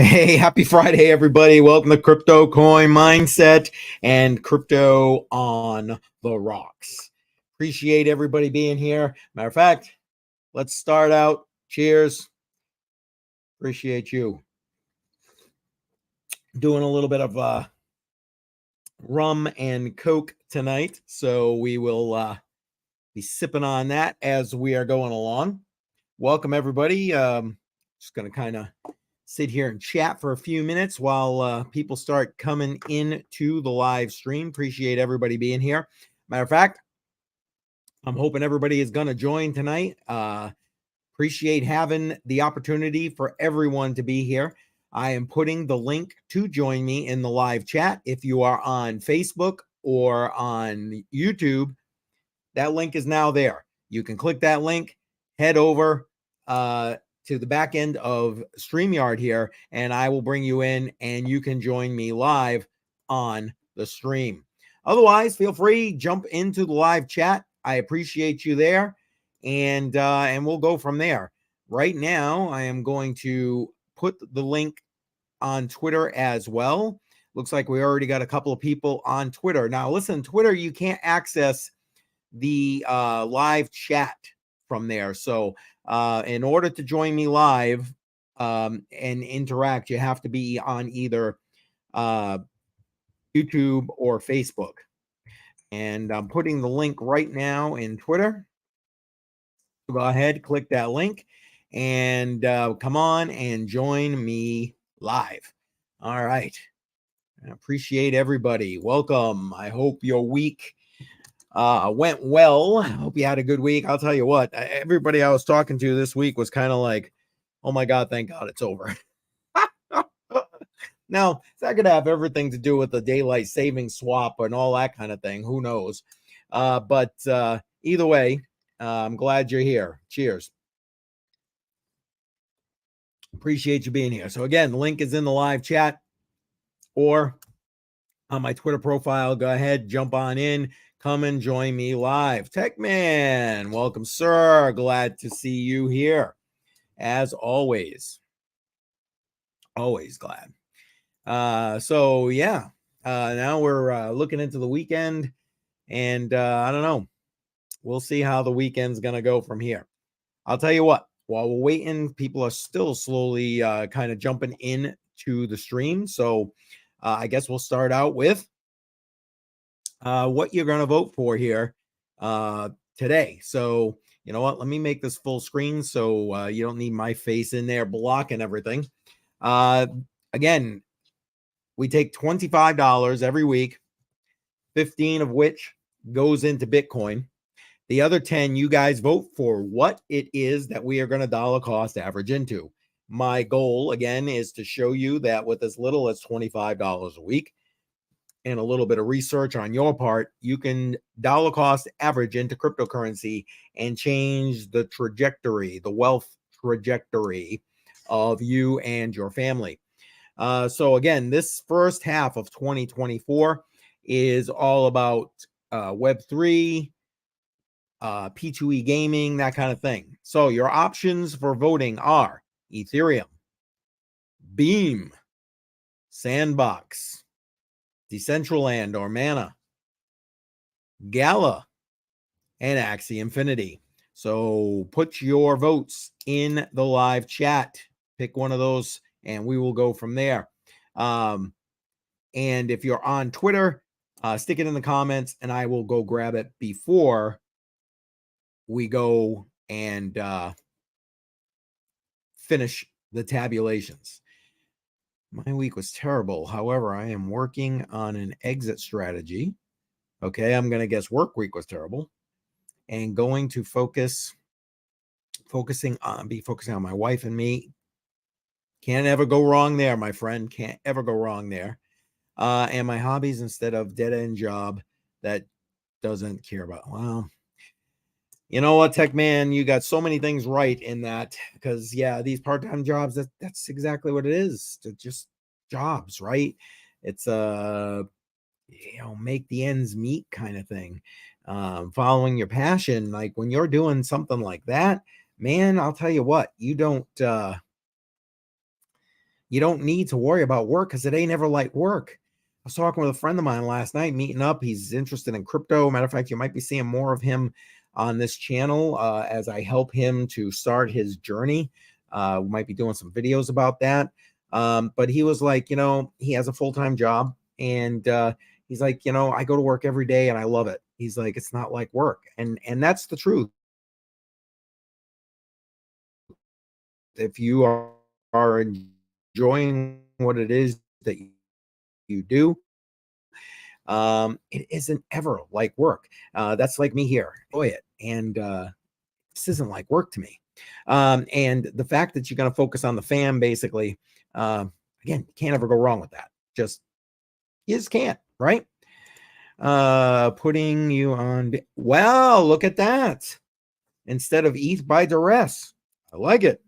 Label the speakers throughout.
Speaker 1: Hey, happy Friday, everybody. Welcome to Crypto Coin Mindset and Crypto on the Rocks. Appreciate everybody being here. Matter of fact, let's start out. Cheers. Appreciate you. Doing a little bit of rum and Coke tonight. So we will be sipping on that as we are going along. Welcome, everybody. Just going to kind of sit here and chat for a few minutes while people start coming into the live stream. Appreciate everybody being here. Matter of fact, I'm hoping everybody is going to join tonight. Appreciate having the opportunity for everyone to be here. I am putting the link to join me in the live chat. If you are on Facebook or on YouTube, that link is now there. You can click that link, head over to the back end of StreamYard here, and I will bring you in and you can join me live on the stream. Otherwise, feel free, jump into the live chat. I appreciate you there, and we'll go from there. Right now, I am going to put the link on Twitter as well. Looks like we already got a couple of people on Twitter. Now, listen, Twitter, you can't access the live chat from there. So in order to join me live and interact, you have to be on either YouTube or Facebook. And I'm putting the link right now in Twitter. Go ahead, click that link, and come on and join me live. All right. I appreciate everybody. Welcome. I hope your week went well. I hope you had a good week. I'll tell you what, everybody I was talking to this week was kind of like, oh my God, thank God it's over. Now, that could have everything to do with the daylight savings swap and all that kind of thing. Who knows? But either way, I'm glad you're here. Cheers. Appreciate you being here. So again, the link is in the live chat or on my Twitter profile. Go ahead, jump on in. Come and join me live. Techman, welcome, sir. Glad to see you here. As always. Always glad. So, yeah. Now we're looking into the weekend. And I don't know. We'll see how the weekend's going to go from here. I'll tell you what. While we're waiting, people are still slowly kind of jumping in to the stream. So I guess we'll start out with what you're going to vote for here today. So, you know what? Let me make this full screen so you don't need my face in there blocking everything. Again, we take $25 every week, 15 of which goes into Bitcoin. The other 10, you guys vote for what it is that we are going to dollar cost average into. My goal, again, is to show you that with as little as $25 a week, and a little bit of research on your part, you can dollar cost average into cryptocurrency and change the trajectory, the wealth trajectory of you and your family. So again, this first half of 2024 is all about Web3, P2E gaming, that kind of thing. So your options for voting are Ethereum, Beam, Sandbox, Decentraland or Mana, Gala, and Axie Infinity. So put your votes in the live chat. Pick one of those, and we will go from there. And if you're on Twitter, stick it in the comments, and I will go grab it before we go and finish the tabulations. My week was terrible. However, I am working on an exit strategy. Okay, I'm going to guess work week was terrible. And going to focusing on my wife and me. Can't ever go wrong there, my friend. Can't ever go wrong there. And my hobbies instead of dead-end job that doesn't care about. Well, you know what, Tech Man, you got so many things right in that, because yeah, these part-time jobs, that's exactly what it is. They're just jobs, right? It's make the ends meet kind of thing. Following your passion, like when you're doing something like that, man, I'll tell you what, you don't you don't need to worry about work because it ain't ever like work. I was talking with a friend of mine last night, meeting up. He's interested in crypto. Matter of fact, you might be seeing more of him on this channel as I help him to start his journey. We might be doing some videos about that. But he was like, he has a full-time job, and he's like, I go to work every day and I love it. He's like, it's not like work. And that's the truth. If you are enjoying what it is that you do, it isn't ever like work. That's like me here. Enjoy it. And this isn't like work to me. And the fact that you're going to focus on the fam, basically, again, you can't ever go wrong with that. You just can't, right? Putting you on. Well, look at that. Instead of ETH by duress. I like it.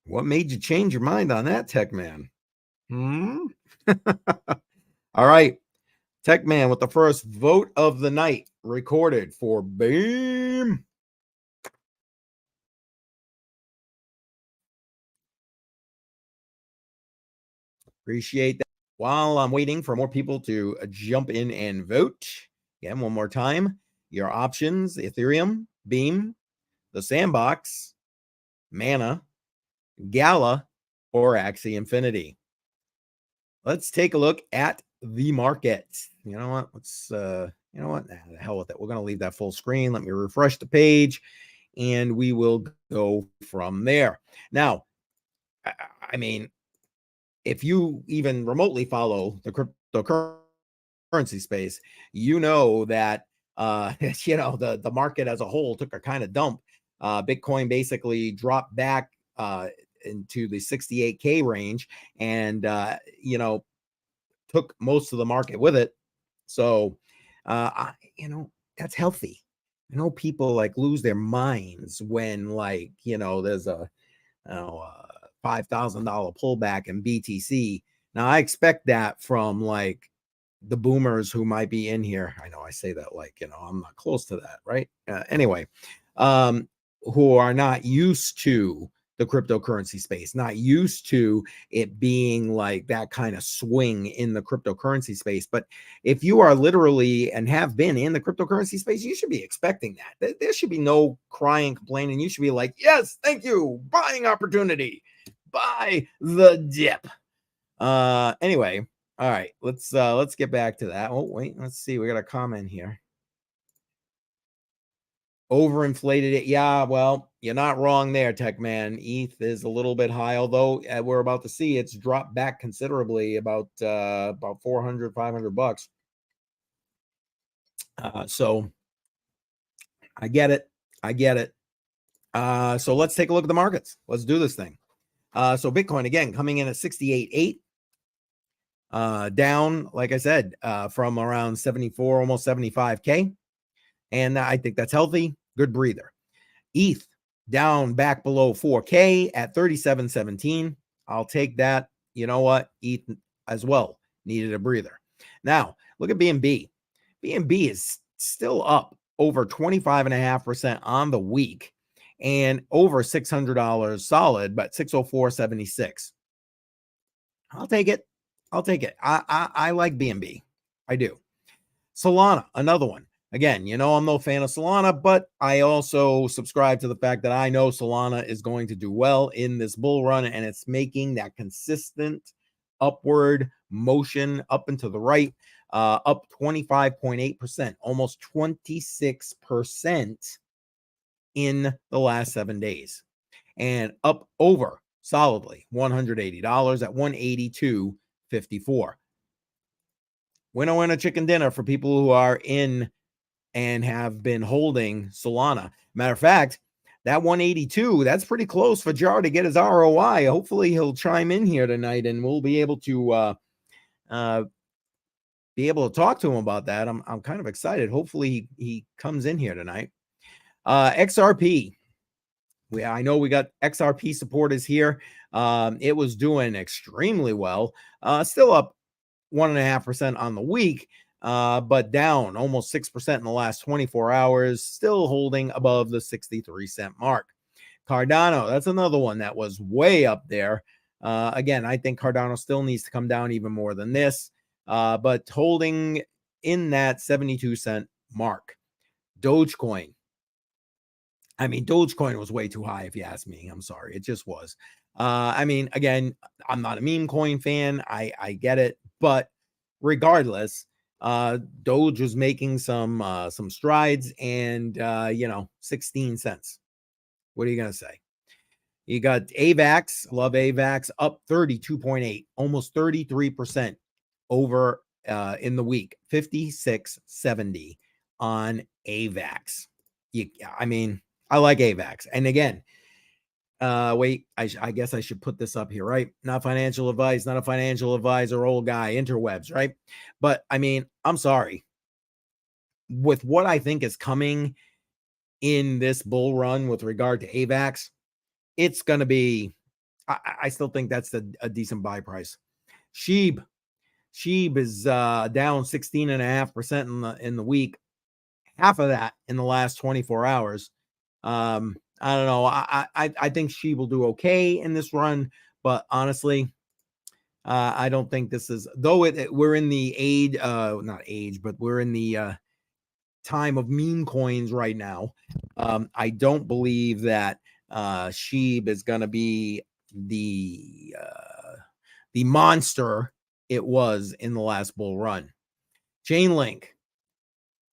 Speaker 1: What made you change your mind on that, Tech Man? All right. Tech Man with the first vote of the night recorded for Beam. Appreciate that. While I'm waiting for more people to jump in and vote, again, one more time, your options: Ethereum, Beam, the Sandbox, Mana, Gala, or Axie Infinity. Let's take a look at the market. You know what? The hell with it. We're going to leave that full screen. Let me refresh the page, and we will go from there. Now, I mean, if you even remotely follow the cryptocurrency space, you know that the market as a whole took a kind of dump. Bitcoin basically dropped back into the 68K range, and took most of the market with it. So that's healthy. I know people like lose their minds when there's a $5,000 pullback in BTC. Now I expect that from like the boomers who might be in here. I know I say that like, I'm not close to that, right? Anyway, who are not used to the cryptocurrency space, not used to it being like that kind of swing in the cryptocurrency space. But if you are literally and have been in the cryptocurrency space, you should be expecting that. There should be no crying, complaining. You should be like, yes, thank you, buying opportunity, buy the dip. Anyway, all right, let's get back to that. Oh, wait, let's see. We got a comment here. Overinflated it. Yeah, well, you're not wrong there, Tech Man. ETH is a little bit high, although we're about to see it's dropped back considerably, about 400, $500. So I get it. So let's take a look at the markets. Let's do this thing. So Bitcoin again coming in at 68.8. Down, like I said, from around 74, almost 75K. And I think that's healthy. Good breather. ETH down back below 4K at 37.17. I'll take that. You know what? ETH as well needed a breather. Now, look at BNB. BNB is still up over 25.5% on the week and over $600 solid, but 604.76. I'll take it. I like BNB. I do. Solana, another one. Again, I'm no fan of Solana, but I also subscribe to the fact that I know Solana is going to do well in this bull run, and it's making that consistent upward motion up and to the right, up 25.8%, almost 26% in the last 7 days, and up over solidly $180 at 182.54. Winner, chicken dinner for people who are in and have been holding Solana. Matter of fact, that 182, that's pretty close for Jar to get his ROI. Hopefully he'll chime in here tonight and we'll be able to talk to him about that. I'm kind of excited. Hopefully he comes in here tonight. XRP. I know we got XRP supporters here. It was doing extremely well. Still up 1.5% on the week, but down almost 6% in the last 24 hours, still holding above the 63 cent mark. Cardano, that's another one that was way up there. Again, I think Cardano still needs to come down even more than this, but holding in that 72-cent mark. Dogecoin. I mean, Dogecoin was way too high, if you ask me. I'm sorry. It just was. I mean, again, I'm not a meme coin fan. I get it. But regardless, Doge was making some strides, and 16 cents. What are you gonna say? You got AVAX, love AVAX, up 32.8, almost 33% over in the week, 56.70 on AVAX. I mean, I like AVAX. And again, wait, I guess I should put this up here, right? Not financial advice, not a financial advisor, old guy, interwebs, right? But I mean, I'm sorry. With what I think is coming in this bull run with regard to AVAX, it's going to be, I still think that's a decent buy price. Sheeb is down 16.5% in the week. Half of that in the last 24 hours. I don't know. I think Sheeb will do okay in this run, but honestly, I don't think this is, though we're in the age, not age, but we're in the time of meme coins right now. I don't believe that Sheeb is going to be the monster it was in the last bull run. Chainlink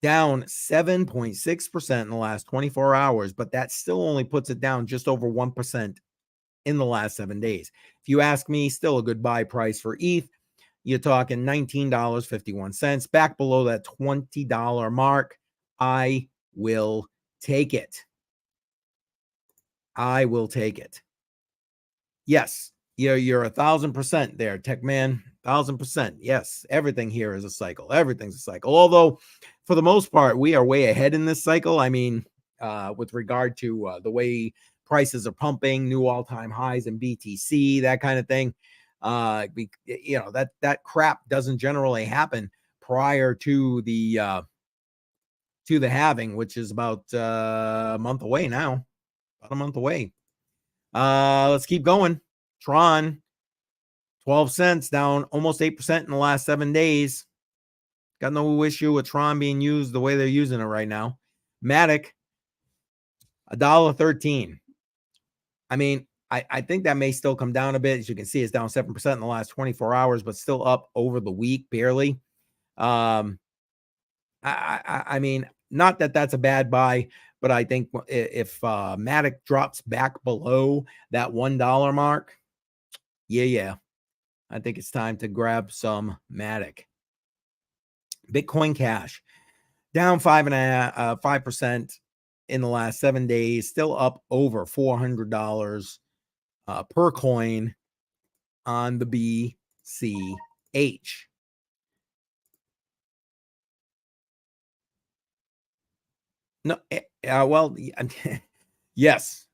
Speaker 1: down 7.6% in the last 24 hours, but that still only puts it down just over 1% in the last 7 days. If you ask me, still a good buy price for ETH. You're talking $19.51, back below that $20 mark. I will take it. I will take it. Yes, you're 1,000% there, Tech Man. 1,000%. Yes, everything here is a cycle. Everything's a cycle. Although, for the most part, we are way ahead in this cycle. I mean, with regard to the way prices are pumping, new all-time highs in BTC, that kind of thing. That crap doesn't generally happen prior to the halving, which is about a month away now. About a month away. Let's keep going. Tron, 12 cents, down almost 8% in the last 7 days. Got no issue with Tron being used the way they're using it right now. Matic, $1.13. I mean, I think that may still come down a bit. As you can see, it's down 7% in the last 24 hours, but still up over the week, barely. I mean, not that that's a bad buy, but I think if Matic drops back below that $1 mark, yeah, I think it's time to grab some Matic. Bitcoin Cash down 5% in the last 7 days, still up over $400 per coin on the BCH. No, well, yes,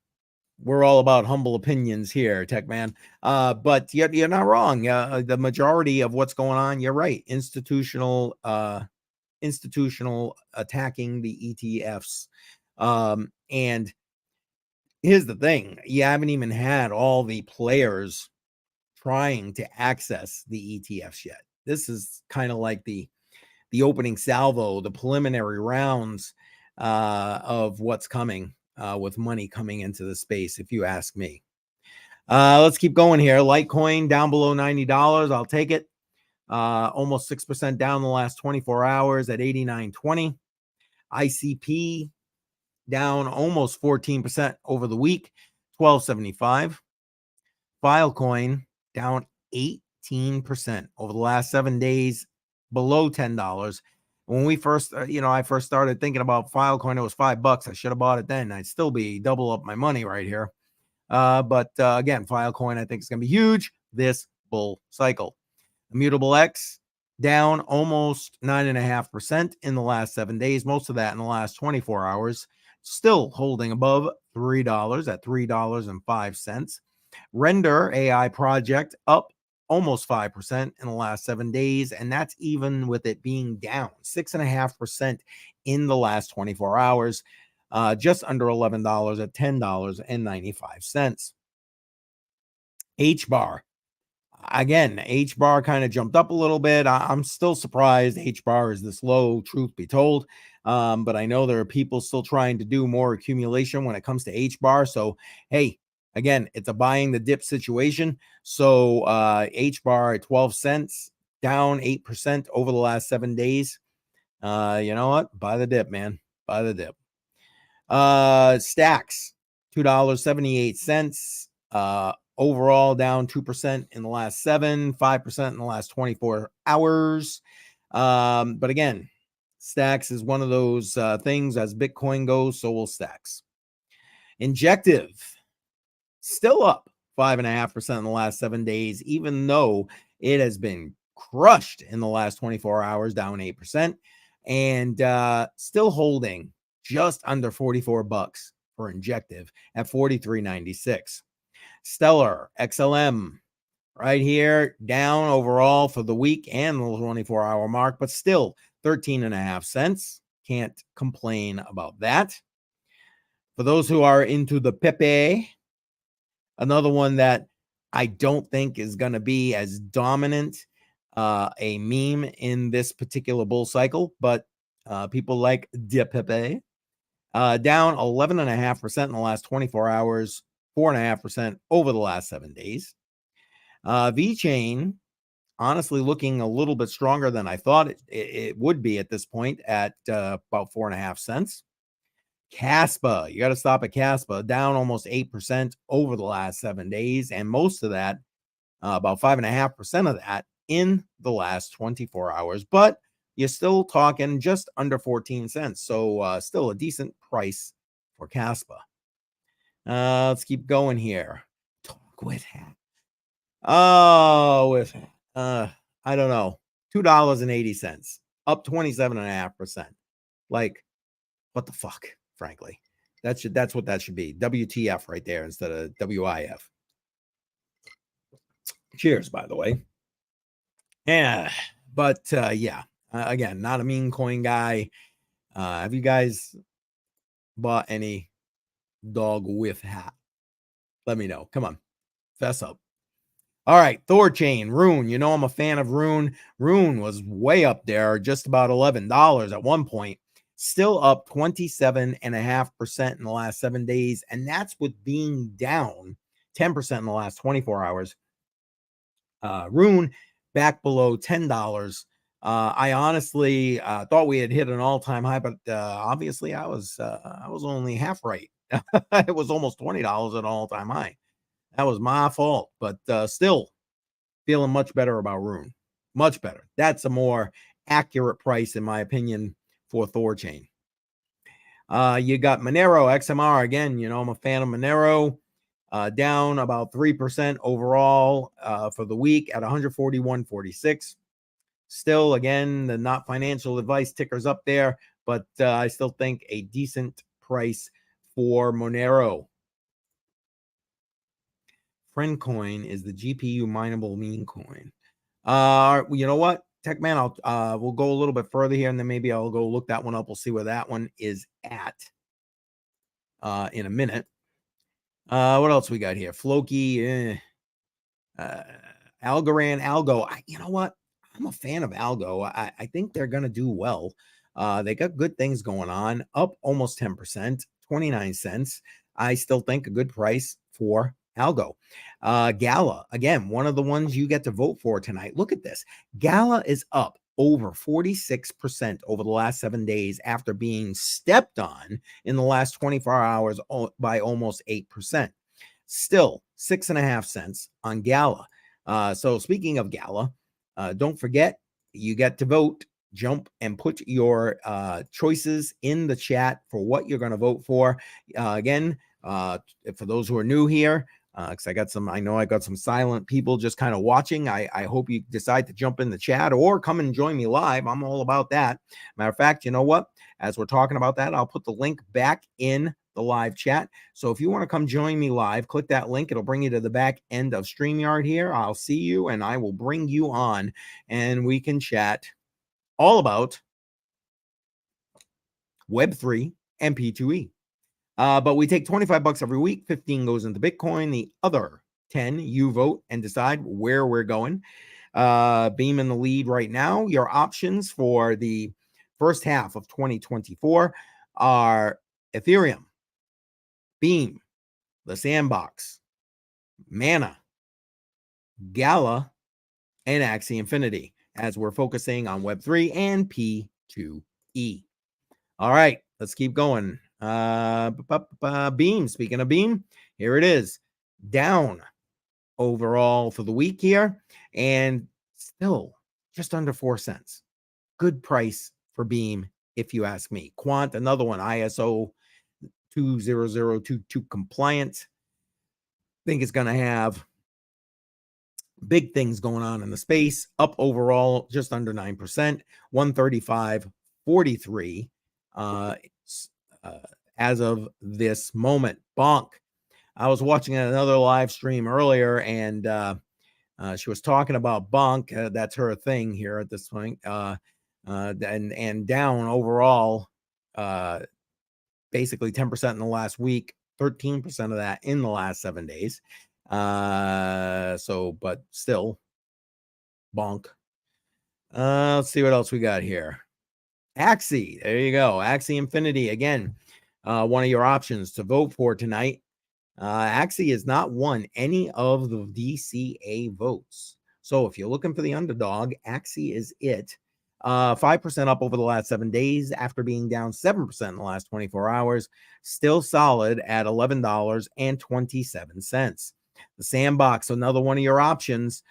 Speaker 1: we're all about humble opinions here, Tech Man. But you're not wrong. The majority of what's going on, you're right. Institutional attacking the ETFs. And here's the thing. You haven't even had all the players trying to access the ETFs yet. This is kind of like the opening salvo, the preliminary rounds of what's coming with money coming into the space, if you ask me. Let's keep going here. Litecoin down below $90. I'll take it. Almost 6% down the last 24 hours at 89.20. ICP down almost 14% over the week, 12.75. Filecoin down 18% over the last 7 days, below $10. When we first, I first started thinking about Filecoin, it was $5. I should have bought it then. I'd still be double up my money right here. But again, Filecoin, I think is going to be huge this bull cycle. Immutable X down almost 9.5% in the last 7 days. Most of that in the last 24 hours. Still holding above $3 at $3.05. Render AI project up almost 5% in the last 7 days, and that's even with it being down 6.5% in the last 24 hours, just under $11 at $10.95. H bar. Again, H bar kind of jumped up a little bit. I'm still surprised H bar is this low, truth be told. But I know there are people still trying to do more accumulation when it comes to H bar. So, hey, again, it's a buying the dip situation. So, H bar at 12 cents, down 8% over the last 7 days. You know what? Buy the dip, man. Buy the dip. Stacks, $2.78. Overall down 2% in the last 7, 5% in the last 24 hours. But again, Stacks is one of those things. As Bitcoin goes, so will Stacks. Injective, still up 5.5% in the last 7 days, even though it has been crushed in the last 24 hours, down 8%, and still holding just under 44 bucks for Injective at 43.96. Stellar XLM right here, down overall for the week and the 24-hour mark, but still 13.5 cents. Can't complain about that. For those who are into the Pepe, another one that I don't think is going to be as dominant a meme in this particular bull cycle, but people like the Pepe. Down 11.5% in the last 24 hours, 4.5% over the last 7 days. VeChain, honestly, looking a little bit stronger than I thought it would be at this point at about 4.5 cents. Caspa, you got to stop at Caspa, down almost 8% over the last 7 days, and most of that, about 5.5% of that, in the last 24 hours. But you're still talking just under 14 cents. So still a decent price for Caspa. Let's keep going here. Talk with hat. Oh, with I don't know. $2.80, up 27.5%. Like, what the fuck, frankly. That's what that should be. WTF right there instead of WIF. Cheers, by the way. Yeah, but yeah. Again, not a meme coin guy. Have you guys bought any dog with hat? Let me know. Come on. Fess up. All right. Thorchain, Rune. You know I'm a fan of Rune. Rune was way up there, just about $11 at one point. Still up 27.5% in the last 7 days. And that's with being down 10% in the last 24 hours. Rune back below $10. I honestly thought we had hit an all-time high, but obviously I was only half right. It was almost $20 at an all-time high. That was my fault, but still feeling much better about Rune. Much better. That's a more accurate price, in my opinion, for Thorchain. You got Monero, XMR. Again, you know I'm a fan of Monero. Down about 3% overall for the week at 141.46. Still, again, the not financial advice tickers up there, but I still think a decent price for Monero. Friendcoin is the GPU mineable meme coin. You know what, TechMan, we'll go a little bit further here, and then maybe I'll go look that one up. We'll see where that one is at in a minute. What else we got here? Floki, Algorand, Algo. You know what? I'm a fan of Algo. I think they're going to do well. They got good things going on, up almost 10%, 29 cents. I still think a good price for Algo. Gala, again, one of the ones you get to vote for tonight. Look at this. Gala is up over 46% over the last 7 days after being stepped on in the last 24 hours by almost 8%. Still 6.5 cents on Gala. So speaking of Gala, don't forget, you get to vote. Jump and put your choices in the chat for what you're going to vote for. Again, for those who are new here, because I know I got some silent people just kind of watching. I hope you decide to jump in the chat or come and join me live. I'm all about that. Matter of fact, you know what? As we're talking about that, I'll put the link back in the live chat. So if you want to come join me live, click that link. It'll bring you to the back end of StreamYard here. I'll see you and I will bring you on and we can chat all about Web3 and P2E. But we take 25 bucks every week. 15 goes into Bitcoin. The other 10. You vote and decide where we're going. Beam in the lead right now. Your options for the first half of 2024 are Ethereum, Beam, the Sandbox, Mana, Gala, and Axie Infinity, as we're focusing on Web3 and P2E. All right, let's keep going. Beam, speaking of Beam, here it is. Down overall for the week here, and still just under 4 cents. Good price for Beam, if you ask me. Quant, another one, ISO 20022 compliant. Think it's going to have big things going on in the space. Up overall just under 9%, 135.43 as of this moment. Bonk. I was watching another live stream earlier, and she was talking about Bonk. That's her thing here at this point. And down overall, basically 10% in the last week, 13% of that in the last 7 days. But still, bonk. Let's see what else we got here. Axie, there you go. Axie Infinity, again, one of your options to vote for tonight. Axie has not won any of the DCA votes. So if you're looking for the underdog, Axie is it. 5% up over the last 7 days after being down 7% in the last 24 hours. Still solid at $11.27. The Sandbox, another one of your options,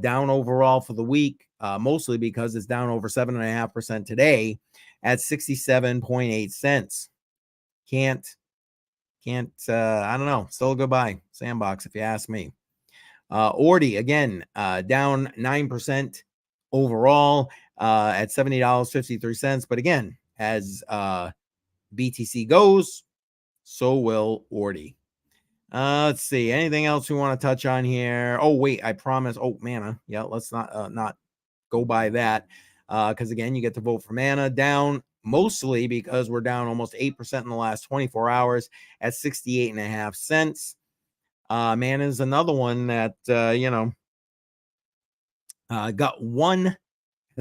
Speaker 1: down overall for the week, mostly because it's down over 7.5% today at 67.8 cents. Can't, I don't know. Still a good buy. Sandbox, if you ask me. Ordi, again, down 9% overall at $70.53. But again, as BTC goes, so will Ordi. Let's see. Anything else we want to touch on here? Oh, wait, I promise. Oh, Mana. Yeah, let's not go by that. Because again, you get to vote for Mana. Down mostly because we're down almost 8% in the last 24 hours at 68.5 cents. Mana is another one that has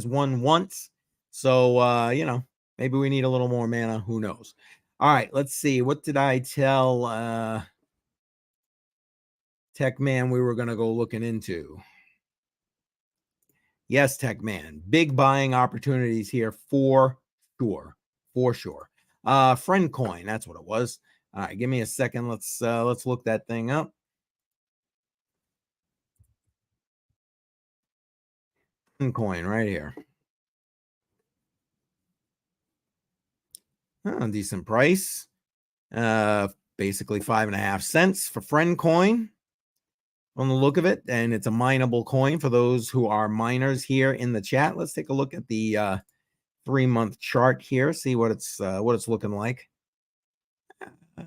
Speaker 1: won once. So maybe we need a little more Mana. Who knows? All right, let's see. What did I tell Tech Man we were going to go looking into? Yes, Tech Man. Big buying opportunities here for sure. For sure. Friend Coin, that's what it was. All right, give me a second. Let's look that thing up. Friend Coin right here. Oh, decent price. Basically 5.5 cents for Friend Coin on the look of it, and it's a mineable coin for those who are miners here in the chat. Let's take a look at the 3-month chart here, see what it's looking like.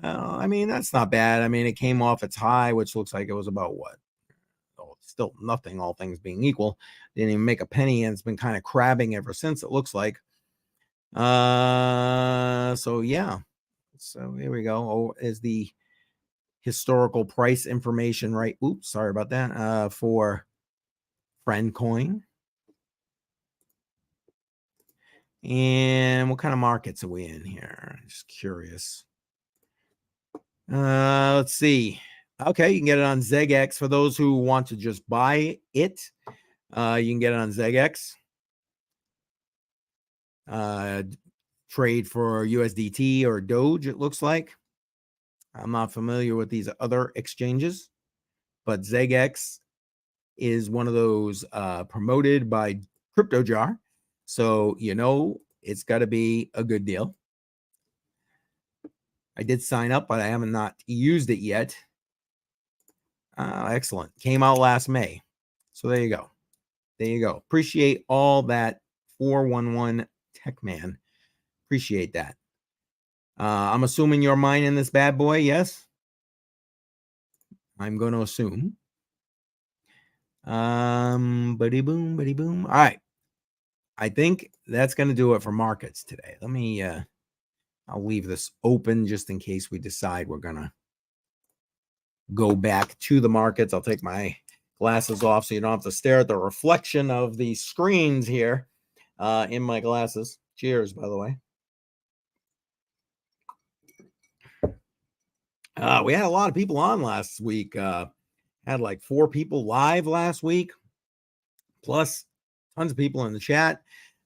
Speaker 1: I mean, that's not bad. I mean, it came off its high, which looks like it was about what? Oh, still nothing, all things being equal. Didn't even make a penny, and it's been kind of crabbing ever since, it looks like. So yeah. So here we go. Oh, is the historical price information right? Oops, sorry about that. For Friend Coin. And what kind of markets are we in here? Just curious. Let's see. Okay, you can get it on ZegX for those who want to just buy it. You can get it on ZegX. Trade for USDT or Doge, it looks like. I'm not familiar with these other exchanges, but ZegX is one of those promoted by CryptoJar. So, it's got to be a good deal. I did sign up, but I haven't not used it yet. Excellent. Came out last May. So there you go. There you go. Appreciate all that 411 Tech Man. Appreciate that. I'm assuming you're mining this bad boy, yes? I'm going to assume. Buddy boom, buddy boom. All right. I think that's going to do it for markets today. Let me, I'll leave this open just in case we decide we're going to go back to the markets. I'll take my glasses off so you don't have to stare at the reflection of the screens here in my glasses. Cheers, by the way. We had a lot of people on last week. Had like 4 people live last week, plus tons of people in the chat.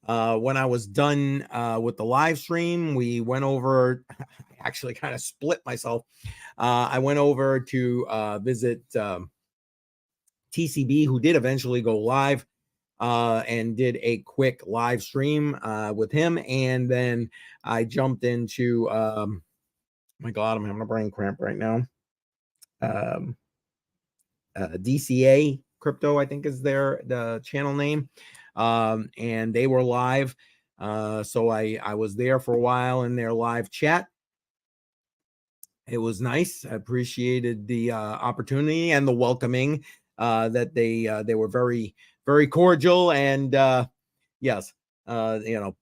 Speaker 1: When I was done with the live stream, we went over, actually kind of split myself. I went over to visit TCB, who did eventually go live, and did a quick live stream with him. And then I jumped into, my God, I'm having a brain cramp right now. DCA Crypto, I think is the channel name. And they were live. So I was there for a while in their live chat. It was nice. I appreciated the opportunity and the welcoming that they were very, very cordial. And yes, popped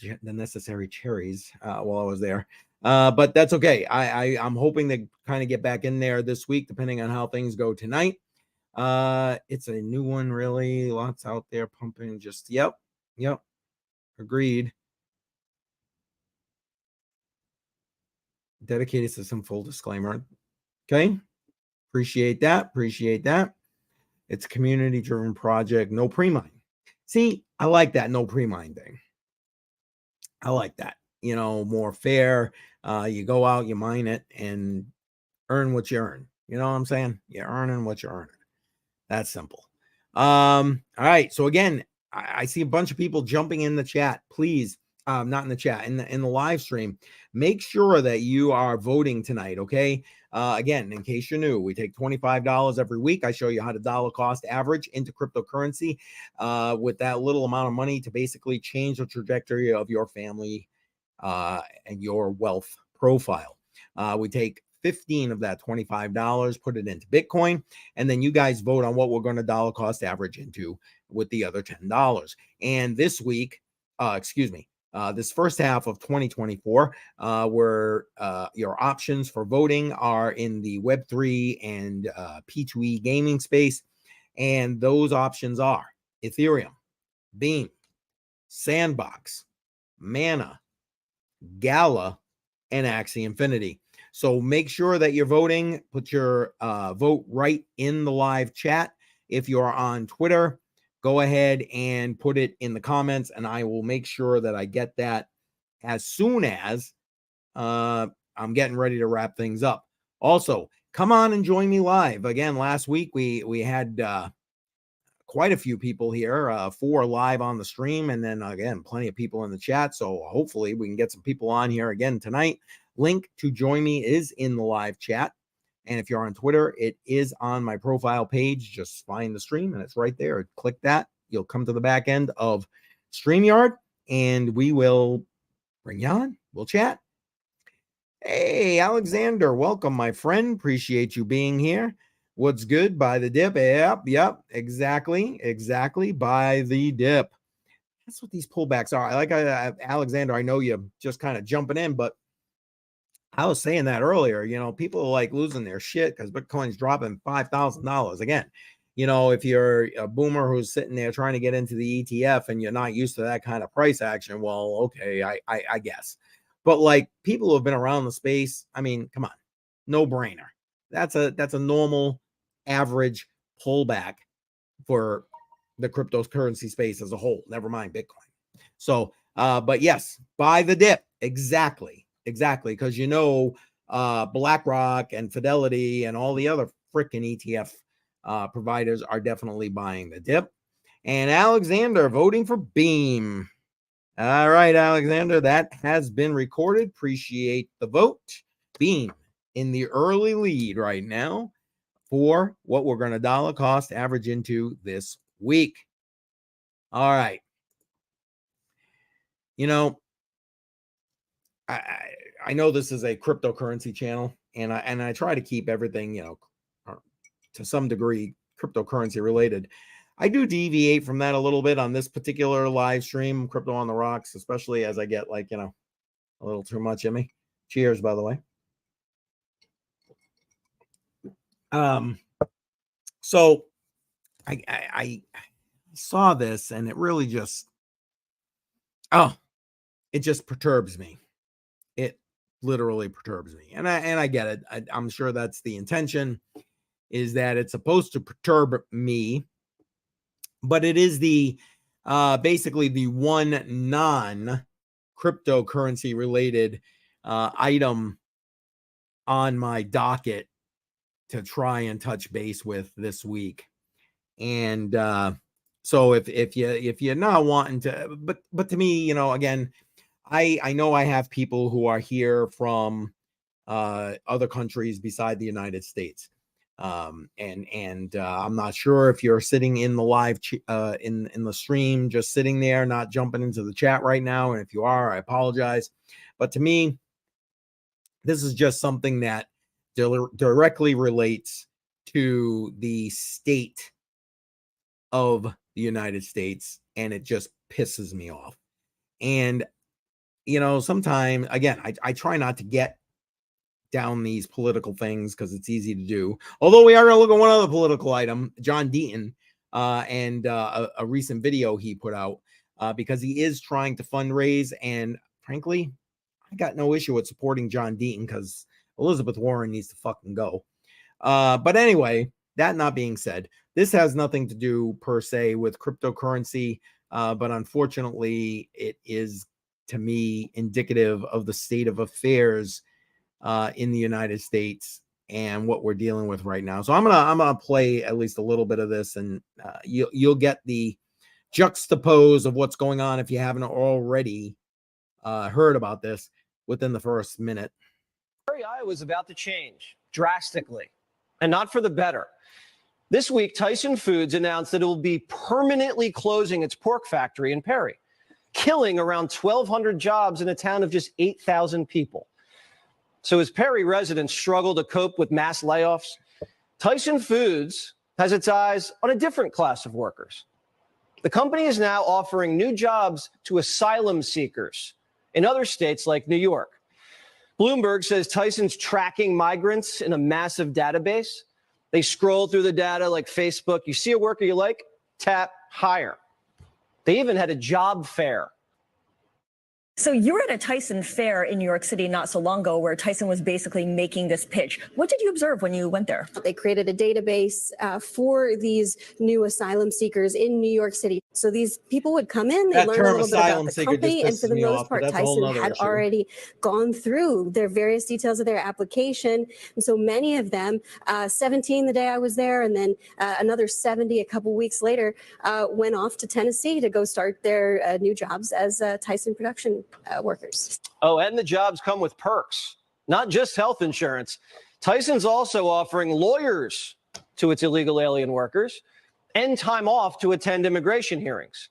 Speaker 1: the necessary cherries while I was there. But that's okay. I'm hoping to kind of get back in there this week, depending on how things go tonight. It's a new one, really. Lots out there pumping. Just yep. Agreed. Dedicated to some full disclaimer. Okay. Appreciate that. It's a community-driven project. No pre-mine. See, I like that no pre-mine thing. I like that. More fair. You go out, you mine it, and earn what you earn. You know what I'm saying? You're earning what you're earning. That's simple. All right. So again, I see a bunch of people jumping in the chat. Please, not in the chat, in the live stream. Make sure that you are voting tonight. Okay. Again, in case you're new, we take $25 every week. I show you how to dollar cost average into cryptocurrency with that little amount of money to basically change the trajectory of your family and your wealth profile. We take 15 of that $25, put it into Bitcoin, and then you guys vote on what we're going to dollar cost average into with the other $10. And this week, this first half of 2024, where your options for voting are in the Web3 and P2E gaming space. And those options are Ethereum, Beam, Sandbox, Mana, Gala, and Axie Infinity. So make sure that you're voting. Put your vote right in the live chat. If you're on Twitter, go ahead and put it in the comments, and I will make sure that I get that as soon as I'm getting ready to wrap things up. Also, come on and join me live. Again, last week we had quite a few people here, 4 live on the stream, and then again, plenty of people in the chat. So hopefully we can get some people on here again tonight. Link to join me is in the live chat. And if you're on Twitter, it is on my profile page. Just find the stream and it's right there. Click that. You'll come to the back end of StreamYard and we will bring you on. We'll chat. Hey, Alexander, welcome, my friend. Appreciate you being here. What's good? Buy the dip. Yep. Exactly. Buy the dip. That's what these pullbacks are. Alexander, I know you're just kind of jumping in, but I was saying that earlier. People are like losing their shit because Bitcoin's dropping $5,000. Again, if you're a boomer who's sitting there trying to get into the ETF and you're not used to that kind of price action, well, okay, I guess. But like people who have been around the space, I mean, come on, no brainer. That's a normal average pullback for the cryptocurrency space as a whole. Never mind Bitcoin. So, but yes, buy the dip. Exactly. Because BlackRock and Fidelity and all the other freaking ETF providers are definitely buying the dip. And Alexander voting for Beam. All right, Alexander, that has been recorded. Appreciate the vote. Beam in the early lead right now for what we're going to dollar cost average into this week. All right. I know this is a cryptocurrency channel, and I try to keep everything, to some degree cryptocurrency related. I do deviate from that a little bit on this particular live stream, Crypto on the Rocks, especially as I get a little too much in me. Cheers, by the way. So I saw this and it really just, it just perturbs me. It literally perturbs me. And I get it. I'm sure that's the intention, is that it's supposed to perturb me, but it is the basically the one non-cryptocurrency related item on my docket to try and touch base with this week. And so if you're not wanting to, but to me, again, I know I have people who are here from other countries beside the United States. And I'm not sure if you're sitting in the live in the stream, just sitting there, not jumping into the chat right now. And if you are, I apologize. But to me, this is just something that directly relates to the state of the United States, and it just pisses me off. And sometimes, again, I try not to get down these political things because it's easy to do. Although we are going to look at one other political item, John Deaton, and a recent video he put out, because he is trying to fundraise. And frankly, I got no issue with supporting John Deaton because Elizabeth Warren needs to fucking go. But anyway, that not being said, this has nothing to do per se with cryptocurrency, but unfortunately, it is, to me, indicative of the state of affairs in the United States and what we're dealing with right now. So I'm gonna play at least a little bit of this, and you'll get the juxtapose of what's going on if you haven't already heard about this within the first minute.
Speaker 2: Iowa is about to change drastically, and not for the better. This week, Tyson Foods announced that it will be permanently closing its pork factory in Perry, killing around 1,200 jobs in a town of just 8,000 people. So as Perry residents struggle to cope with mass layoffs, Tyson Foods has its eyes on a different class of workers. The company is now offering new jobs to asylum seekers in other states like New York. Bloomberg says Tyson's tracking migrants in a massive database. They scroll through the data like Facebook. You see a worker you like, tap, hire. They even had a job fair.
Speaker 3: So you were at a Tyson fair in New York City not so long ago where Tyson was basically making this pitch. What did you observe when you went there?
Speaker 4: They created a database for these new asylum seekers in New York City. So these people would come in, they learn a little bit about the company, and for the most part, Tyson had already gone through their various details of their application. And so many of them, 17 the day I was there, and then another 70 a couple weeks later, went off to Tennessee to go start their new jobs as Tyson production workers.
Speaker 2: Oh, and the jobs come with perks, not just health insurance. Tyson's also offering lawyers to its illegal alien workers and time off to attend immigration hearings.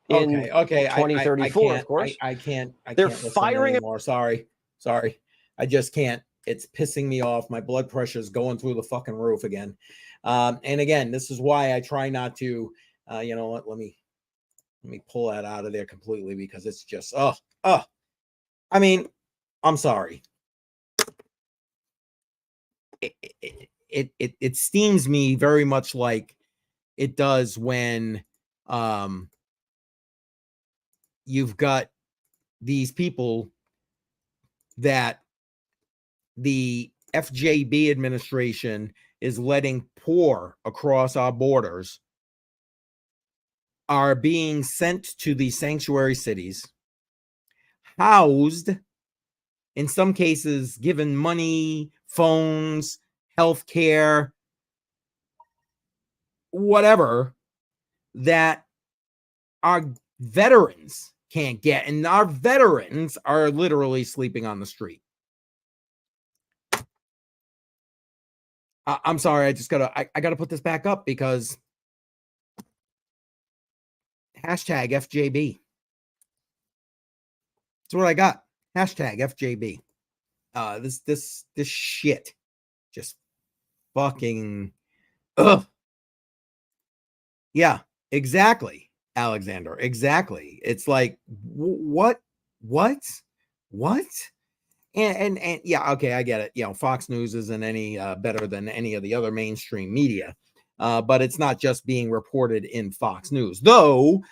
Speaker 2: In 2034, of course.
Speaker 1: I can't.
Speaker 2: They're firing
Speaker 1: anymore. Sorry. I just can't. It's pissing me off. My blood pressure is going through the fucking roof again. And again, this is why I try not to. Let me pull that out of there completely, because it's just I mean, I'm sorry. It steams me very much like it does when you've got these people that the FJB administration is letting pour across our borders, are being sent to the sanctuary cities, housed, in some cases given money, phones, health care, whatever, that our veterans can't get. And our veterans are literally sleeping on the street. I'm sorry, I gotta put this back up because hashtag FJB. That's what I got. Hashtag FJB. This shit just fucking yeah, exactly, Alexander. Exactly. It's like what? And yeah, okay, I get it. You know, Fox News isn't any better than any of the other mainstream media. But it's not just being reported in Fox News, though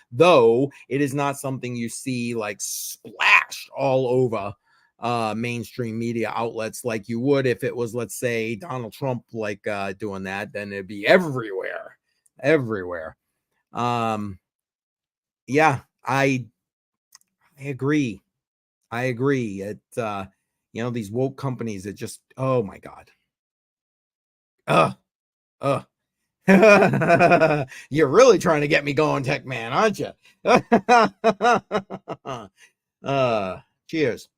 Speaker 1: it is not something you see like splashed all over mainstream media outlets like you would if it was, let's say, Donald Trump like doing that. Then it'd be everywhere. Yeah, I agree. It these woke companies that just, oh my God. You're really trying to get me going, Tech Man, aren't you? Cheers.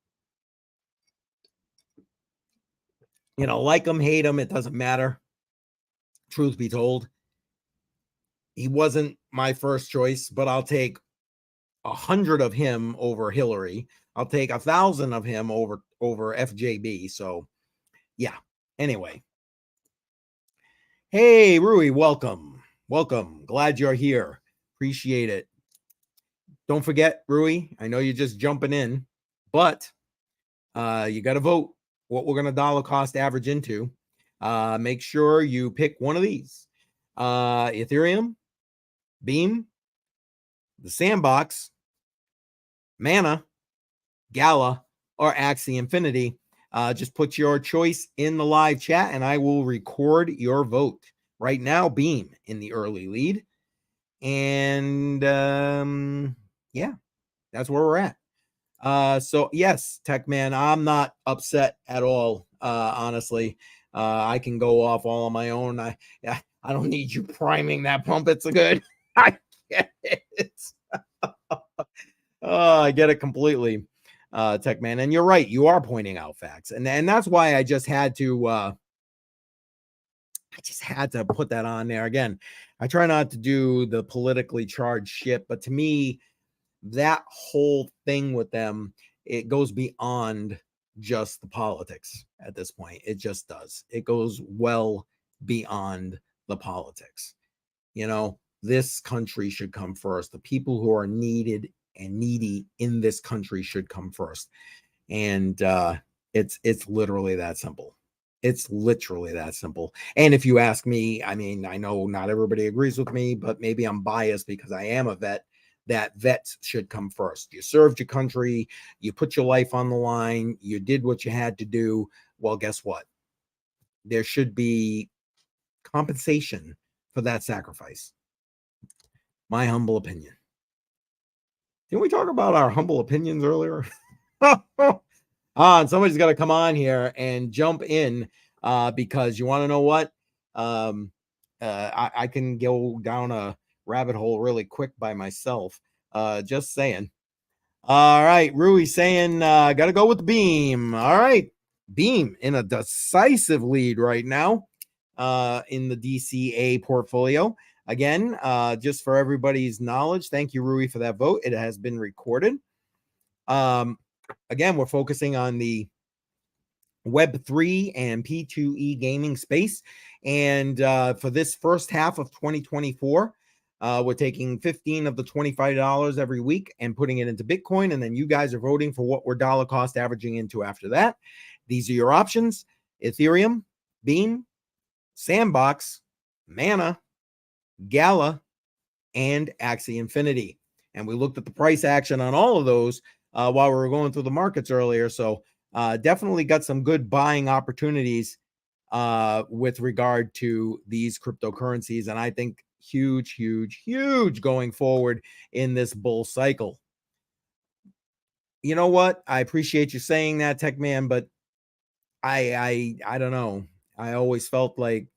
Speaker 1: Like them, hate them, it doesn't matter. Truth be told, he wasn't my first choice, but I'll take 100 of him over Hillary. I'll take 1,000 of him over FJB. So yeah. Anyway. Hey, Rui, welcome. Glad you're here. Appreciate it. Don't forget, Rui, I know you're just jumping in, but you got to vote what we're going to dollar cost average into. Make sure you pick one of these. Ethereum, Beam, the Sandbox, Mana, Gala, or Axie Infinity. Just put your choice in the live chat and I will record your vote. Right now, Beam in the early lead. And yeah, that's where we're at. So yes, Tech Man, I'm not upset at all. Honestly, I can go off all on my own. I don't need you priming that pump. It's a good. I get it. I get it completely, Tech Man. And you're right. You are pointing out facts, and that's why I just had to. Put that on there again. I try not to do the politically charged shit, but to me, that whole thing with them, it goes beyond just the politics at this point. It just does. It goes well beyond the politics. This country should come first. The people who are needed and needy in this country should come first. And it's literally that simple. It's literally that simple. And if you ask me, I mean, I know not everybody agrees with me, but maybe I'm biased because I am a vet. That vets should come first. You served your country, you put your life on the line, you did what you had to do. Well, guess what? There should be compensation for that sacrifice. My humble opinion. Didn't we talk about our humble opinions earlier? And somebody's got to come on here and jump in because you want to know what? I can go down a rabbit hole really quick by myself. Just saying. All right, Rui saying got to go with Beam. All right, Beam in a decisive lead right now in the DCA portfolio. Again, just for everybody's knowledge, thank you, Rui, for that vote. It has been recorded. Again, we're focusing on the Web3 and P2E gaming space. And for this first half of 2024, we're taking 15 of the $25 every week and putting it into Bitcoin. And then you guys are voting for what we're dollar cost averaging into after that. These are your options: Ethereum, Beam, Sandbox, Mana, Gala, and Axie Infinity. And we looked at the price action on all of those while we were going through the markets earlier. So definitely got some good buying opportunities with regard to these cryptocurrencies. And I think huge going forward in this bull cycle. You know what? I appreciate you saying that, Tech Man, but I don't know. I always felt like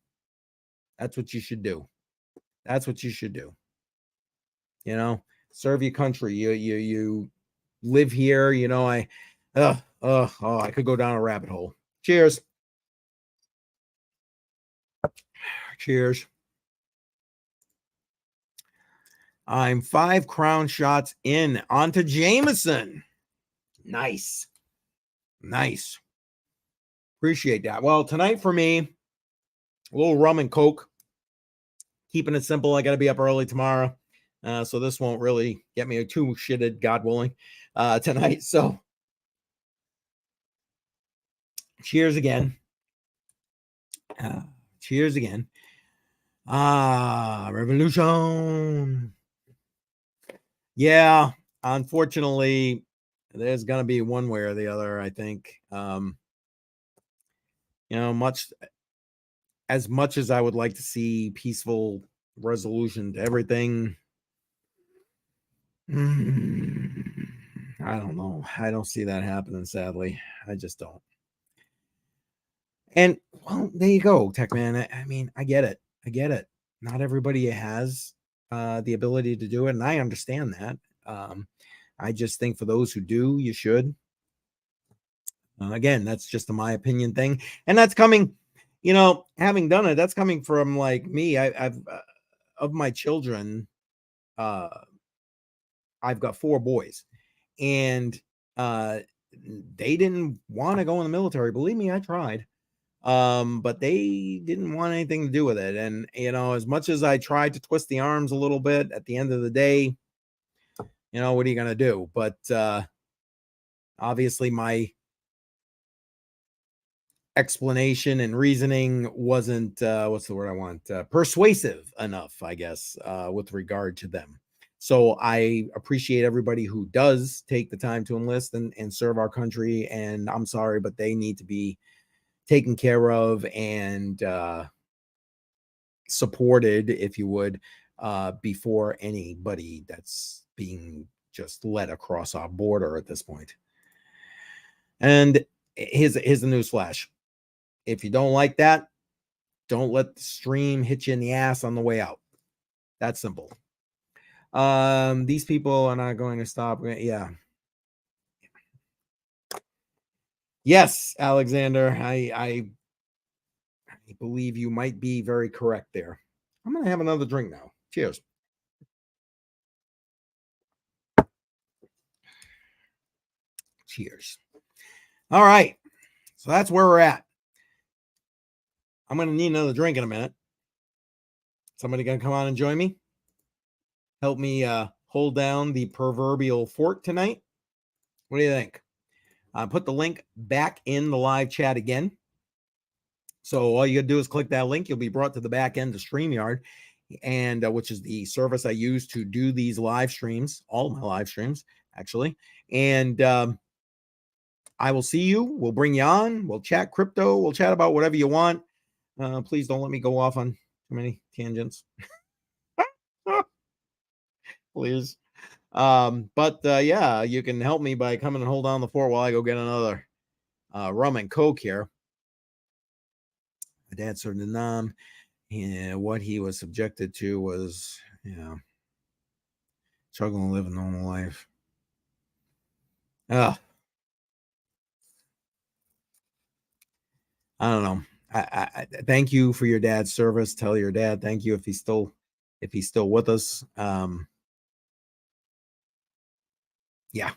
Speaker 1: that's what you should do. That's what you should do. Serve your country. You live here. I could go down a rabbit hole. Cheers. Cheers. I'm 5 crown shots in onto Jameson. Nice. Appreciate that. Well, tonight for me, a little rum and Coke. Keeping it simple. I got to be up early tomorrow. So this won't really get me too shitted, God willing, tonight. So cheers again. Cheers again. Revolution. Yeah, unfortunately, there's going to be one way or the other, I think. Much as I would like to see peaceful resolution to everything, I don't know. I don't see that happening, sadly. I just don't. And, well, there you go, Tech Man. I mean, I get it. Not everybody has the ability to do it, and I understand that. I just think for those who do, you should. Again, that's just a my opinion thing, and that's coming, having done it, that's coming from like me. I've of my children, I've got 4 boys, and they didn't want to go in the military. Believe me, I tried. But they didn't want anything to do with it. And, as much as I tried to twist the arms a little bit, at the end of the day, what are you going to do? But, obviously my explanation and reasoning wasn't, what's the word I want? Persuasive enough, I guess, with regard to them. So I appreciate everybody who does take the time to enlist and serve our country. And I'm sorry, but they need to be taken care of and supported, if you would, before anybody that's being just led across our border at this point. And here's the news flash. If you don't like that, don't let the stream hit you in the ass on the way out. That's simple. These people are not going to stop. Yeah. Yes, Alexander, I believe you might be very correct there. I'm going to have another drink now. Cheers. Cheers. All right. So that's where we're at. I'm going to need another drink in a minute. Somebody going to come on and join me? Help me hold down the proverbial fort tonight? What do you think? Put the link back in the live chat again. So all you got to do is click that link. You'll be brought to the back end of StreamYard, and which is the service I use to do these live streams, all of my live streams, actually. And I will see you. We'll bring you on. We'll chat crypto. We'll chat about whatever you want. Please don't let me go off on too many tangents. Please. But yeah, you can help me by coming and hold on the fort while I go get another rum and coke here. My dad served in Nam. Yeah, what he was subjected to was, struggling to live a normal life. I don't know. I thank you for your dad's service. Tell your dad thank you if he's still with us. Yeah.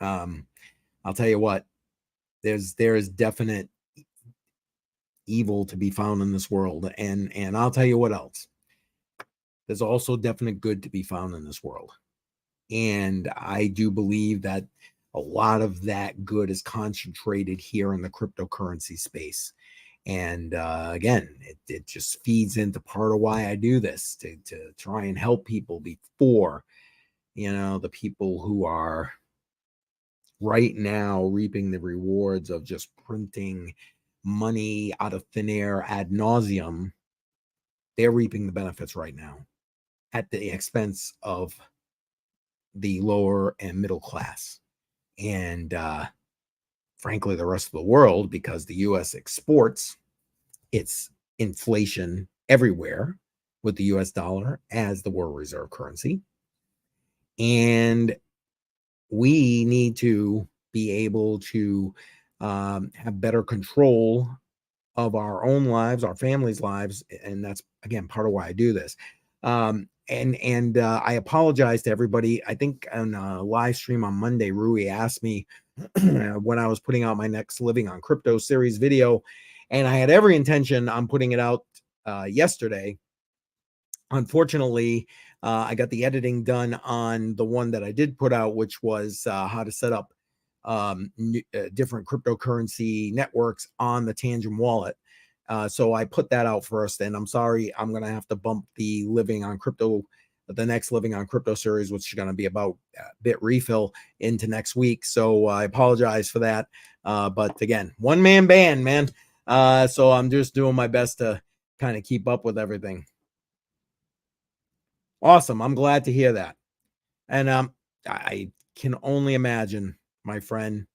Speaker 1: I'll tell you what. There is definite evil to be found in this world, and I'll tell you what else. There's also definite good to be found in this world, and I do believe that a lot of that good is concentrated here in the cryptocurrency space. And again, it just feeds into part of why I do this, to try and help people before, the people who are right now reaping the rewards of just printing money out of thin air ad nauseum. They're reaping the benefits right now at the expense of the lower and middle class. And frankly, the rest of the world, because the U.S. exports its inflation everywhere with the U.S. dollar as the world reserve currency. And we need to be able to have better control of our own lives, our families' lives. And that's, again, part of why I do this. And I apologize to everybody. I think on a live stream on Monday, Rui asked me when I was putting out my next Living on Crypto series video, and I had every intention on putting it out yesterday. Unfortunately, I got the editing done on the one that I did put out, which was how to set up different cryptocurrency networks on the Tangent wallet. So I put that out first, and I'm sorry, I'm going to have to bump the next Living on Crypto series, which is going to be about bit refill, into next week. So I apologize for that. But again, one-man band, man. So I'm just doing my best to kind of keep up with everything. Awesome. I'm glad to hear that. And I can only imagine, my friend,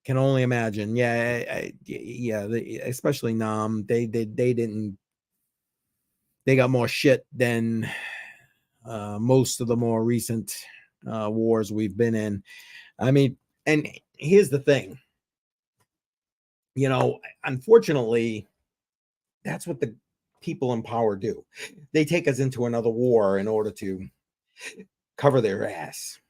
Speaker 1: can only imagine. Yeah, especially Nam. They got more shit than most of the more recent wars we've been in. I mean, and here's the thing. You know, unfortunately, that's what the people in power do. They take us into another war in order to cover their ass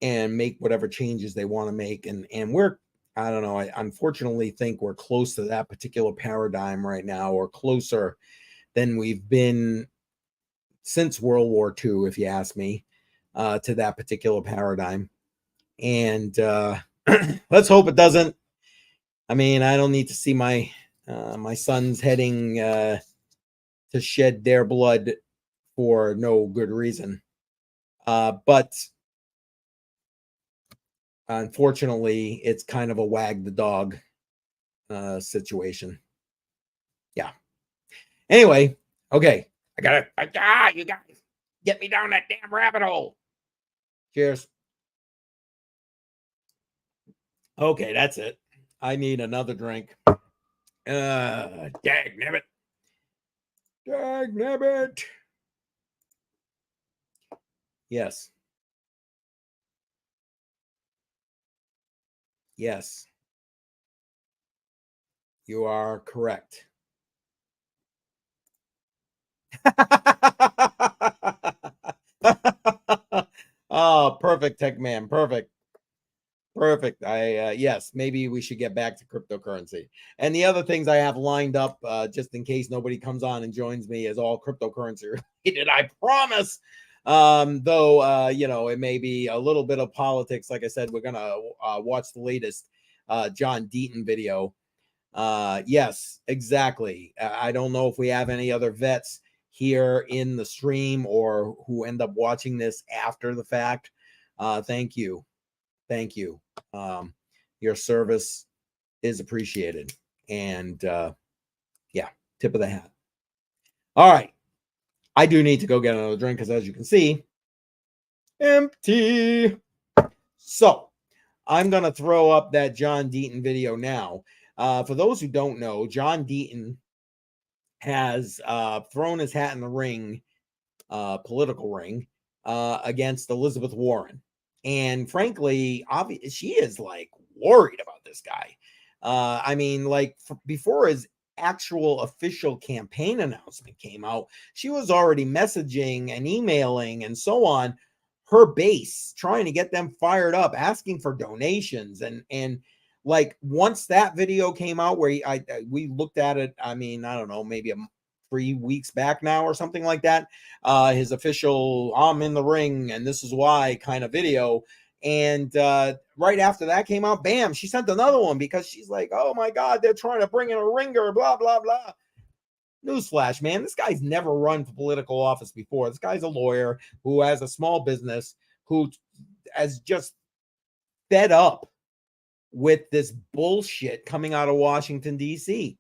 Speaker 1: and make whatever changes they want to make. And we're, I don't know, I unfortunately think we're close to that particular paradigm right now, or closer than we've been since World War II, if you ask me, to that particular paradigm. And let's hope it doesn't. I mean, I don't need to see my sons heading to shed their blood for no good reason. But unfortunately, it's kind of a wag the dog situation. Yeah. Anyway, okay. You guys, get me down that damn rabbit hole. Cheers. Okay, that's it. I need another drink. Dag nabbit. Dag nabbit. Yes. Yes. You are correct. Oh, perfect, Tech Man. Perfect. Yes, maybe we should get back to cryptocurrency. And the other things I have lined up, just in case nobody comes on and joins me, is all cryptocurrency related, I promise. Though, you know, it may be a little bit of politics. Like I said, we're going to watch the latest John Deaton video. Yes, exactly. I don't know if we have any other vets here in the stream or who end up watching this after the fact. Thank you. Thank you. Your service is appreciated. And yeah, tip of the hat. All right. I do need to go get another drink because, as you can see, empty. So I'm going to throw up that John Deaton video now. For those who don't know, John Deaton has thrown his hat in the ring, political ring, against Elizabeth Warren. And frankly, she is like worried about this guy. I mean, like before his actual official campaign announcement came out, she was already messaging and emailing and so on her base, trying to get them fired up, asking for donations. And like once that video came out where we looked at it, I mean, I don't know, maybe 3 weeks back now or something like that, his official I'm in the ring and this is why kind of video. And right after that came out, bam, she sent another one because she's like, oh my God, they're trying to bring in a ringer, blah, blah, blah. Newsflash, man, this guy's never run for political office before. This guy's a lawyer who has a small business, who has just fed up with this bullshit coming out of Washington, D.C.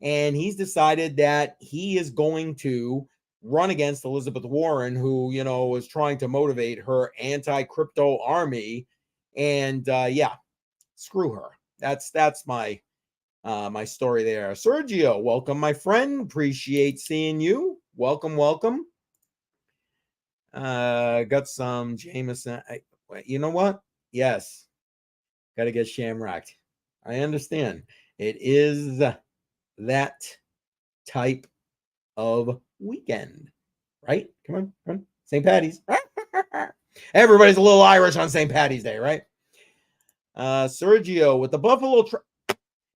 Speaker 1: And he's decided that he is going to run against Elizabeth Warren, who, you know, is trying to motivate her anti-crypto army. And yeah, screw her. That's my my story there. Sergio, welcome, my friend. Appreciate seeing you. Welcome. Got some Jameson. You know what? Yes. Got to get shamrocked. I understand. It is that type of weekend, right? Come on. St. Patty's. Everybody's a little Irish on St. Patty's Day, right? Sergio with the Buffalo.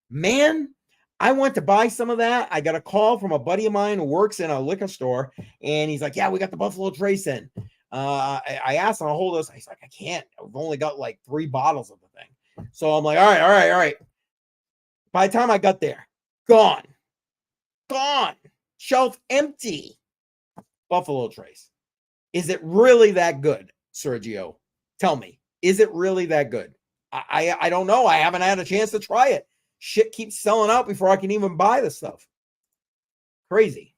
Speaker 1: Man, I went to buy some of that. I got a call from a buddy of mine who works in a liquor store, and he's like, yeah, we got the Buffalo Trace in. I asked him to hold us. He's like, I can't. I've only got like 3 bottles of the thing. So I'm like, all right. By the time I got there, gone. Shelf empty. Buffalo Trace. Is it really that good, Sergio? Tell me, is it really that good? I don't know. I haven't had a chance to try it. Shit keeps selling out before I can even buy the stuff. Crazy.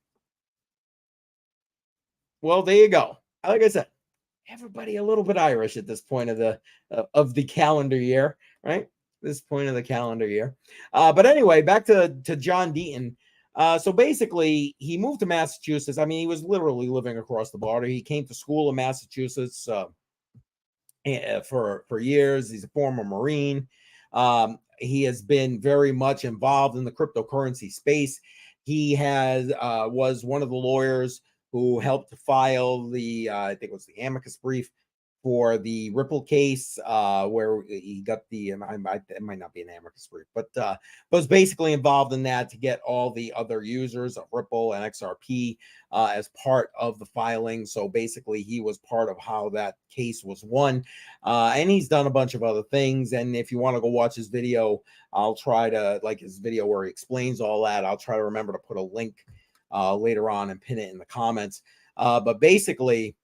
Speaker 1: Well, there you go. Like I said, everybody a little bit Irish at this point of the calendar year, right? This point of the calendar year. But anyway, back to John Deaton. So basically, he moved to Massachusetts. I mean, he was literally living across the border. He came to school in Massachusetts for years. He's a former Marine. He has been very much involved in the cryptocurrency space. He was one of the lawyers who helped to file the I think it was the amicus brief for the Ripple case, where he got it might not be an amicus brief, but was basically involved in that to get all the other users of Ripple and XRP as part of the filing. So basically, he was part of how that case was won, and he's done a bunch of other things. And if you want to go watch his video, I'll try to his video where he explains all that. I'll try to remember to put a link later on and pin it in the comments. But basically,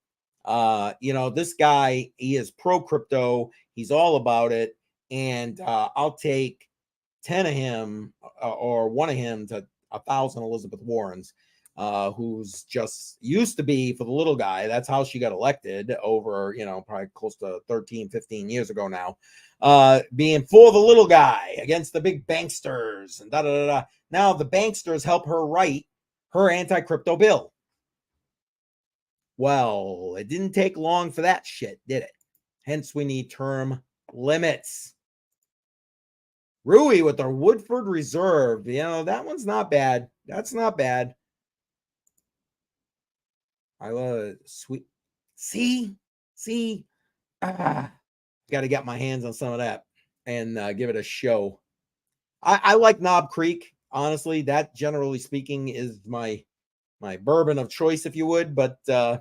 Speaker 1: this guy, he is pro crypto. He's all about it. And I'll take 10 of him or one of him to 1,000 Elizabeth Warrens, who's just used to be for the little guy. That's how she got elected over, probably close to 13, 15 years ago now, being for the little guy against the big banksters and da da da da. Now the banksters help her write her anti-crypto bill. Well, it didn't take long for that shit, did it? Hence, we need term limits. Rui with our Woodford Reserve. That one's not bad. That's not bad. I love it. Sweet. See? Got to get my hands on some of that and give it a show. I like Knob Creek. Honestly, that generally speaking is my bourbon of choice, if you would. But, I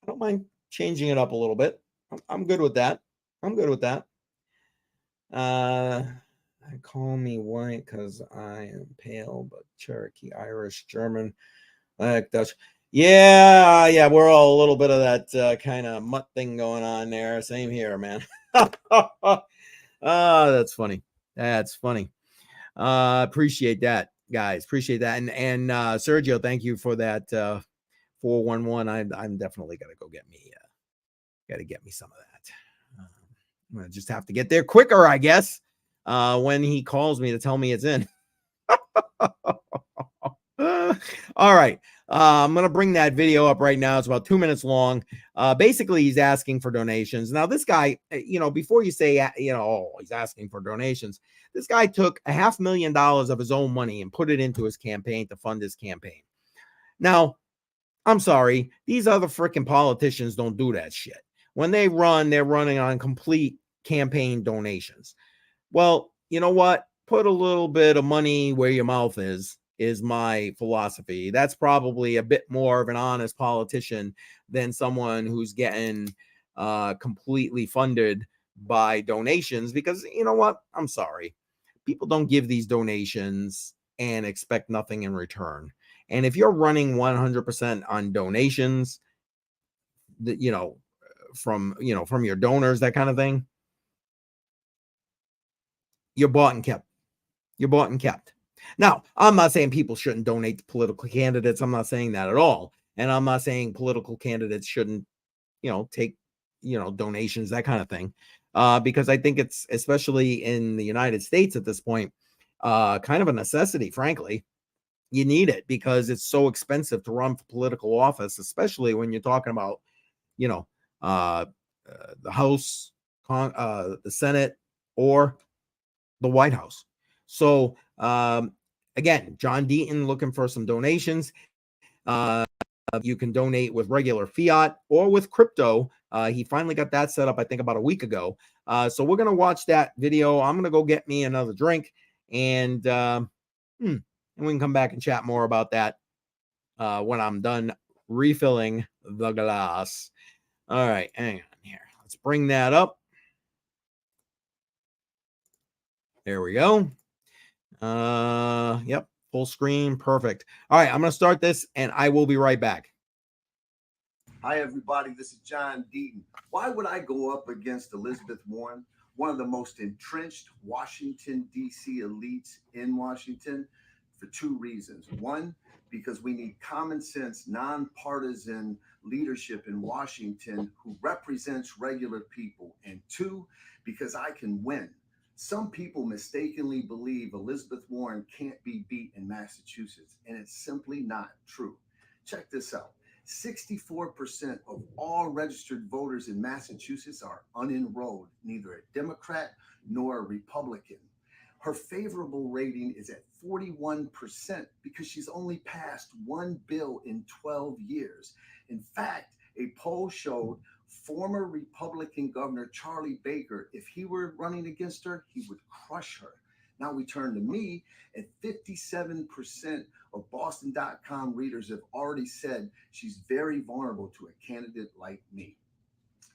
Speaker 1: don't mind changing it up a little bit. I'm good with that. Call me white because I am pale, but Cherokee, Irish, German, Dutch. Yeah, we're all a little bit of that kind of mutt thing going on there. Same here, man. That's funny. Appreciate that, guys. Appreciate that. And Sergio, thank you for that 411. I'm definitely gonna go get me some of that. I'm gonna just have to get there quicker, I guess, when he calls me to tell me it's in. All right. I'm going to bring that video up right now. It's about 2 minutes long. Basically, he's asking for donations. Now, this guy, before you say, he's asking for donations, this guy took $500,000 of his own money and put it into his campaign to fund his campaign. Now, I'm sorry. These other freaking politicians don't do that shit. When they run, they're running on complete campaign donations. Well, you know what? Put a little bit of money where your mouth is my philosophy. That's probably a bit more of an honest politician than someone who's getting completely funded by donations, because you know what? I'm sorry. People don't give these donations and expect nothing in return. And if you're running 100% on donations, from your donors, that kind of thing, you're bought and kept. Now, I'm not saying people shouldn't donate to political candidates. I'm not saying that at all. And I'm not saying political candidates shouldn't, take, donations, that kind of thing. Because I think it's, especially in the United States at this point, kind of a necessity, frankly. You need it because it's so expensive to run for political office, especially when you're talking about, the House, the Senate, or the White House. So, again, John Deaton looking for some donations. You can donate with regular fiat or with crypto. He finally got that set up, I think, about a week ago. So we're going to watch that video. I'm going to go get me another drink, and we can come back and chat more about that when I'm done refilling the glass. All right, hang on here. Let's bring that up. There we go. Yep, full screen, perfect. All right, I'm going to start this, and I will be right back.
Speaker 5: Hi, everybody. This is John Deaton. Why would I go up against Elizabeth Warren, one of the most entrenched Washington, D.C. elites in Washington? For two reasons. One, because we need common sense, nonpartisan leadership in Washington who represents regular people. And two, because I can win. Some people mistakenly believe Elizabeth Warren can't be beat in Massachusetts, and it's simply not true. Check this out. 64% of all registered voters in Massachusetts are unenrolled, neither a Democrat nor a Republican. Her favorable rating is at 41% because she's only passed one bill in 12 years. In fact, a poll showed former Republican Governor Charlie Baker, if he were running against her, he would crush her. Now we turn to me, and 57% of Boston.com readers have already said she's very vulnerable to a candidate like me.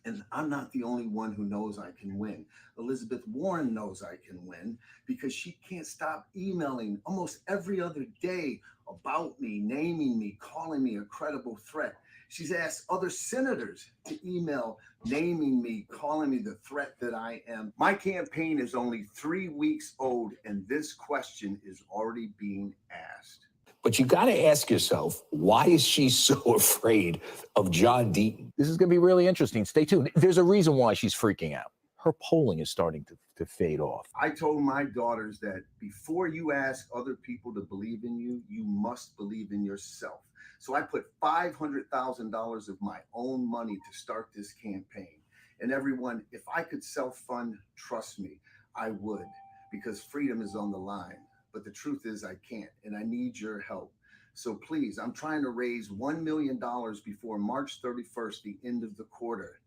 Speaker 5: And I'm not the only one who knows I can win. Elizabeth Warren knows I can win because she can't stop emailing almost every other day about me, naming me, calling me a credible threat. She's asked other senators to email, naming me, calling me the threat that I am. My campaign is only 3 weeks old, and this question is already being asked.
Speaker 6: But you got to ask yourself, why is she so afraid of John Deaton? This is going to be really interesting. Stay tuned. There's a reason why she's freaking out. Her polling is starting to fade off.
Speaker 5: I told my daughters that before you ask other people to believe in you, you must believe in yourself. So I put $500,000 of my own money to start this campaign. And everyone, if I could self-fund, trust me, I would, because freedom is on the line. But the truth is I can't, and I need your help. So please, I'm trying to raise $1 million before March 31st, the end of the quarter.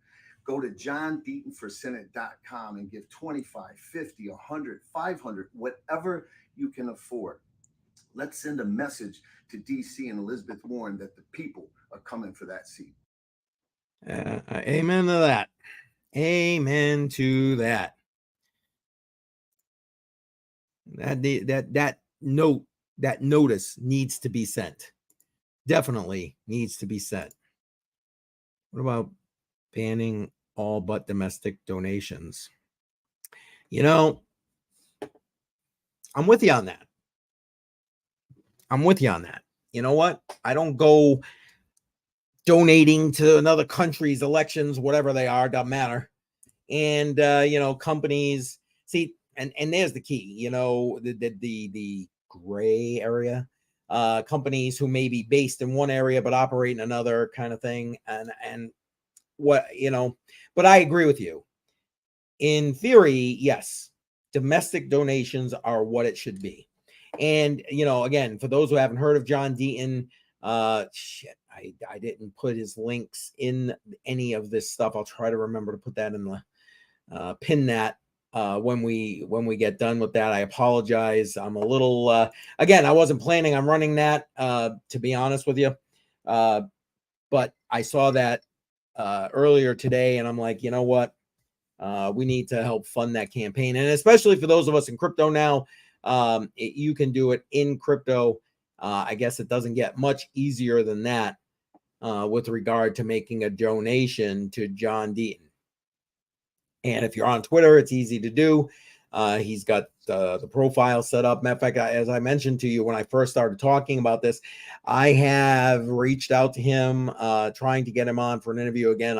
Speaker 5: Go to johndeatonforsenate.com and give 25, 50, 100, 500, whatever you can afford. Let's send a message to DC and Elizabeth Warren that the people are coming for that seat.
Speaker 1: Amen to that. Amen to that. That notice needs to be sent. Definitely needs to be sent. What about banning all but domestic donations? You know, I'm with you on that. You know what? I don't go donating to another country's elections, whatever they are, doesn't matter. And companies see. And there's the key, the gray area, companies who may be based in one area but operate in another kind of thing. And what, but I agree with you. In theory, yes, domestic donations are what it should be. And, again, for those who haven't heard of John Deaton, I didn't put his links in any of this stuff. I'll try to remember to put that in the pin that. When we get done with that. I apologize. I'm a little again, I wasn't planning on running that to be honest with you, but I saw that earlier today, and I'm like, you know what, we need to help fund that campaign. And especially for those of us in crypto now, you can do it in crypto. I guess it doesn't get much easier than that with regard to making a donation to John Deaton. And if you're on Twitter, it's easy to do. He's got the profile set up. Matter of fact, as I mentioned to you when I first started talking about this, I have reached out to him, trying to get him on for an interview again.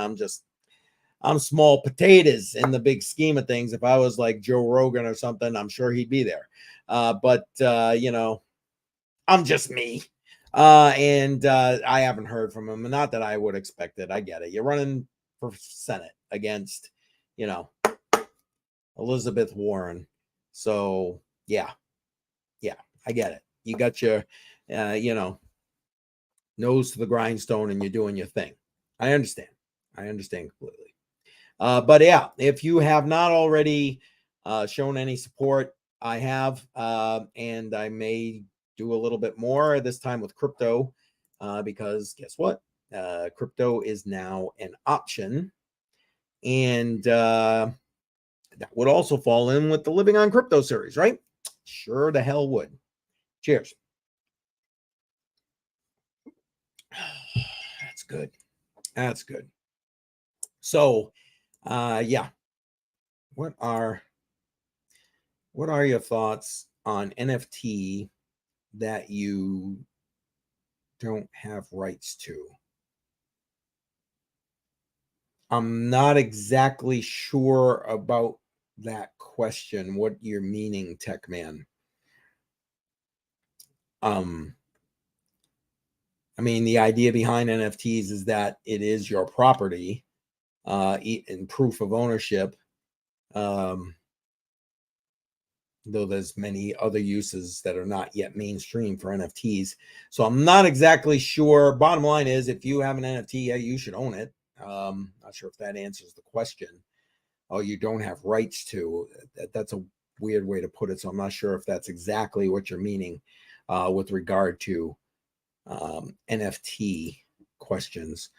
Speaker 1: I'm small potatoes in the big scheme of things. If I was like Joe Rogan or something, I'm sure he'd be there. But I'm just me. And I haven't heard from him. Not that I would expect it. I get it. You're running for Senate against Elizabeth Warren. So yeah, I get it. You got your, nose to the grindstone and you're doing your thing. I understand completely. But yeah, if you have not already shown any support, I have, and I may do a little bit more this time with crypto, because guess what? Crypto is now an option. And That would also fall in with the Living on Crypto series, right? Sure the hell would. Cheers. That's good. That's good. So, yeah. What are your thoughts on NFT that you don't have rights to? I'm not exactly sure about that question, what you're meaning, Tech Man. I mean, the idea behind NFTs is that it is your property, in proof of ownership. Though there's many other uses that are not yet mainstream for NFTs. So I'm not exactly sure. Bottom line is, if you have an NFT, yeah, you should own it. Not sure if that answers the question. Oh, you don't have rights to. That's a weird way to put it. So I'm not sure if that's exactly what you're meaning with regard to NFT questions.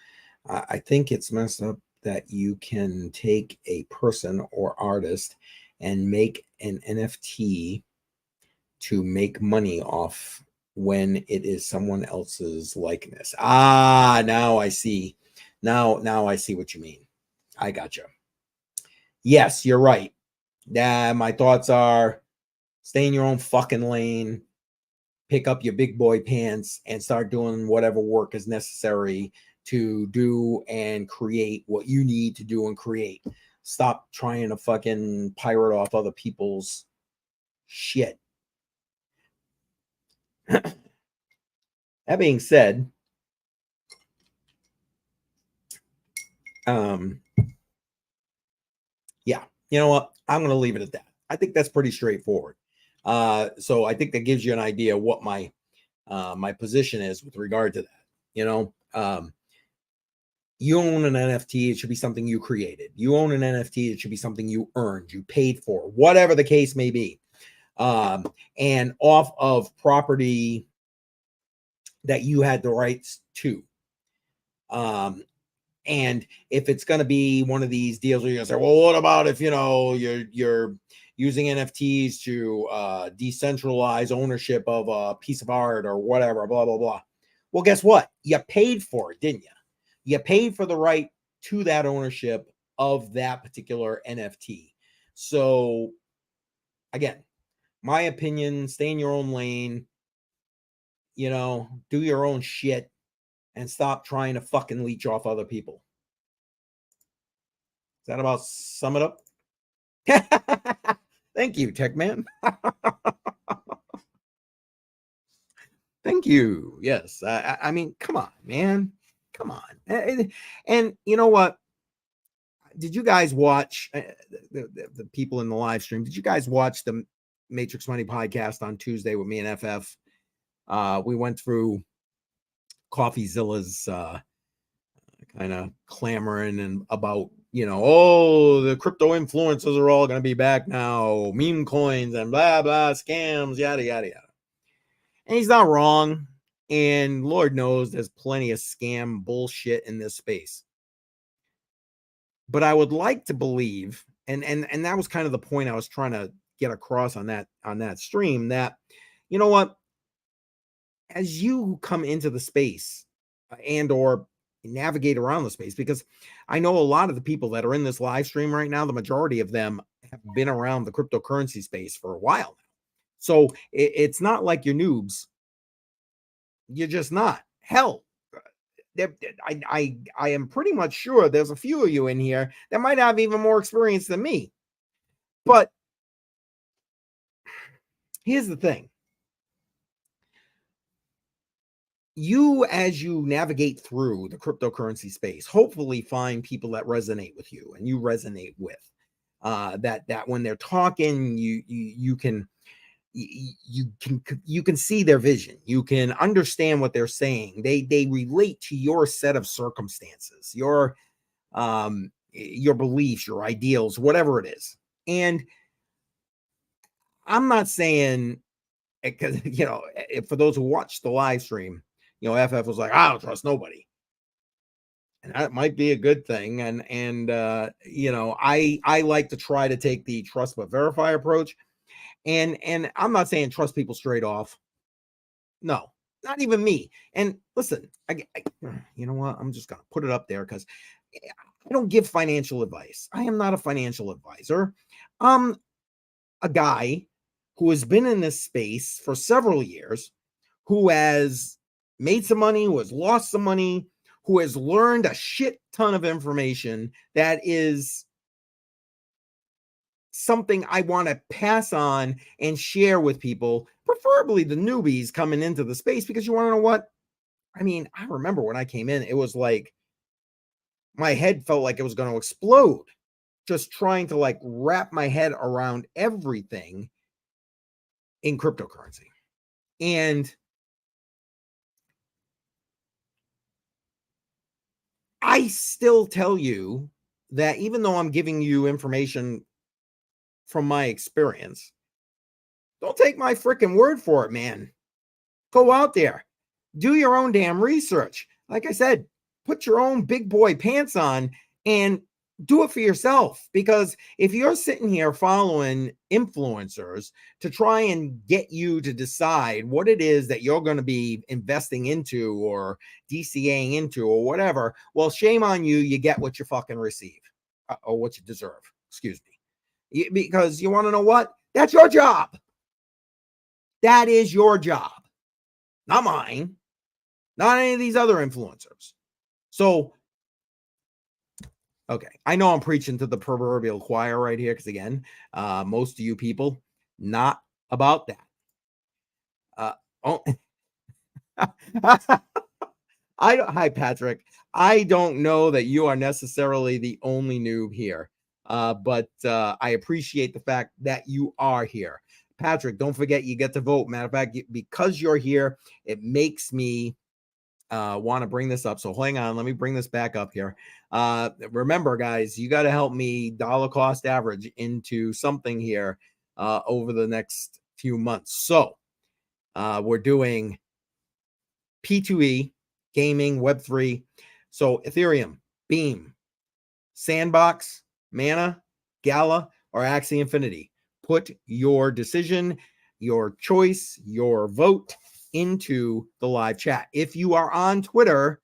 Speaker 1: I think it's messed up that you can take a person or artist and make an NFT to make money off when it is someone else's likeness. Now I see. Now I see what you mean. I gotcha. Yes, you're right. My thoughts are, stay in your own fucking lane, pick up your big boy pants, and start doing whatever work is necessary to do and create what you need to do and create. Stop trying to fucking pirate off other people's shit. That being said, yeah, you know what? I'm going to leave it at that. I think that's pretty straightforward. So I think that gives you an idea what my position is with regard to that. You know, you own an NFT, it should be something you created. You own an NFT, it should be something you earned, you paid for, whatever the case may be. And off of property that you had the rights to. And if it's going to be one of these deals where you're going to say, well, what about if, you're using NFTs to decentralize ownership of a piece of art or whatever, blah, blah, blah. Well, guess what? You paid for it, didn't you? You paid for the right to that ownership of that particular NFT. So, again, my opinion, stay in your own lane, do your own shit and stop trying to fucking leech off other people. Does that about sum it up? Thank you, Tech Man. Thank you. Yes. I mean, come on, man. Come on. And you know what? Did you guys watch the people in the live stream? Did you guys watch the Matrix Money podcast on Tuesday with me and FF? We went through CoffeeZilla's kind of clamoring and about, the crypto influencers are all going to be back now, meme coins and blah, blah, scams, yada, yada, yada. And he's not wrong. And Lord knows there's plenty of scam bullshit in this space. But I would like to believe, and that was kind of the point I was trying to get across on that stream, that, you know what, as you come into the space and or navigate around the space, because I know a lot of the people that are in this live stream right now, the majority of them have been around the cryptocurrency space for a while now. So it's not like you're noobs. You're just not. Hell, I am pretty much sure there's a few of you in here that might have even more experience than me. But here's the thing. You, as you navigate through the cryptocurrency space, hopefully find people that resonate with you and you resonate with. That when they're talking, you can see their vision. You can understand what they're saying. They relate to your set of circumstances, your beliefs, your ideals, whatever it is. And I'm not saying, because for those who watch the live stream, FF was like, I don't trust nobody. And that might be a good thing. And you know, I like to try to take the trust but verify approach. And I'm not saying trust people straight off. No, not even me. And listen, you know what? I'm just gonna put it up there because I don't give financial advice. I am not a financial advisor. I'm a guy who has been in this space for several years, who has made some money, who has lost some money, who has learned a shit ton of information that is something I want to pass on and share with people, preferably the newbies coming into the space, because you want to know what? I mean, I remember when I came in, it was like my head felt like it was going to explode just trying to like wrap my head around everything in cryptocurrency. And I still tell you that even though I'm giving you information from my experience, don't take my freaking word for it, man. Go out there, do your own damn research. Like I said, put your own big boy pants on and do it for yourself. Because if you're sitting here following influencers to try and get you to decide what it is that you're going to be investing into or DCAing into or whatever, well, shame on you. You get what you fucking receive or what you deserve. Excuse me. Because you want to know what? That's your job. That is your job. Not mine. Not any of these other influencers. So, okay, I know I'm preaching to the proverbial choir right here because, again, most of you people, not about that. Hi, Patrick. I don't know that you are necessarily the only noob here, but I appreciate the fact that you are here. Patrick, don't forget you get to vote. Matter of fact, because you're here, it makes me want to bring this up. So hang on, let me bring this back up here. Remember, guys, you got to help me dollar cost average into something here over the next few months. So we're doing P2E, gaming, Web3. So Ethereum, Beam, Sandbox, Mana, Gala, or Axie Infinity. Put your decision, your choice, your vote into the live chat. If you are on Twitter,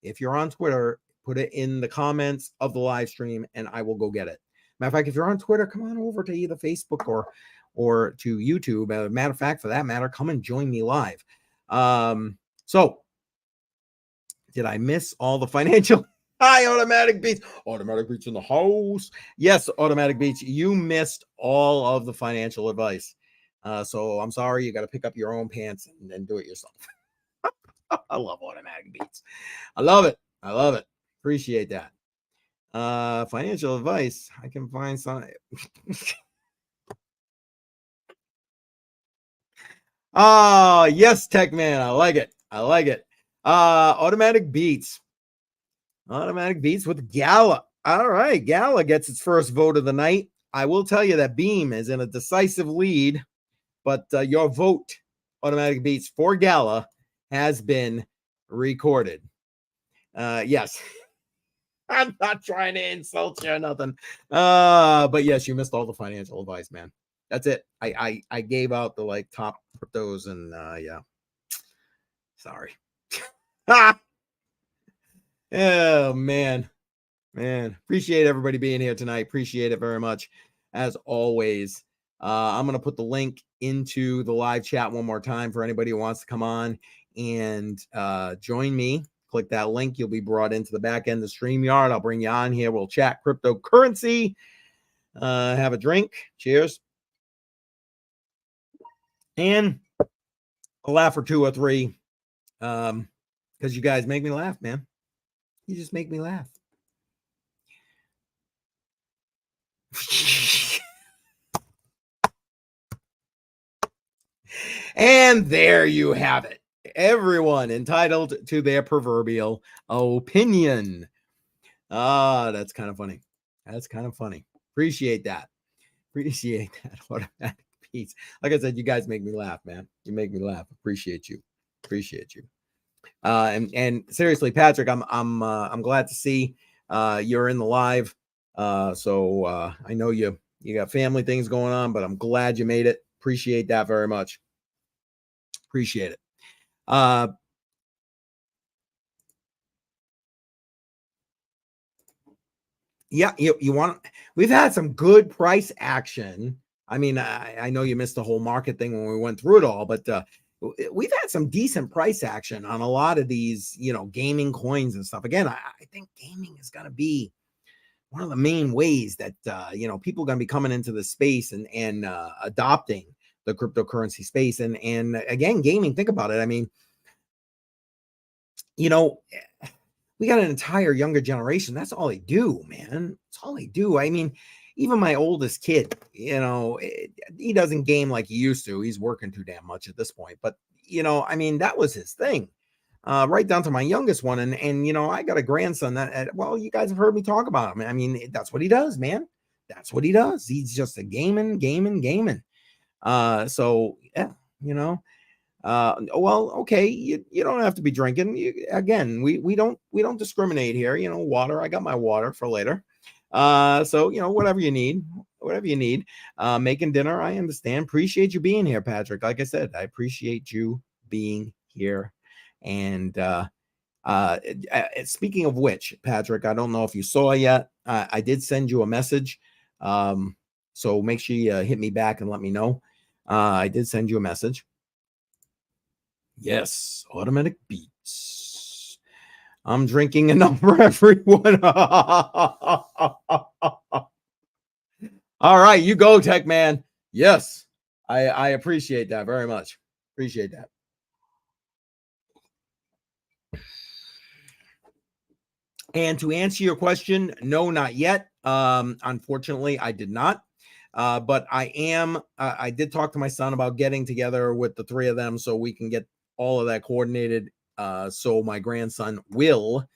Speaker 1: put it in the comments of the live stream and I will go get it. Matter of fact, if you're on Twitter, come on over to either Facebook or to YouTube. Matter of fact, for that matter, come and join me live. So did I miss all the financial? Hi, Automatic Beats. Automatic Beats in the house. Yes, Automatic Beats. You missed all of the financial advice. So I'm sorry. You got to pick up your own pants and do it yourself. I love Automatic Beats. I love it. I love it. Appreciate that. Financial advice. I can find some. Oh, yes, Tech Man. I like it. I like it. Automatic Beats. Automatic Beats with Gala. All right. Gala gets its first vote of the night. I will tell you that Beam is in a decisive lead, but your vote, Automatic Beats, for Gala has been recorded. Yes. I'm not trying to insult you or nothing. But yes, you missed all the financial advice, man. That's it. I gave out the like top cryptos and yeah. Sorry. Oh man. Appreciate everybody being here tonight. Appreciate it very much. As always, I'm going to put the link into the live chat one more time for anybody who wants to come on and join me. Click that link. You'll be brought into the back end of StreamYard. I'll bring you on here. We'll chat cryptocurrency. Have a drink. Cheers. And a laugh or two or three. Because you guys make me laugh, man. You just make me laugh. And there you have it. Everyone entitled to their proverbial opinion. That's kind of funny. That's kind of funny. Appreciate that. Appreciate that. Automatic Beats. Like I said, you guys make me laugh, man. You make me laugh. Appreciate you. Appreciate you. And seriously, Patrick, I'm glad to see you're in the live. So I know you got family things going on, but I'm glad you made it. Appreciate that very much. Appreciate it. Yeah, you want, we've had some good price action. I mean, I know you missed the whole market thing when we went through it all, but we've had some decent price action on a lot of these, gaming coins and stuff. Again, I think gaming is going to be one of the main ways that, people are going to be coming into the space and adopting the cryptocurrency space. And again, gaming, think about it. I mean, we got an entire younger generation. That's all they do, man. That's all they do. I mean, even my oldest kid, he doesn't game like he used to. He's working too damn much at this point. But, I mean, that was his thing. Right down to my youngest one. And I got a grandson that, well, you guys have heard me talk about him. I mean, that's what he does, man. That's what he does. He's just a gaming. So, yeah, well, okay, you don't have to be drinking. Again, we don't discriminate here. Water, I got my water for later. So whatever you need, making dinner, I understand. Appreciate you being here, Patrick. Like I said, I appreciate you being here. And speaking of which, Patrick, I don't know if you saw yet, I did send you a message. So make sure you hit me back and let me know. I did send you a message. Yes, automatic beats. I'm drinking enough for everyone. All right, you go, Tech Man. Yes, I appreciate that very much. Appreciate that. And to answer your question, no, not yet. Unfortunately, I did not. But I did talk to my son about getting together with the three of them so we can get all of that coordinated. So my grandson will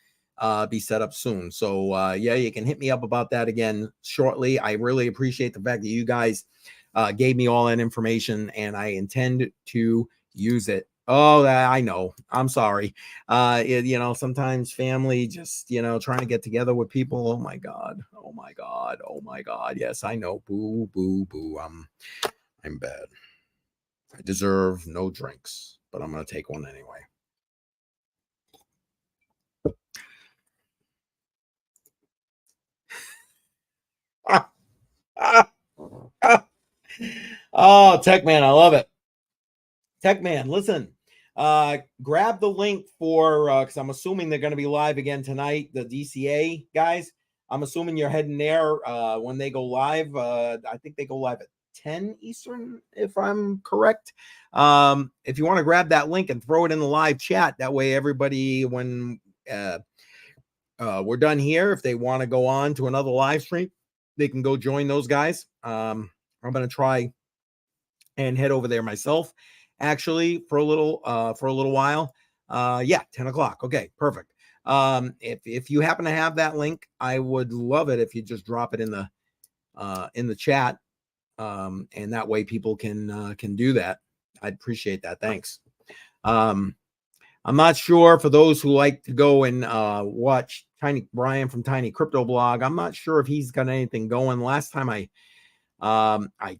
Speaker 1: be set up soon. So yeah, you can hit me up about that again shortly. I really appreciate the fact that you guys gave me all that information, and I intend to use it. Oh, I know. I'm sorry. Sometimes family just, trying to get together with people. Oh my God. Oh my God. Oh my God. Yes, I know. Boo, boo, boo. I'm bad. I deserve no drinks, but I'm going to take one anyway. Oh, Tech Man, I love it. Tech Man, listen, grab the link for, because I'm assuming they're going to be live again tonight, the DCA guys. I'm assuming you're heading there when they go live. I think they go live at 10 Eastern, if I'm correct. If you want to grab that link and throw it in the live chat, that way everybody, when we're done here, if they want to go on to another live stream, they can go join those guys. I'm going to try and head over there myself, actually, for a little while. Yeah, 10 o'clock. Okay, perfect. If you happen to have that link, I would love it if you just drop it in the chat. And that way people can do that. I'd appreciate that. Thanks. I'm not sure, for those who like to go and watch Tiny Brian from Tiny Crypto Blog, I'm not sure if he's got anything going. Last time I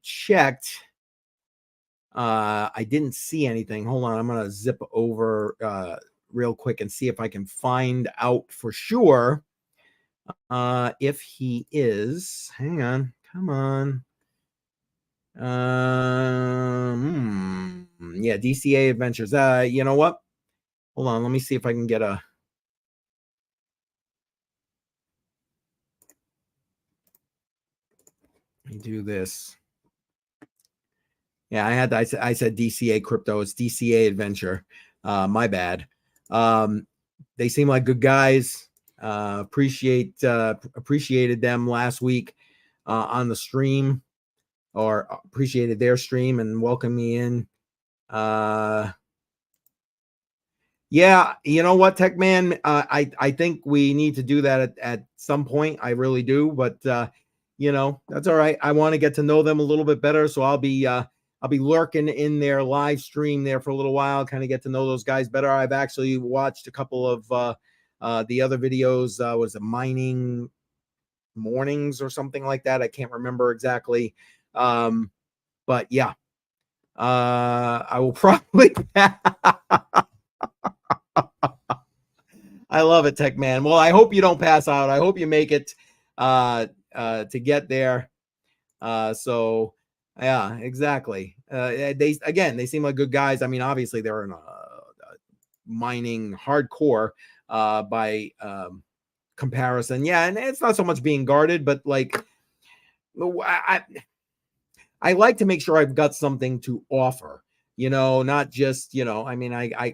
Speaker 1: checked, I didn't see anything. Hold on, I'm gonna zip over real quick and see if I can find out for sure if he is. Hang on, come on. Yeah, DCA Adventures. You know what? Hold on, let me see if I can get a. Let me do this. Yeah, I said DCA Crypto. It's DCA Adventure. My bad. They seem like good guys. Appreciated them last week on the stream, or appreciated their stream and welcomed me in. Yeah, you know what, Tech Man? I think we need to do that at some point. I really do, but that's all right. I want to get to know them a little bit better, so I'll be I'll be lurking in their live stream there for a little while, kind of get to know those guys better. I've actually watched a couple of the other videos. Was it Mining Mornings or something like that? I can't remember exactly. But yeah, I will probably. I love it, Tech Man. Well, I hope you don't pass out. I hope you make it to get there. So yeah, exactly. They seem like good guys. I mean, obviously they're in mining hardcore by comparison. Yeah, and it's not so much being guarded, but like I like to make sure I've got something to offer. Not just I mean, I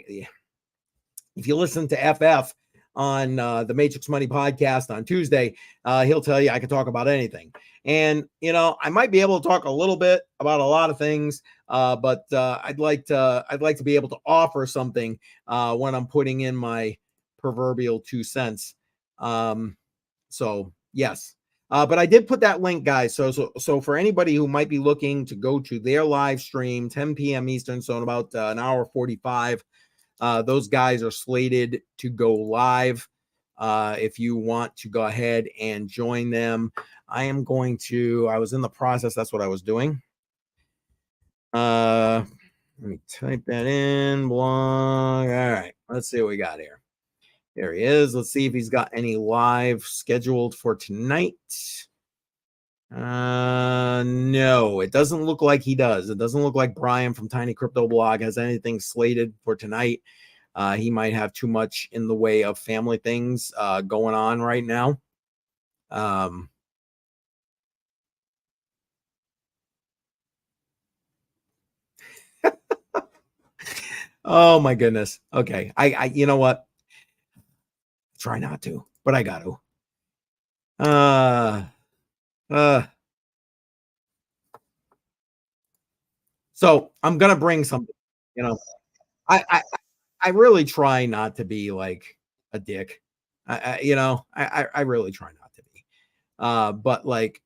Speaker 1: if you listen to FF on the Matrix Money podcast on Tuesday, he'll tell you I can talk about anything. And, I might be able to talk a little bit about a lot of things, but I'd like to be able to offer something when I'm putting in my proverbial 2 cents. So yes. But I did put that link, guys. So for anybody who might be looking to go to their live stream, 10 p.m. Eastern, so in about an hour 45, those guys are slated to go live. If you want to go ahead and join them, I was in the process. That's what I was doing. Let me type that in. Blog. All right. Let's see what we got here. There he is. Let's see if he's got any live scheduled for tonight. No, it doesn't look like he does. It doesn't look like Brian from Tiny Crypto Blog has anything slated for tonight. He might have too much in the way of family things going on right now. Oh my goodness. Okay. I you know what? Try not to, but I got to. So I'm gonna bring something, I really try not to be like a dick. I really try not to be. But like,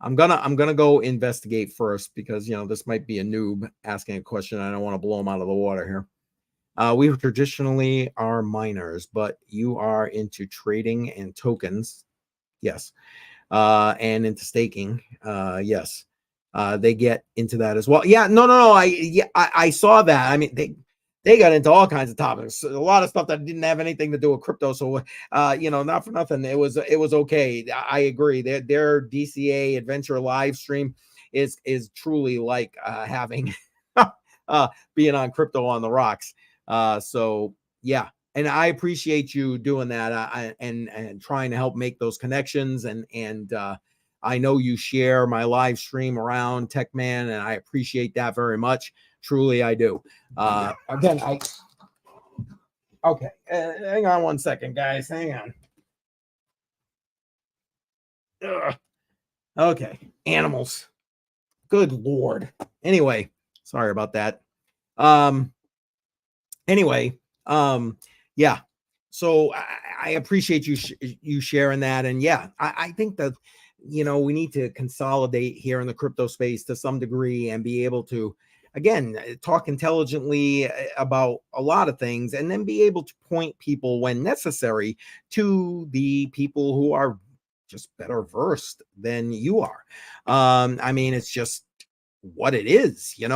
Speaker 1: I'm gonna go investigate first because this might be a noob asking a question. I don't want to blow him out of the water here. We traditionally are miners, but you are into trading and tokens. Yes. And into staking. Yes. They get into that as well. Yeah, no. I saw that. I mean, they got into all kinds of topics, a lot of stuff that didn't have anything to do with crypto. So, not for nothing, it was okay. I agree. Their DCA Adventure live stream is truly like having being on Crypto on the Rocks. So yeah. And I appreciate you doing that and trying to help make those connections. And I know you share my live stream around TechMan, and I appreciate that very much. Truly, I do. Again, okay. Hang on 1 second, guys. Hang on. Ugh. Okay. Animals. Good Lord. Anyway, sorry about that. Anyway, yeah. So I appreciate you sharing that. And yeah, I think that, we need to consolidate here in the crypto space to some degree and be able to, again, talk intelligently about a lot of things and then be able to point people when necessary to the people who are just better versed than you are. I mean, it's just what it is, I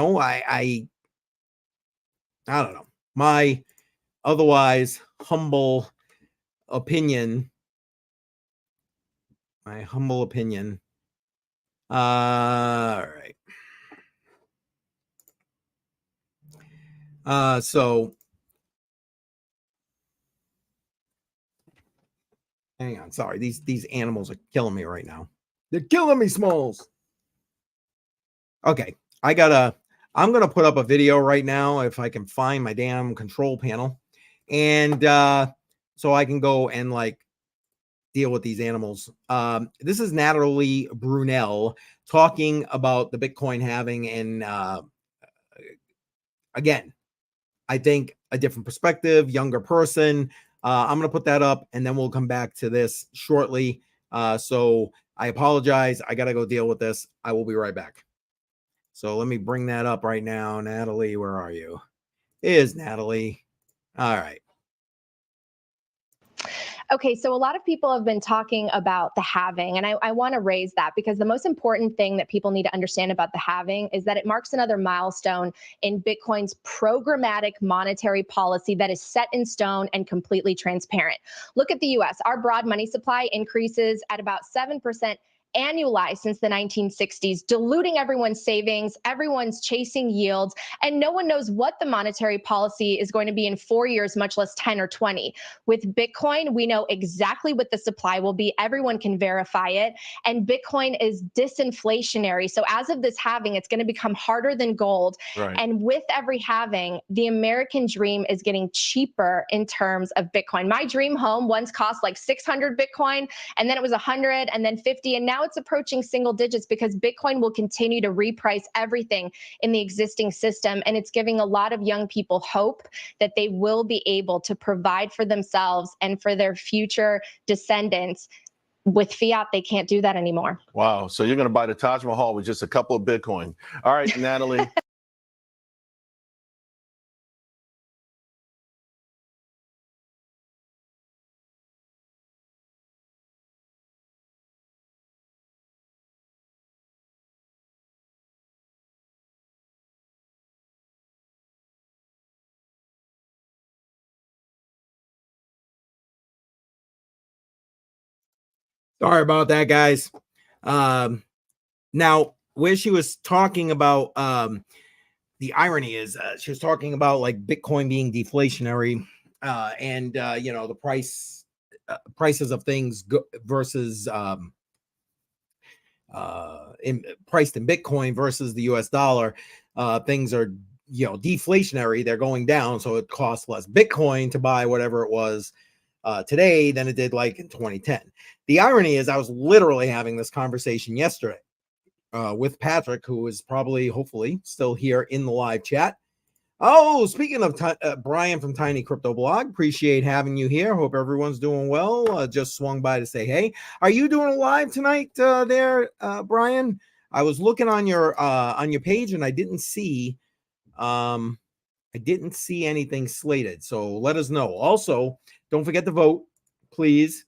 Speaker 1: don't know. My otherwise humble opinion. All right. So hang on. Sorry, these animals are killing me right now. They're killing me, Smalls. Okay, I'm gonna put up a video right now if I can find my damn control panel, and so I can go and like deal with these animals. This is Natalie Brunel talking about the Bitcoin halving, and again, I think a different perspective, younger person. I'm going to put that up and then we'll come back to this shortly. So I apologize. I got to go deal with this. I will be right back. So let me bring that up right now. Natalie, where are you? Is Natalie? All right.
Speaker 7: Okay, so a lot of people have been talking about the halving, and I want to raise that because the most important thing that people need to understand about the halving is that it marks another milestone in Bitcoin's programmatic monetary policy that is set in stone and completely transparent. Look at the US. Our broad money supply increases at about 7% annualized since the 1960s, diluting everyone's savings, everyone's chasing yields, and no one knows what the monetary policy is going to be in 4 years, much less 10 or 20. With Bitcoin, we know exactly what the supply will be. Everyone can verify it, and Bitcoin is disinflationary. So as of this halving, it's going to become harder than gold.
Speaker 8: Right.
Speaker 7: And with every halving, the American dream is getting cheaper in terms of Bitcoin. My dream home once cost like 600 Bitcoin, and then it was 100, and then 50, and now it's approaching single digits because Bitcoin will continue to reprice everything in the existing system. And it's giving a lot of young people hope that they will be able to provide for themselves and for their future descendants. With fiat, they can't do that anymore.
Speaker 8: Wow. So you're going to buy the Taj Mahal with just a couple of Bitcoin. All right, Natalie.
Speaker 1: Sorry about that, guys. Now, where she was talking about, the irony is she was talking about like Bitcoin being deflationary, and you know, the prices of things versus priced in Bitcoin versus the US dollar. Things are, you know, deflationary. They're going down, so it costs less Bitcoin to buy whatever it was today than it did like in 2010. The irony is I was literally having this conversation yesterday with Patrick, who is probably, hopefully, still here in the live chat. Oh, speaking of Brian from Tiny Crypto Blog, appreciate having you here. Hope everyone's doing well. Just swung by to say hey. Are you doing a live tonight there, Brian? I was looking on your page and I didn't see anything slated. So let us know. Also, don't forget to vote, please,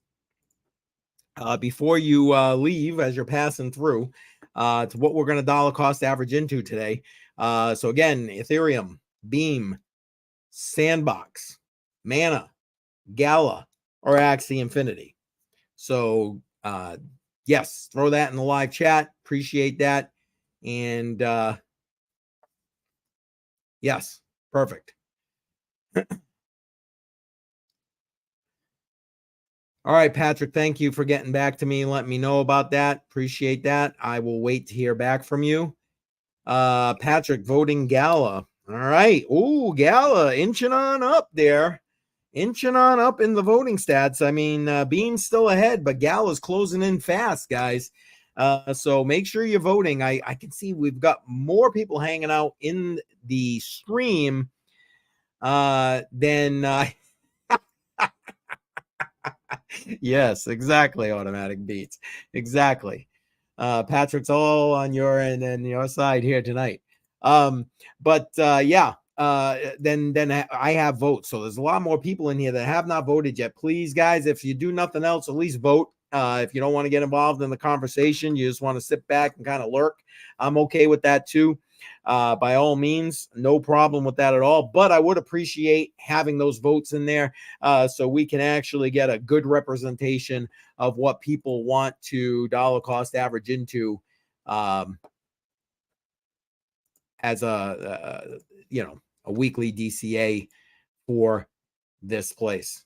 Speaker 1: before you leave as you're passing through to what we're going to dollar cost average into today. So again, Ethereum, Beam, Sandbox, Mana, Gala, or Axie Infinity. So yes, throw that in the live chat. Appreciate that. And yes, perfect. All right, Patrick, thank you for getting back to me and letting me know about that. Appreciate that. I will wait to hear back from you. Patrick, voting Gala. All right. Ooh, Gala inching on up there. Inching on up in the voting stats. I mean, Beam's still ahead, but Gala's closing in fast, guys. So make sure you're voting. I can see we've got more people hanging out in the stream than yes, exactly. Automatic beats. Exactly. Patrick's all on your end and your side here tonight. But yeah, then I have votes. So there's a lot more people in here that have not voted yet. Please, guys, if you do nothing else, at least vote. If you don't want to get involved in the conversation, you just want to sit back and kind of lurk, I'm okay with that too. By all means, no problem with that at all. But I would appreciate having those votes in there so we can actually get a good representation of what people want to dollar cost average into as a weekly DCA for this place.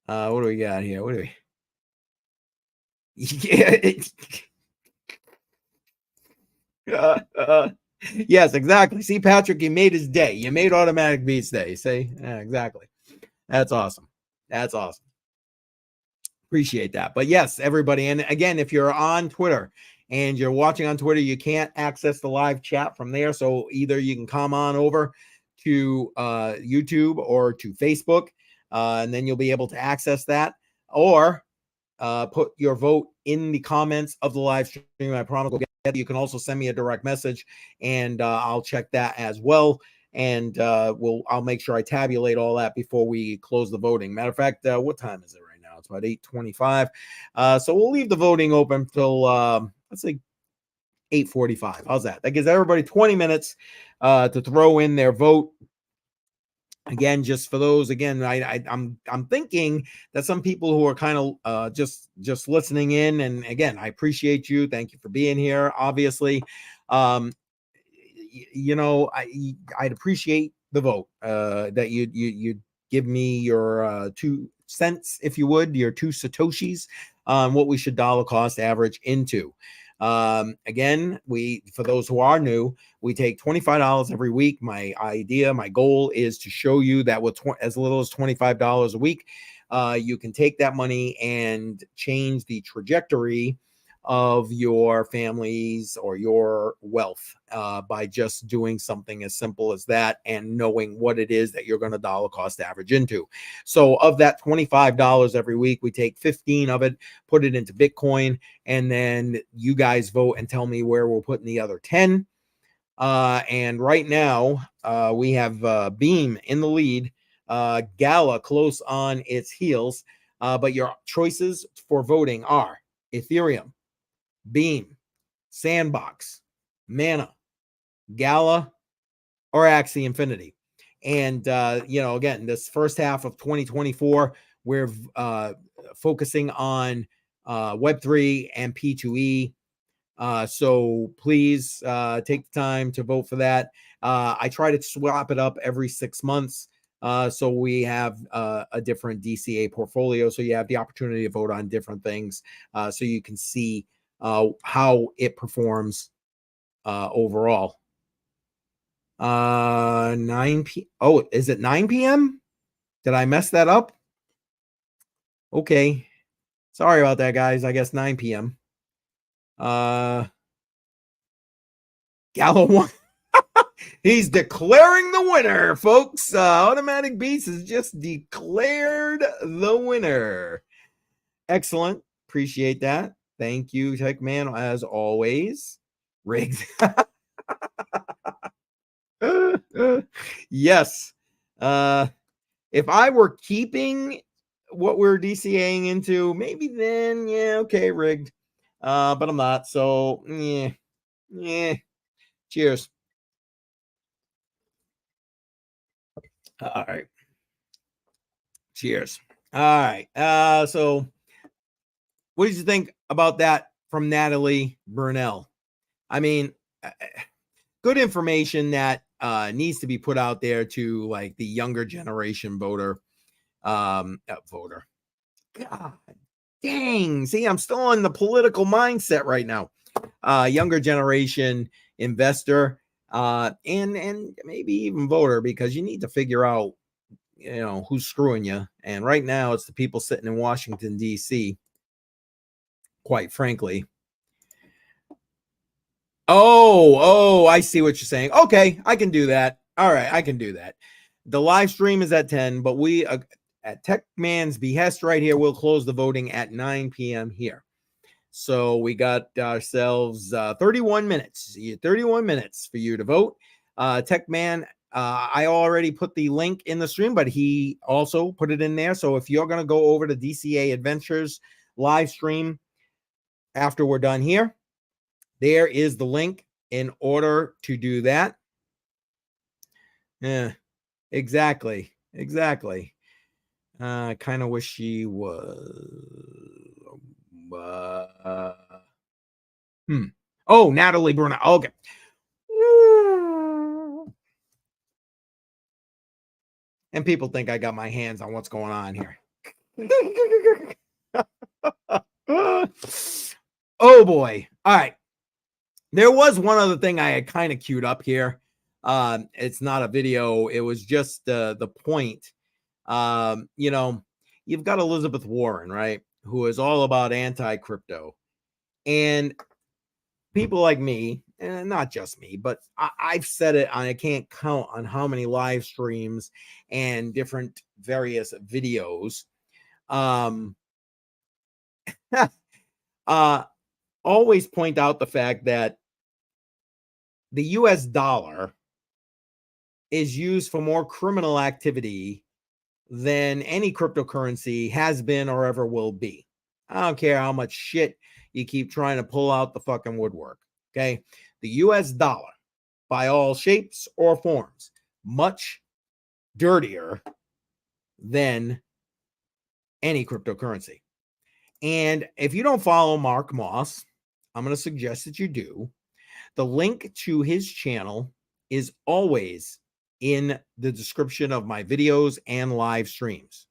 Speaker 1: What do we got here? What do we? Yeah. Yes, exactly. See, Patrick, you made his day. You made Automatic Beats Day. See? Yeah, exactly. That's awesome. That's awesome. Appreciate that. But yes, everybody. And again, if you're on Twitter and you're watching on Twitter, you can't access the live chat from there. So either you can come on over to YouTube or to Facebook, and then you'll be able to access that. Or put your vote in the comments of the live stream. I promise we'll get You can also send me a direct message, and I'll check that as well. And I'll make sure I tabulate all that before we close the voting. Matter of fact, what time is it right now? It's about 8:25. So we'll leave the voting open till let's say 8:45. How's that? That gives everybody 20 minutes to throw in their vote. Again, just for those, again, I'm thinking that some people who are kind of just listening in, and again, I appreciate you. Thank you for being here. Obviously, you know, I'd appreciate the vote that you give me your 2 cents, if you would, your 2 satoshis on what we should dollar cost average into. Again, for those who are new, we take $25 every week. My goal is to show you that with as little as $25 a week, you can take that money and change the trajectory of your families or your wealth by just doing something as simple as that and knowing what it is that you're going to dollar cost average into. So of that $25 every week, we take 15 of it, put it into Bitcoin, and then you guys vote and tell me where we're putting the other 10. And right now we have Beam in the lead, Gala close on its heels, but your choices for voting are Ethereum, Beam, Sandbox, Mana, Gala, or Axie Infinity. And you know, again, this first half of 2024, we're focusing on Web3 and P2E. So please take the time to vote for that. I try to swap it up every 6 months. So we have a different DCA portfolio. So you have the opportunity to vote on different things. So you can see how it performs overall. 9 p. Oh, is it 9 p.m.? Did I mess that up? Okay. Sorry about that, guys. I guess 9 p.m. Gallo won. He's declaring the winner, folks. Automatic Beats has just declared the winner. Excellent. Appreciate that. Thank you, Tech Man, as always. Rigged. Yes. If I were keeping what we're DCAing into, maybe then, yeah, okay, rigged. But I'm not. So, yeah. Cheers. All right. Cheers. All right. So what did you think about that from Natalie Burnell? I mean, good information that needs to be put out there to like the younger generation voter. God dang. See, I'm still in the political mindset right now. Younger generation investor and maybe even voter, because you need to figure out, you know, who's screwing you. And right now it's the people sitting in Washington, D.C., quite frankly. Oh, I see what you're saying. Okay, I can do that. All right, I can do that. The live stream is at 10, but we at Tech Man's behest right here, we'll close the voting at 9 p.m. here. So we got ourselves 31 minutes. 31 minutes for you to vote. Tech Man, I already put the link in the stream, but he also put it in there. So if you're going to go over to DCA Adventures live stream after we're done here, there is the link in order to do that. Yeah, exactly. I kind of wish she was. Oh, Natalie Brunel. Okay. And people think I got my hands on what's going on here. Oh boy. All right. There was one other thing I had kind of queued up here. It's not a video. It was just the point. You know, you've got Elizabeth Warren, right? Who is all about anti-crypto. And people like me, and not just me, but I've said it, I can't count on how many live streams and different various videos always point out the fact that the US dollar is used for more criminal activity than any cryptocurrency has been or ever will be. I don't care how much shit you keep trying to pull out the fucking woodwork. Okay. The US dollar, by all shapes or forms, much dirtier than any cryptocurrency. And if you don't follow Mark Moss, I'm going to suggest that you do. The link to his channel is always in the description of my videos and live streams.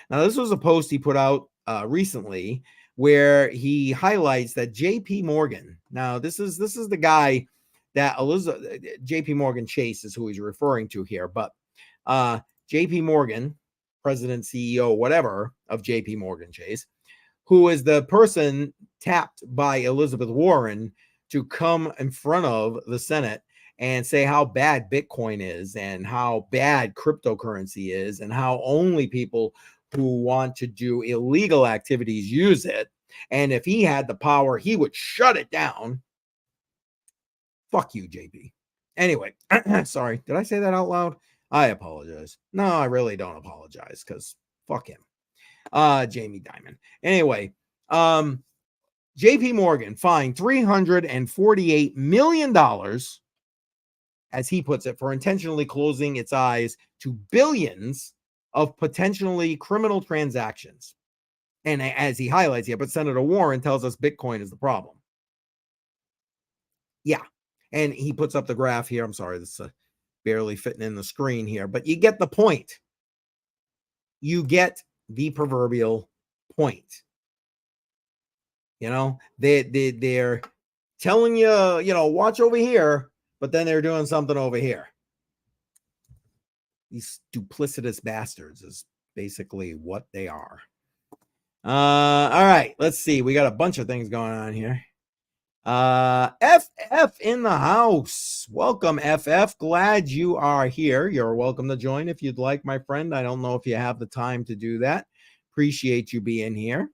Speaker 1: Now, this was a post he put out recently where he highlights that JP Morgan. Now, this is the guy that JP Morgan Chase is who he's referring to here, but JP Morgan, president, CEO, whatever of JP Morgan Chase, who is the person tapped by Elizabeth Warren to come in front of the Senate and say how bad Bitcoin is and how bad cryptocurrency is and how only people who want to do illegal activities use it. And if he had the power, he would shut it down. Fuck you, JP. Anyway, sorry. Did I say that out loud? I apologize. No, I really don't apologize because fuck him. Jamie Dimon. Anyway, JP Morgan fined $348 million, as he puts it, for intentionally closing its eyes to billions of potentially criminal transactions. And as he highlights here, but Senator Warren tells us Bitcoin is the problem. Yeah. And he puts up the graph here. I'm sorry, this is barely fitting in the screen here, but you get the point. You get the proverbial point. You know, they're telling you, you know, watch over here, but then they're doing something over here. These duplicitous bastards is basically what they are. All right, let's see. We got a bunch of things going on here. FF in the house. Welcome, FF. Glad you are here. You're welcome to join if you'd like, my friend. I don't know if you have the time to do that. Appreciate you being here.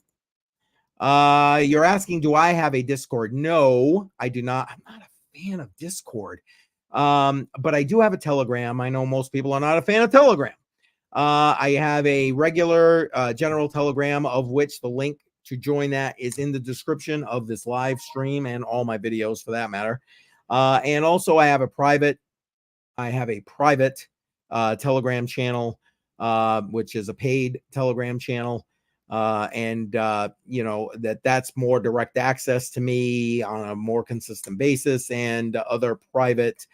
Speaker 1: You're asking, do I have a Discord? No, I do not. I'm not a fan of Discord. But I do have a Telegram. I know most people are not a fan of Telegram. I have a regular general Telegram, of which the link to join that is in the description of this live stream and all my videos for that matter. And also I have a private Telegram channel, which is a paid Telegram channel. You know, that's more direct access to me on a more consistent basis, and other private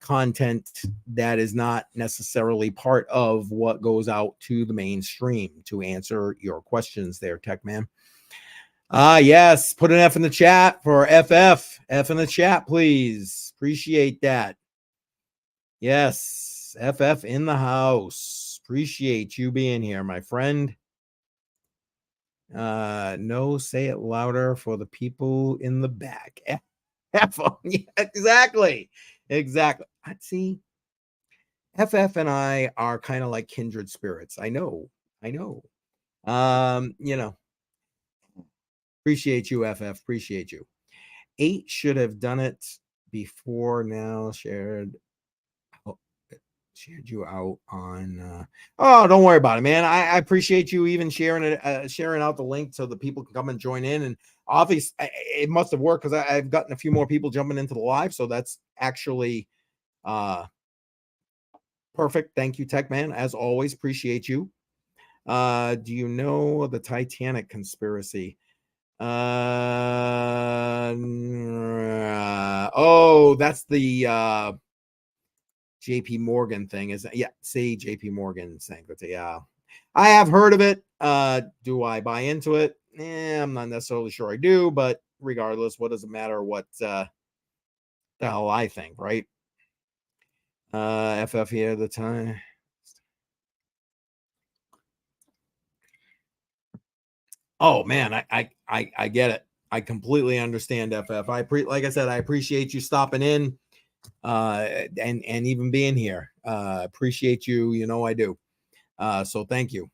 Speaker 1: content that is not necessarily part of what goes out to the mainstream, to answer your questions there, Tech Man. Yes, put an F in the chat for FF. F in the chat, please. Appreciate that. Yes, FF in the house. Appreciate you being here, my friend. No, say it louder for the people in the back. F yeah, exactly. I'd see. FF and I are kind of like kindred spirits. I know. You know. Appreciate you, FF. Appreciate you. 8 should have done it before now. Shared you out on oh, don't worry about it, man. I appreciate you even sharing it, sharing out the link so that people can come and join in. And obviously it must have worked, because I've gotten a few more people jumping into the live, so that's actually perfect. Thank you, Tech Man, as always. Appreciate you. Do you know the Titanic conspiracy? Oh, that's the JP Morgan thing, is yeah. See, JP Morgan saying that, yeah, I have heard of it. Do I buy into it? I'm not necessarily sure I do, but regardless, what does it matter what the hell I think, right? FF here at the time. Oh man, I get it. I completely understand, FF. Like I said, I appreciate you stopping in. And even being here. Appreciate you, you know I do. So thank you.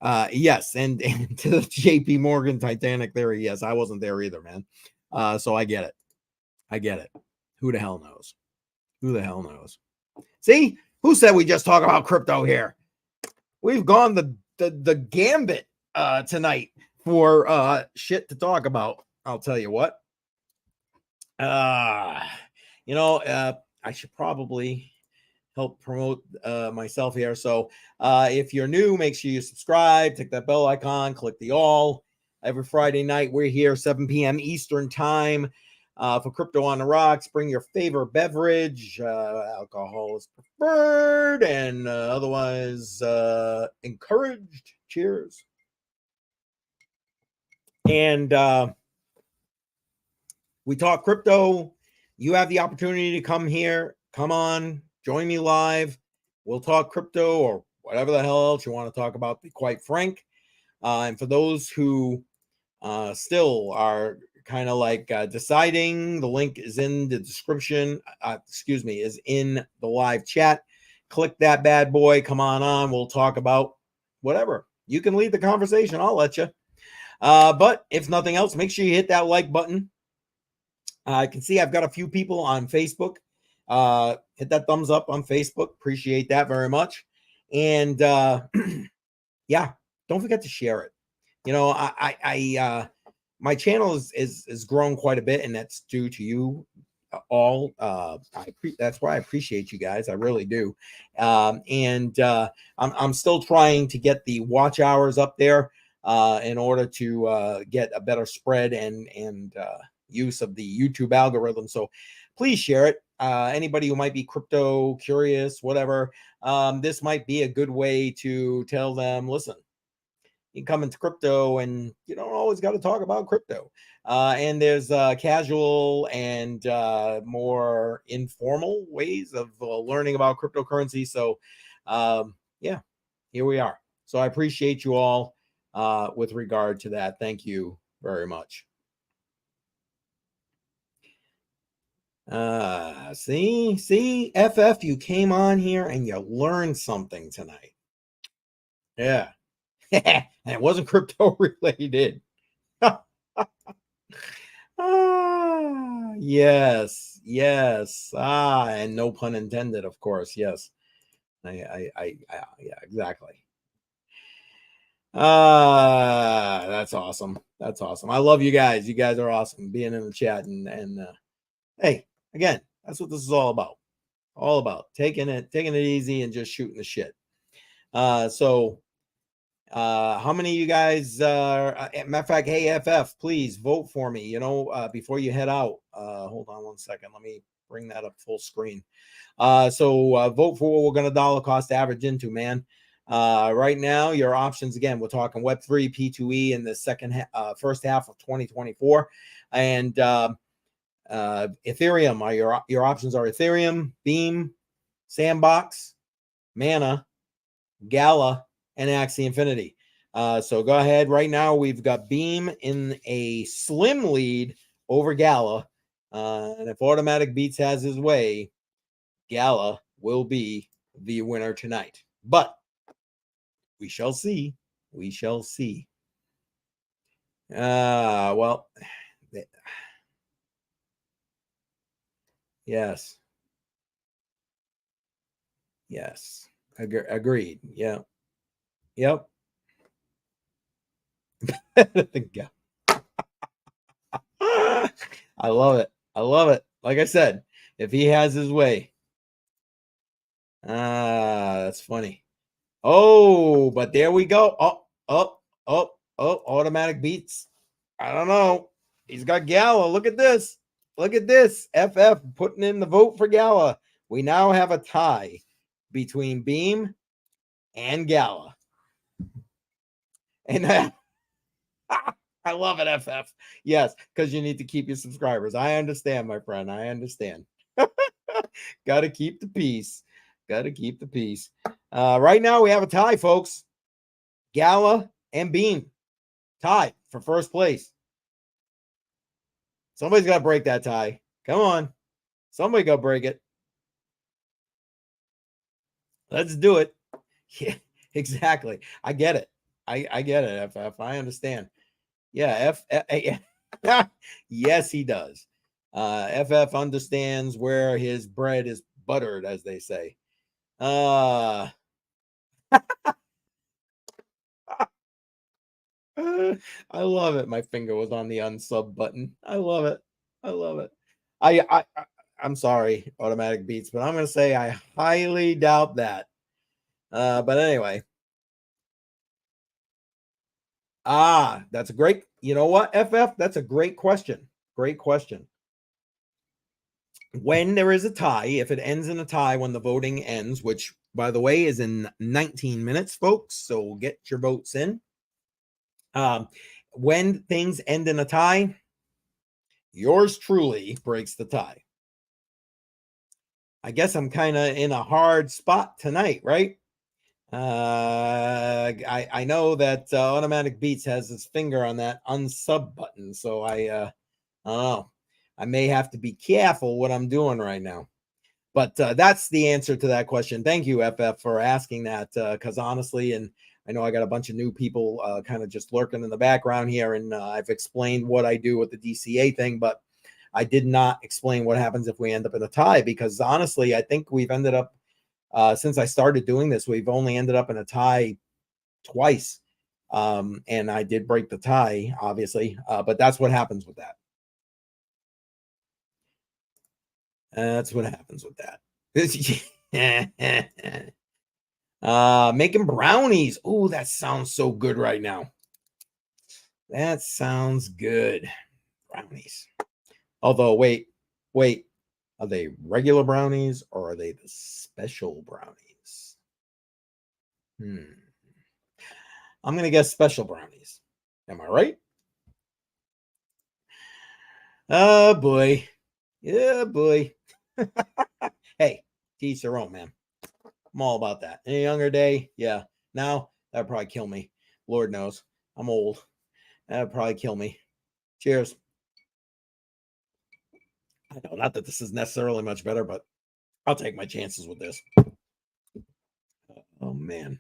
Speaker 1: Yes, and to the JP Morgan Titanic theory, yes, I wasn't there either, man. So I get it. I get it. Who the hell knows? Who the hell knows? See, who said we just talk about crypto here? We've gone the gambit tonight for shit to talk about. I'll tell you what. I should probably help promote myself here. So if you're new, make sure you subscribe, click that bell icon, click the all. Every Friday night, we're here 7 p.m. Eastern time for Crypto on the Rocks. Bring your favorite beverage. Alcohol is preferred and otherwise encouraged. Cheers. And we talk crypto. You have the opportunity to come here. Come on, join me live. We'll talk crypto or whatever the hell else you want to talk about, be quite frank. And for those who still are kind of like deciding, the link is in the description. Is in the live chat. Click that bad boy. Come on. We'll talk about whatever. You can lead the conversation. I'll let you. But if nothing else, make sure you hit that like button. I can see I've got a few people on Facebook. Hit that thumbs up on Facebook. Appreciate that very much. And yeah, don't forget to share it. You know, I my channel is grown quite a bit, and that's due to you all. That's why I appreciate you guys. I really do. And I'm still trying to get the watch hours up there in order to get a better spread and use of the YouTube algorithm. So please share it. Anybody who might be crypto curious, whatever, this might be a good way to tell them, listen, you can come into crypto and you don't always got to talk about crypto. And there's casual and more informal ways of learning about cryptocurrency. So yeah, here we are. So I appreciate you all with regard to that. Thank you very much. See, FF, you came on here and you learned something tonight. Yeah. And it wasn't crypto related. Yes. And no pun intended, of course. Yes. Yeah, exactly. That's awesome. I love you guys. You guys are awesome being in the chat and hey, again, that's what this is all about. All about taking it easy and just shooting the shit. So how many of you guys matter of fact, hey FF, please vote for me, you know, before you head out. Hold on 1 second. Let me bring that up full screen. So vote for what we're going to dollar cost average into, man. Right now, your options, again, we're talking Web3, P2E in the first half of 2024. And Ethereum are your options are Ethereum, Beam, Sandbox, Mana, Gala, and Axie Infinity. So go ahead. Right now, we've got Beam in a slim lead over Gala. And if Automatic Beats has his way, Gala will be the winner tonight. But we shall see. We shall see. Well, yes. Agreed. Yeah. Yep. I love it. Like I said, if he has his way. That's funny. Oh, but there we go. Automatic Beats. I don't know. He's got Gala. Look at this. FF putting in the vote for Gala. We now have a tie between Beam and Gala. And I love it, FF. Yes, because you need to keep your subscribers. I understand, my friend. I understand. Got to keep the peace. Right now, we have a tie, folks. Gala and Beam tied for first place. Somebody's got to break that tie. Come on. Somebody got to break it. Let's do it. Yeah, exactly. I get it. I get it, FF. I understand. Yeah, yes, he does. FF understands where his bread is buttered, as they say. I love it. My finger was on the unsub button. I love it. I love it. I'm sorry, Automatic Beats, but I'm going to say I highly doubt that. But anyway. That's a great, you know what, FF? That's a great question. Great question. When there is a tie, if it ends in a tie when the voting ends, which, by the way, is in 19 minutes, folks, so get your votes in. When things end in a tie, yours truly breaks the tie. I guess I'm kind of in a hard spot tonight, right? I know that Automatic Beats has his finger on that unsub button, so I don't know. I may have to be careful what I'm doing right now. But that's the answer to that question. Thank you, FF, for asking that, because honestly, and I know I got a bunch of new people kind of just lurking in the background here, and I've explained what I do with the DCA thing, but I did not explain what happens if we end up in a tie, because honestly, I think we've ended up, since I started doing this, we've only ended up in a tie twice. And I did break the tie, obviously, but that's what happens with that. That's what happens with that. Making brownies. Oh, that sounds so good right now. That sounds good. Brownies. Although, wait. Are they regular brownies or are they the special brownies? I'm going to guess special brownies. Am I right? Oh, boy. Yeah, boy. Hey, to each their own, man. I'm all about that. In a younger day, yeah. Now, that would probably kill me. Lord knows. I'm old. That would probably kill me. Cheers. I know, not that this is necessarily much better, but I'll take my chances with this. Oh, man.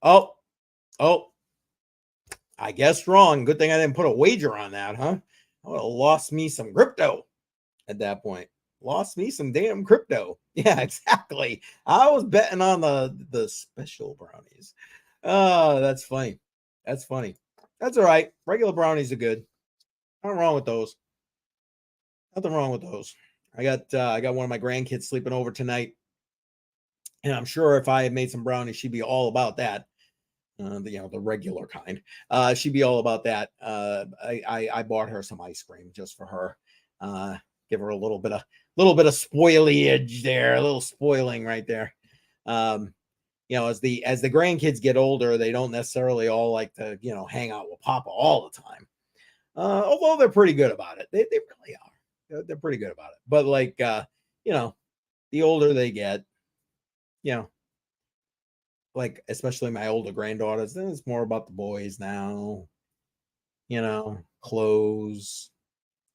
Speaker 1: Oh. I guessed wrong. Good thing I didn't put a wager on that, huh? I would have lost me some crypto at that point. Lost me some damn crypto. Yeah, exactly. I was betting on the special brownies. Oh, that's funny. That's funny. That's all right. Regular brownies are good. Nothing wrong with those. Nothing wrong with those. I got one of my grandkids sleeping over tonight, and I'm sure if I had made some brownies, she'd be all about that. The regular kind. She'd be all about that. I bought her some ice cream just for her. Give her a little bit of spoilage there, a little spoiling right there. As the grandkids get older, they don't necessarily all like to, hang out with Papa all the time. Although they're pretty good about it. They really are. They're pretty good about it. But like, the older they get, like especially my older granddaughters, then it's more about the boys now. Clothes,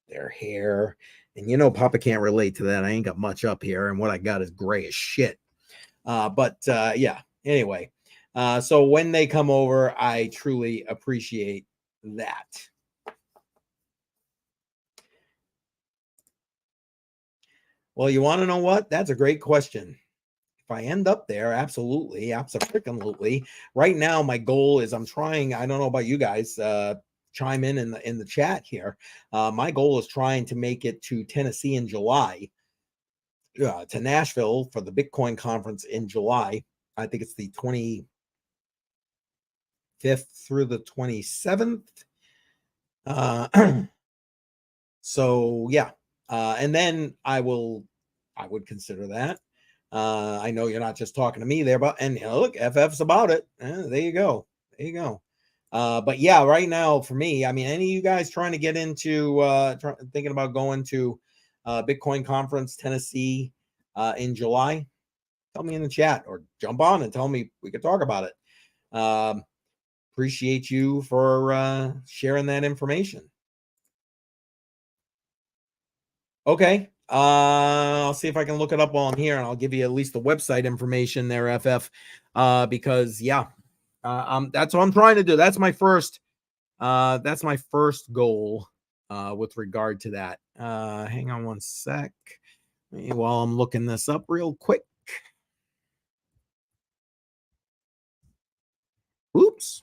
Speaker 1: their hair, and Papa can't relate to that. I ain't got much up here, and what I got is gray as shit. Yeah. Anyway, so when they come over, I truly appreciate that. Well, you want to know what? That's a great question. If I end up there, absolutely. Right now, my goal is I'm trying. I don't know about you guys. Chime in the chat here. My goal is trying to make it to Tennessee in July, to Nashville for the Bitcoin conference in July. I think it's the 25th through the 27th. So yeah, and then I would consider that. I know you're not just talking to me there, but look, FF's about it. There you go. But yeah, right now for me, I mean, any of you guys trying to get into thinking about going to Bitcoin conference Tennessee in July, tell me in the chat or jump on and tell me we could talk about it. Appreciate you for sharing that information. Okay. I'll see if I can look it up while I'm here, and I'll give you at least the website information there, FF. Because yeah, That's what I'm trying to do. That's my first goal with regard to that. Hang on one sec while I'm looking this up real quick. Oops.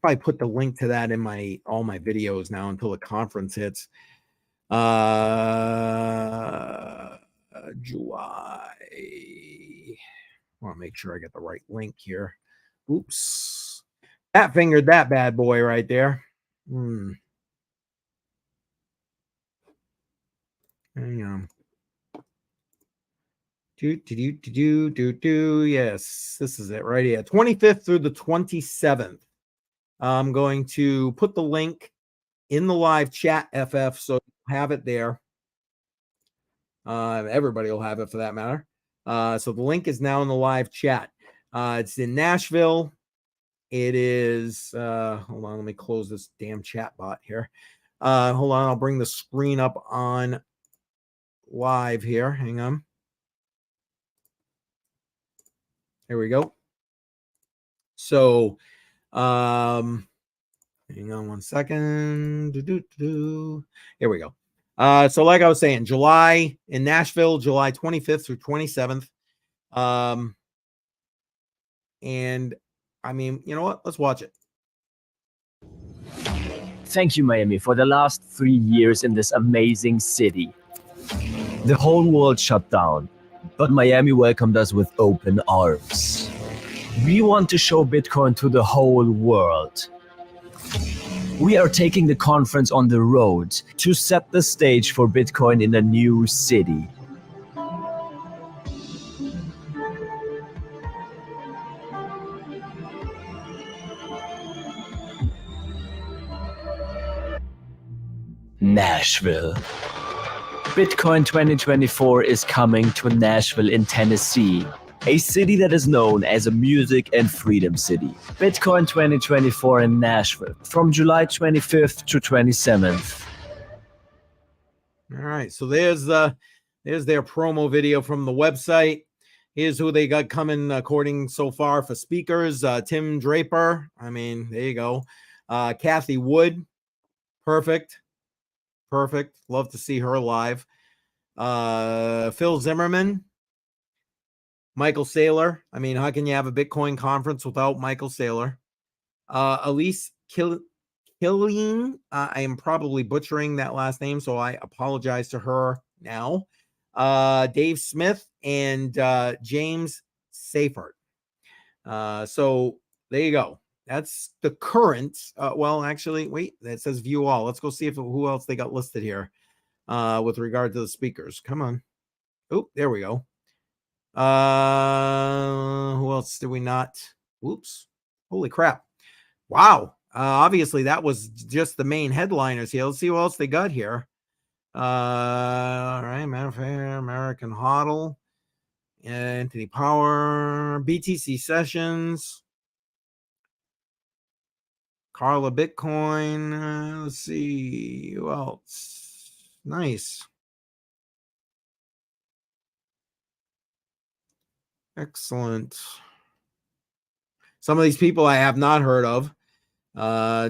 Speaker 1: Probably put the link to that in all my videos now until the conference hits. July. I want to make sure I get the right link here. Oops. That fingered that bad boy right there. Hang on. Yes, this is it right here. 25th through the 27th. I'm going to put the link in the live chat, FF, so you have it there. Everybody will have it for that matter. So the link is now in the live chat. It's in Nashville. It is, hold on, let me close this damn chat bot here. Hold on, I'll bring the screen up on live here. Hang on. Here we go. So, hang on one second. Here we go. So like I was saying, July in Nashville, July 25th through 27th. And I mean, you know what? Let's watch it.
Speaker 9: Thank you, Miami, for the last 3 years in this amazing city. The whole world shut down, but Miami welcomed us with open arms. We want to show Bitcoin to the whole world. We are taking the conference on the road to set the stage for Bitcoin in a new city. Nashville. Bitcoin 2024 is coming to Nashville in Tennessee, a city that is known as a music and freedom city. Bitcoin 2024 in Nashville from July 25th to 27th.
Speaker 1: All right, so there's their promo video from the website. Here's who they got coming according so far for speakers. Tim Draper. I mean, there you go. Kathy Wood. Perfect. Love to see her live. Phil Zimmerman. Michael Saylor. I mean, how can you have a Bitcoin conference without Michael Saylor? Elise Killeen. I am probably butchering that last name, so I apologize to her now. Dave Smith and James Seifert. So there you go. That's the current. Well, actually, wait, that says view all. Let's go see who else they got listed here with regard to the speakers. Come on. Oh, there we go. Who else did we not? Oops. Holy crap. Wow. Obviously, that was just the main headliners here. Let's see what else they got here. All right, American Hodl, Anthony Power, BTC Sessions, Carla Bitcoin. Let's see who else. Nice. Excellent. Some of these people I have not heard of.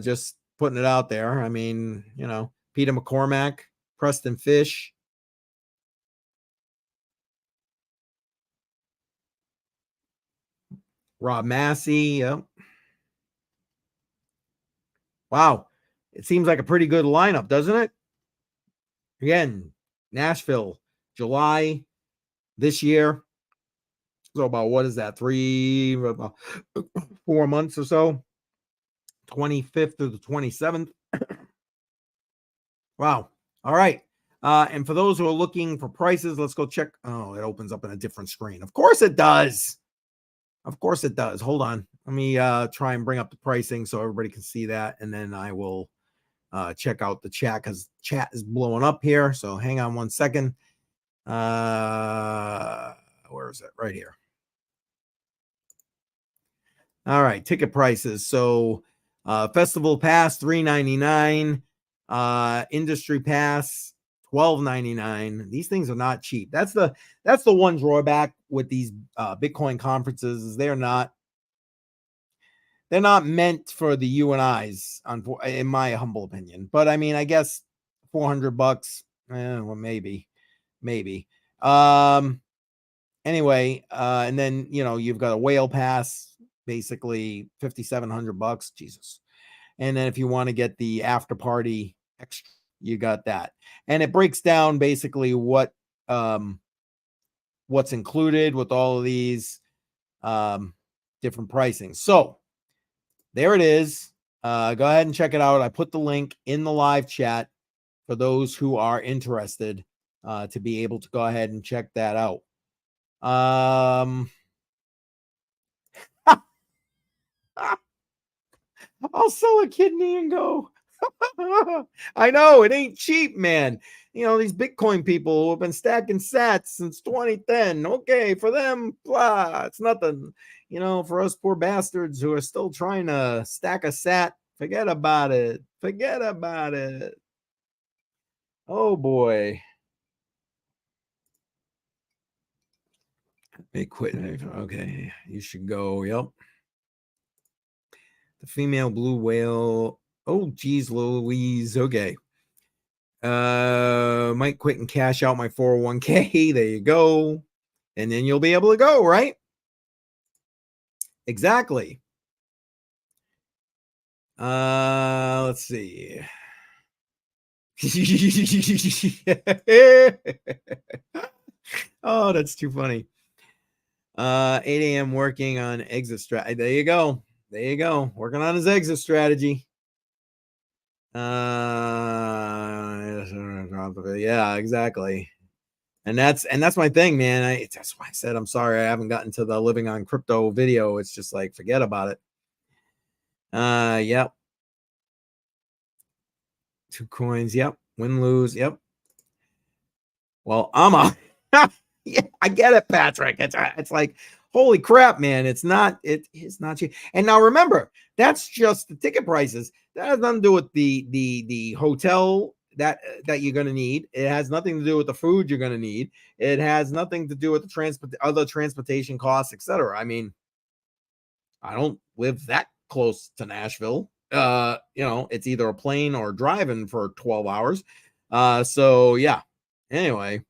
Speaker 1: Just putting it out there. I mean, you know, Peter McCormack, Preston Fish. Rob Massey. Yep. Wow. It seems like a pretty good lineup, doesn't it? Again, Nashville, July this year. So about, what is that? 4 months or so. 25th to the 27th. Wow. All right. And for those who are looking for prices, let's go check. Oh, it opens up in a different screen. Of course it does. Of course it does. Hold on. Let me try and bring up the pricing so everybody can see that. And then I will check out the chat because chat is blowing up here. So hang on one second. Where is it? Right here. All right. Ticket prices. So Festival Pass, $3.99. Industry Pass, $12.99. These things are not cheap. That's the one drawback with these Bitcoin conferences is they're not they're not meant for the you and I's, in my humble opinion. But I mean, I guess $400, well, maybe. Anyway, and then you've got a whale pass, basically $5,700. Jesus. And then if you want to get the after party extra, you got that. And it breaks down basically what's included with all of these different pricing. So there it is. Go ahead and check it out. I put the link in the live chat for those who are interested to be able to go ahead and check that out. I'll sell a kidney and go. I know it ain't cheap, man. These Bitcoin people who have been stacking sats since 2010. Okay, for them, blah, it's nothing. For us poor bastards who are still trying to stack a sat, forget about it. Oh boy. They quit. Okay, you should go. Yep. The female blue whale. Oh, geez, Louise. Okay. Might quit and cash out my 401k. There you go. And then you'll be able to go, right? Exactly. Let's see. Oh, that's too funny. 8 a.m. working on exit strategy. There you go. Working on his exit strategy. Yeah, exactly. And that's my thing, man. That's why I said I'm sorry I haven't gotten to the living on crypto video. It's just like, forget about it. Yep. 2 coins. Yep. Win, lose. Yep. Well, I'm yeah, I get it, Patrick. It's like, holy crap, man. It's not cheap. And now remember, that's just the ticket prices. That has nothing to do with the hotel that you're going to need. It has nothing to do with the food you're going to need. It has nothing to do with the other transportation costs, etc. I mean, I don't live that close to Nashville. It's either a plane or driving for 12 hours. So yeah. Anyway.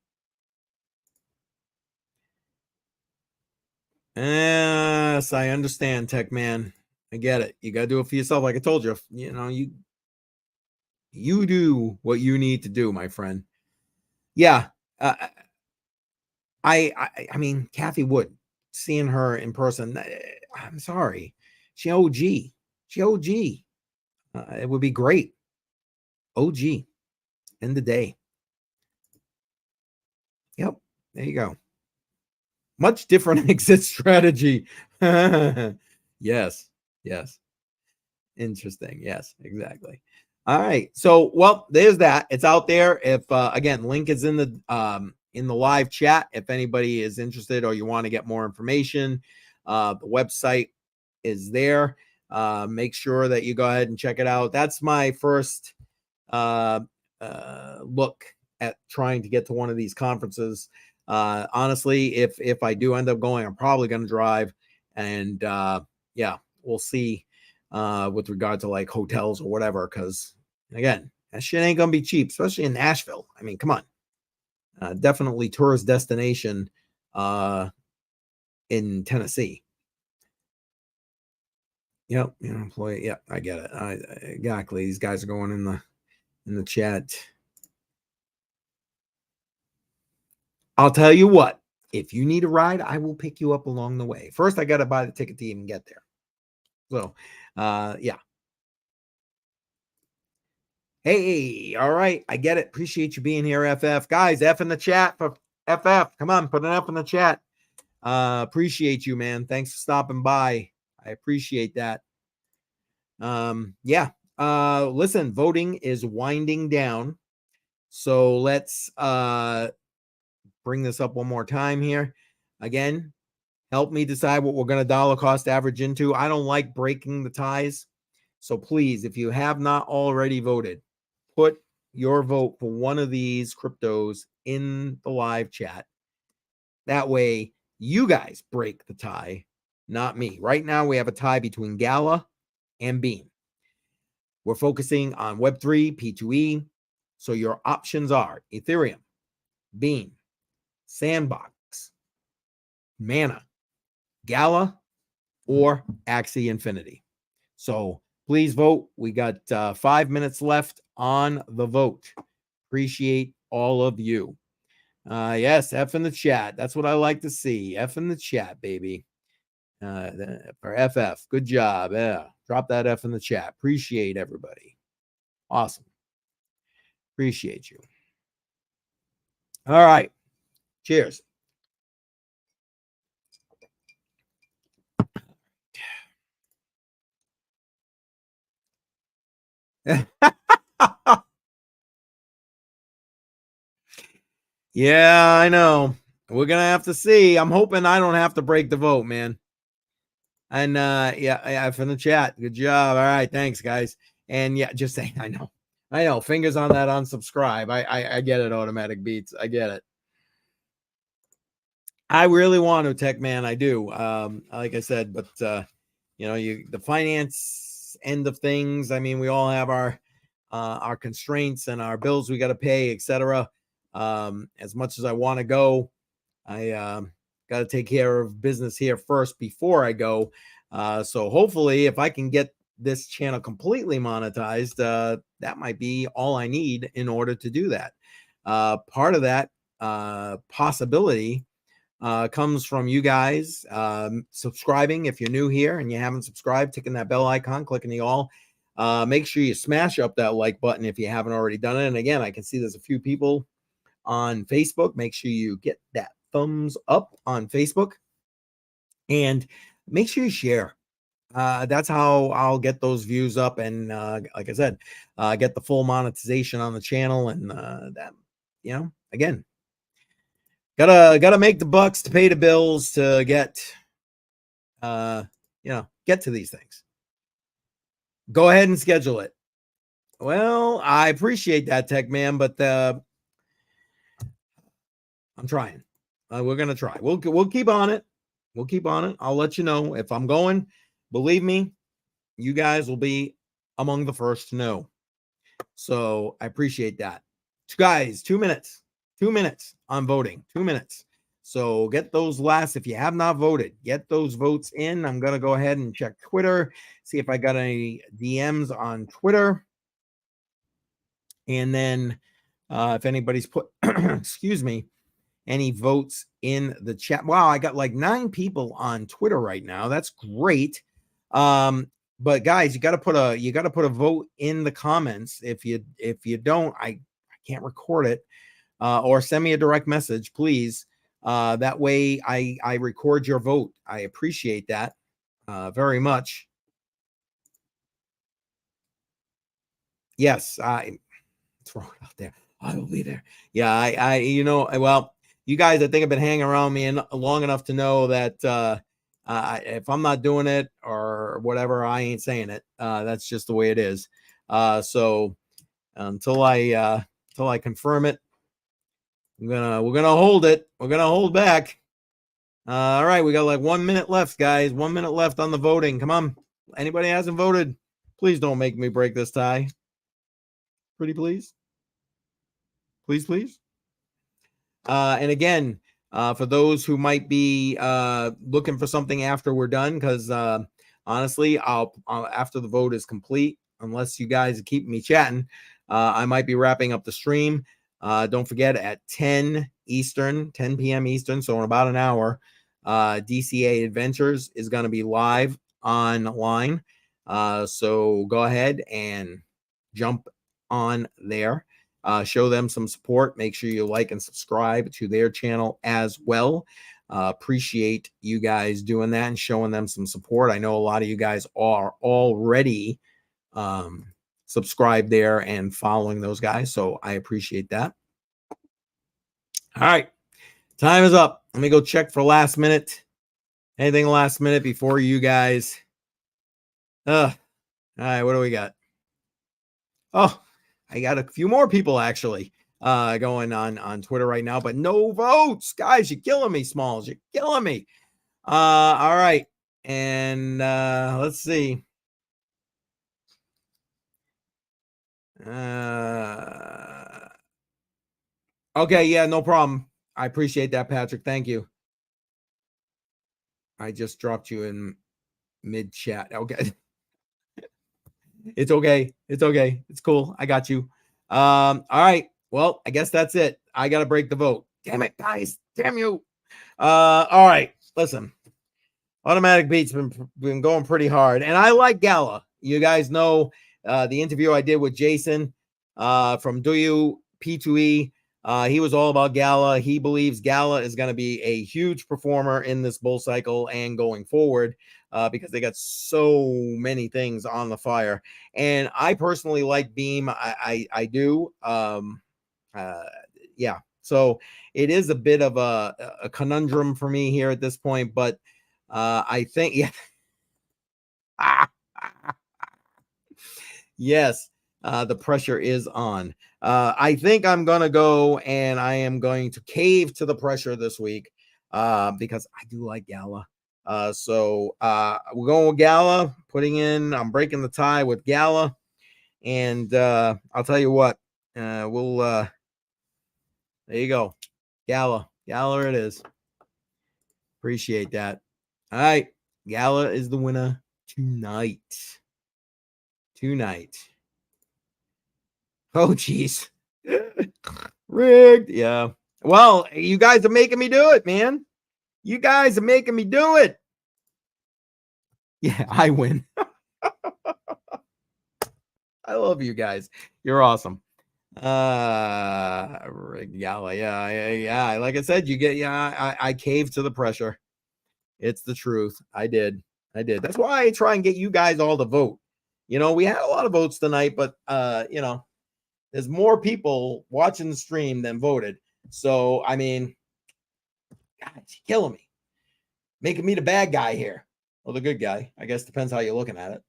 Speaker 1: Yes, I understand, Tech Man. I get it. You gotta do it for yourself. Like I told you, you do what you need to do, my friend. Yeah. I mean, Kathy Wood, seeing her in person, I'm sorry. She OG. It would be great. OG. End of day. Yep. There you go. Much different exit strategy. Yes. Interesting. Yes, exactly. All right. So, well, there's that. It's out there. If again, link is in the live chat. If anybody is interested or you want to get more information, the website is there. Make sure that you go ahead and check it out. That's my first look at trying to get to one of these conferences. Honestly, if I do end up going, I'm probably going to drive, and yeah, we'll see with regard to like hotels or whatever, because again, that shit ain't gonna be cheap, especially in Nashville. I mean, come on. Definitely tourist destination in Tennessee. Yep, employee. Yeah, I get it. Exactly. These guys are going in the chat. I'll tell you what, if you need a ride, I will pick you up along the way. First, I got to buy the ticket to even get there. So, yeah. Hey, all right. I get it. Appreciate you being here, FF. Guys, F in the chat for FF. Come on, put an F in the chat. Appreciate you, man. Thanks for stopping by. I appreciate that. Yeah. Listen, voting is winding down. So let's bring this up one more time here. Again, help me decide what we're going to dollar cost average into. I don't like breaking the ties. So please, if you have not already voted, put your vote for one of these cryptos in the live chat. That way, you guys break the tie, not me. Right now, we have a tie between Gala and Beam. We're focusing on Web3, P2E. So your options are Ethereum, Beam, Sandbox, Mana, Gala, or Axie Infinity. So please vote. We got 5 minutes left on the vote. Appreciate all of you. Yes, F in the chat. That's what I like to see. F in the chat, baby. For FF. Good job. Yeah. Drop that F in the chat. Appreciate everybody. Awesome. Appreciate you. All right. Cheers. Yeah, I know. We're gonna have to see. I'm hoping I don't have to break the vote, man. And yeah, from the chat. Good job. All right, thanks, guys. And yeah, just saying, I know. Fingers on that unsubscribe. I get it, automatic beats. I get it. I really want to, Tech Man. I do. Like I said, but the finance end of things. I mean, we all have our constraints and our bills we got to pay, etc. As much as I want to go, I got to take care of business here first before I go. So hopefully, if I can get this channel completely monetized, that might be all I need in order to do that. Part of that possibility comes from you guys subscribing. If you're new here and you haven't subscribed, ticking that bell icon, clicking the all. Make sure you smash up that like button if you haven't already done it. And again, I can see there's a few people on Facebook. Make sure you get that thumbs up on Facebook and make sure you share. That's how I'll get those views up and like I said, get the full monetization on the channel. And that, again, gotta make the bucks to pay the bills to get get to these things. Go ahead and schedule it. Well, I appreciate that, Tech Man, but I'm trying. We're gonna try. We'll keep on it. We'll keep on it. I'll let you know if I'm going. Believe me, you guys will be among the first to know. So I appreciate that. Guys, 2 minutes. 2 minutes on voting. 2 minutes. So get those last. If you have not voted, get those votes in. I'm gonna go ahead and check Twitter, see if I got any DMs on Twitter. And then if anybody's put, excuse me, any votes in the chat. Wow, I got like 9 people on Twitter right now. That's great. But guys, you got to put a vote in the comments. If you don't, I can't record it. Or send me a direct message, please. That way I record your vote. I appreciate that very much. Yes, I throw it out there. I will be there. Yeah, well, you guys, I think have been hanging around me long enough to know that if I'm not doing it or whatever, I ain't saying it. That's just the way it is. So until I confirm it, we're gonna hold it. We're gonna hold back. All right, we got like 1 minute left, guys. 1 minute left on the voting. Come on, anybody hasn't voted, please don't make me break this tie. Pretty please. Please. And again, for those who might be looking for something after we're done, because honestly, I'll after the vote is complete, unless you guys keep me chatting, I might be wrapping up the stream. Don't forget at 10 p.m. Eastern, so in about an hour, DCA Adventures is going to be live online. So go ahead and jump on there. Show them some support. Make sure you like and subscribe to their channel as well. Appreciate you guys doing that and showing them some support. I know a lot of you guys are already subscribed there and following those guys, so I appreciate that. All right, time is up. Let me go check for last minute. Anything last minute before you guys? All right, what do we got? Oh, I got a few more people actually going on Twitter right now, but no votes. Guys, you're killing me, Smalls. You're killing me. All right. And let's see. Okay, yeah, no problem. I appreciate that, Patrick. Thank you. I just dropped you in mid chat. Okay. It's okay. It's okay. It's cool. I got you. All right. Well, I guess that's it. I gotta break the vote. Damn it, guys. Damn you. All right. Listen. Automatic Beats been going pretty hard, and I like Gala. You guys know the interview I did with Jason from Do You P2E. He was all about Gala. He believes Gala is going to be a huge performer in this bull cycle and going forward because they got so many things on the fire. And I personally like Beam. I do. Yeah. So it is a bit of a conundrum for me here at this point, but I think, yeah. Yes, the pressure is on. I think I'm going to go and I am going to cave to the pressure this week because I do like Gala. So we're going with Gala, I'm breaking the tie with Gala. And I'll tell you what, there you go. Gala it is. Appreciate that. All right. Gala is the winner tonight. Oh, geez. Rigged. Yeah. Well, you guys are making me do it, man. You guys are making me do it. Yeah, I win. I love you guys. You're awesome. Rigged Gala. Yeah. Like I said, I caved to the pressure. It's the truth. I did. That's why I try and get you guys all to vote. We had a lot of votes tonight, but there's more people watching the stream than voted. So, I mean, God, it's killing me. Making me the bad guy here. Or the good guy. I guess depends how you're looking at it.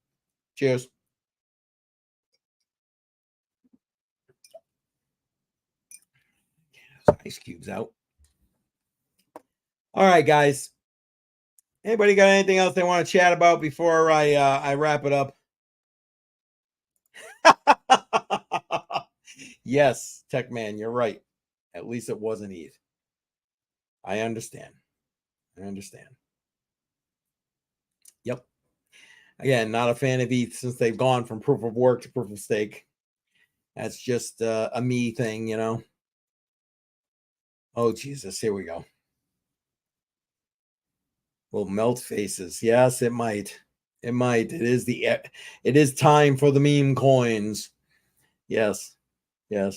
Speaker 1: Cheers. Get those ice cubes out. All right, guys. Anybody got anything else they want to chat about before I wrap it up? Yes, Tech Man, you're right. At least it wasn't ETH. I understand. Yep. Again, not a fan of ETH since they've gone from proof of work to proof of stake. That's just a me thing, Oh, Jesus. Here we go. Will melt faces. Yes, it might. It is time for the meme coins. Yes. We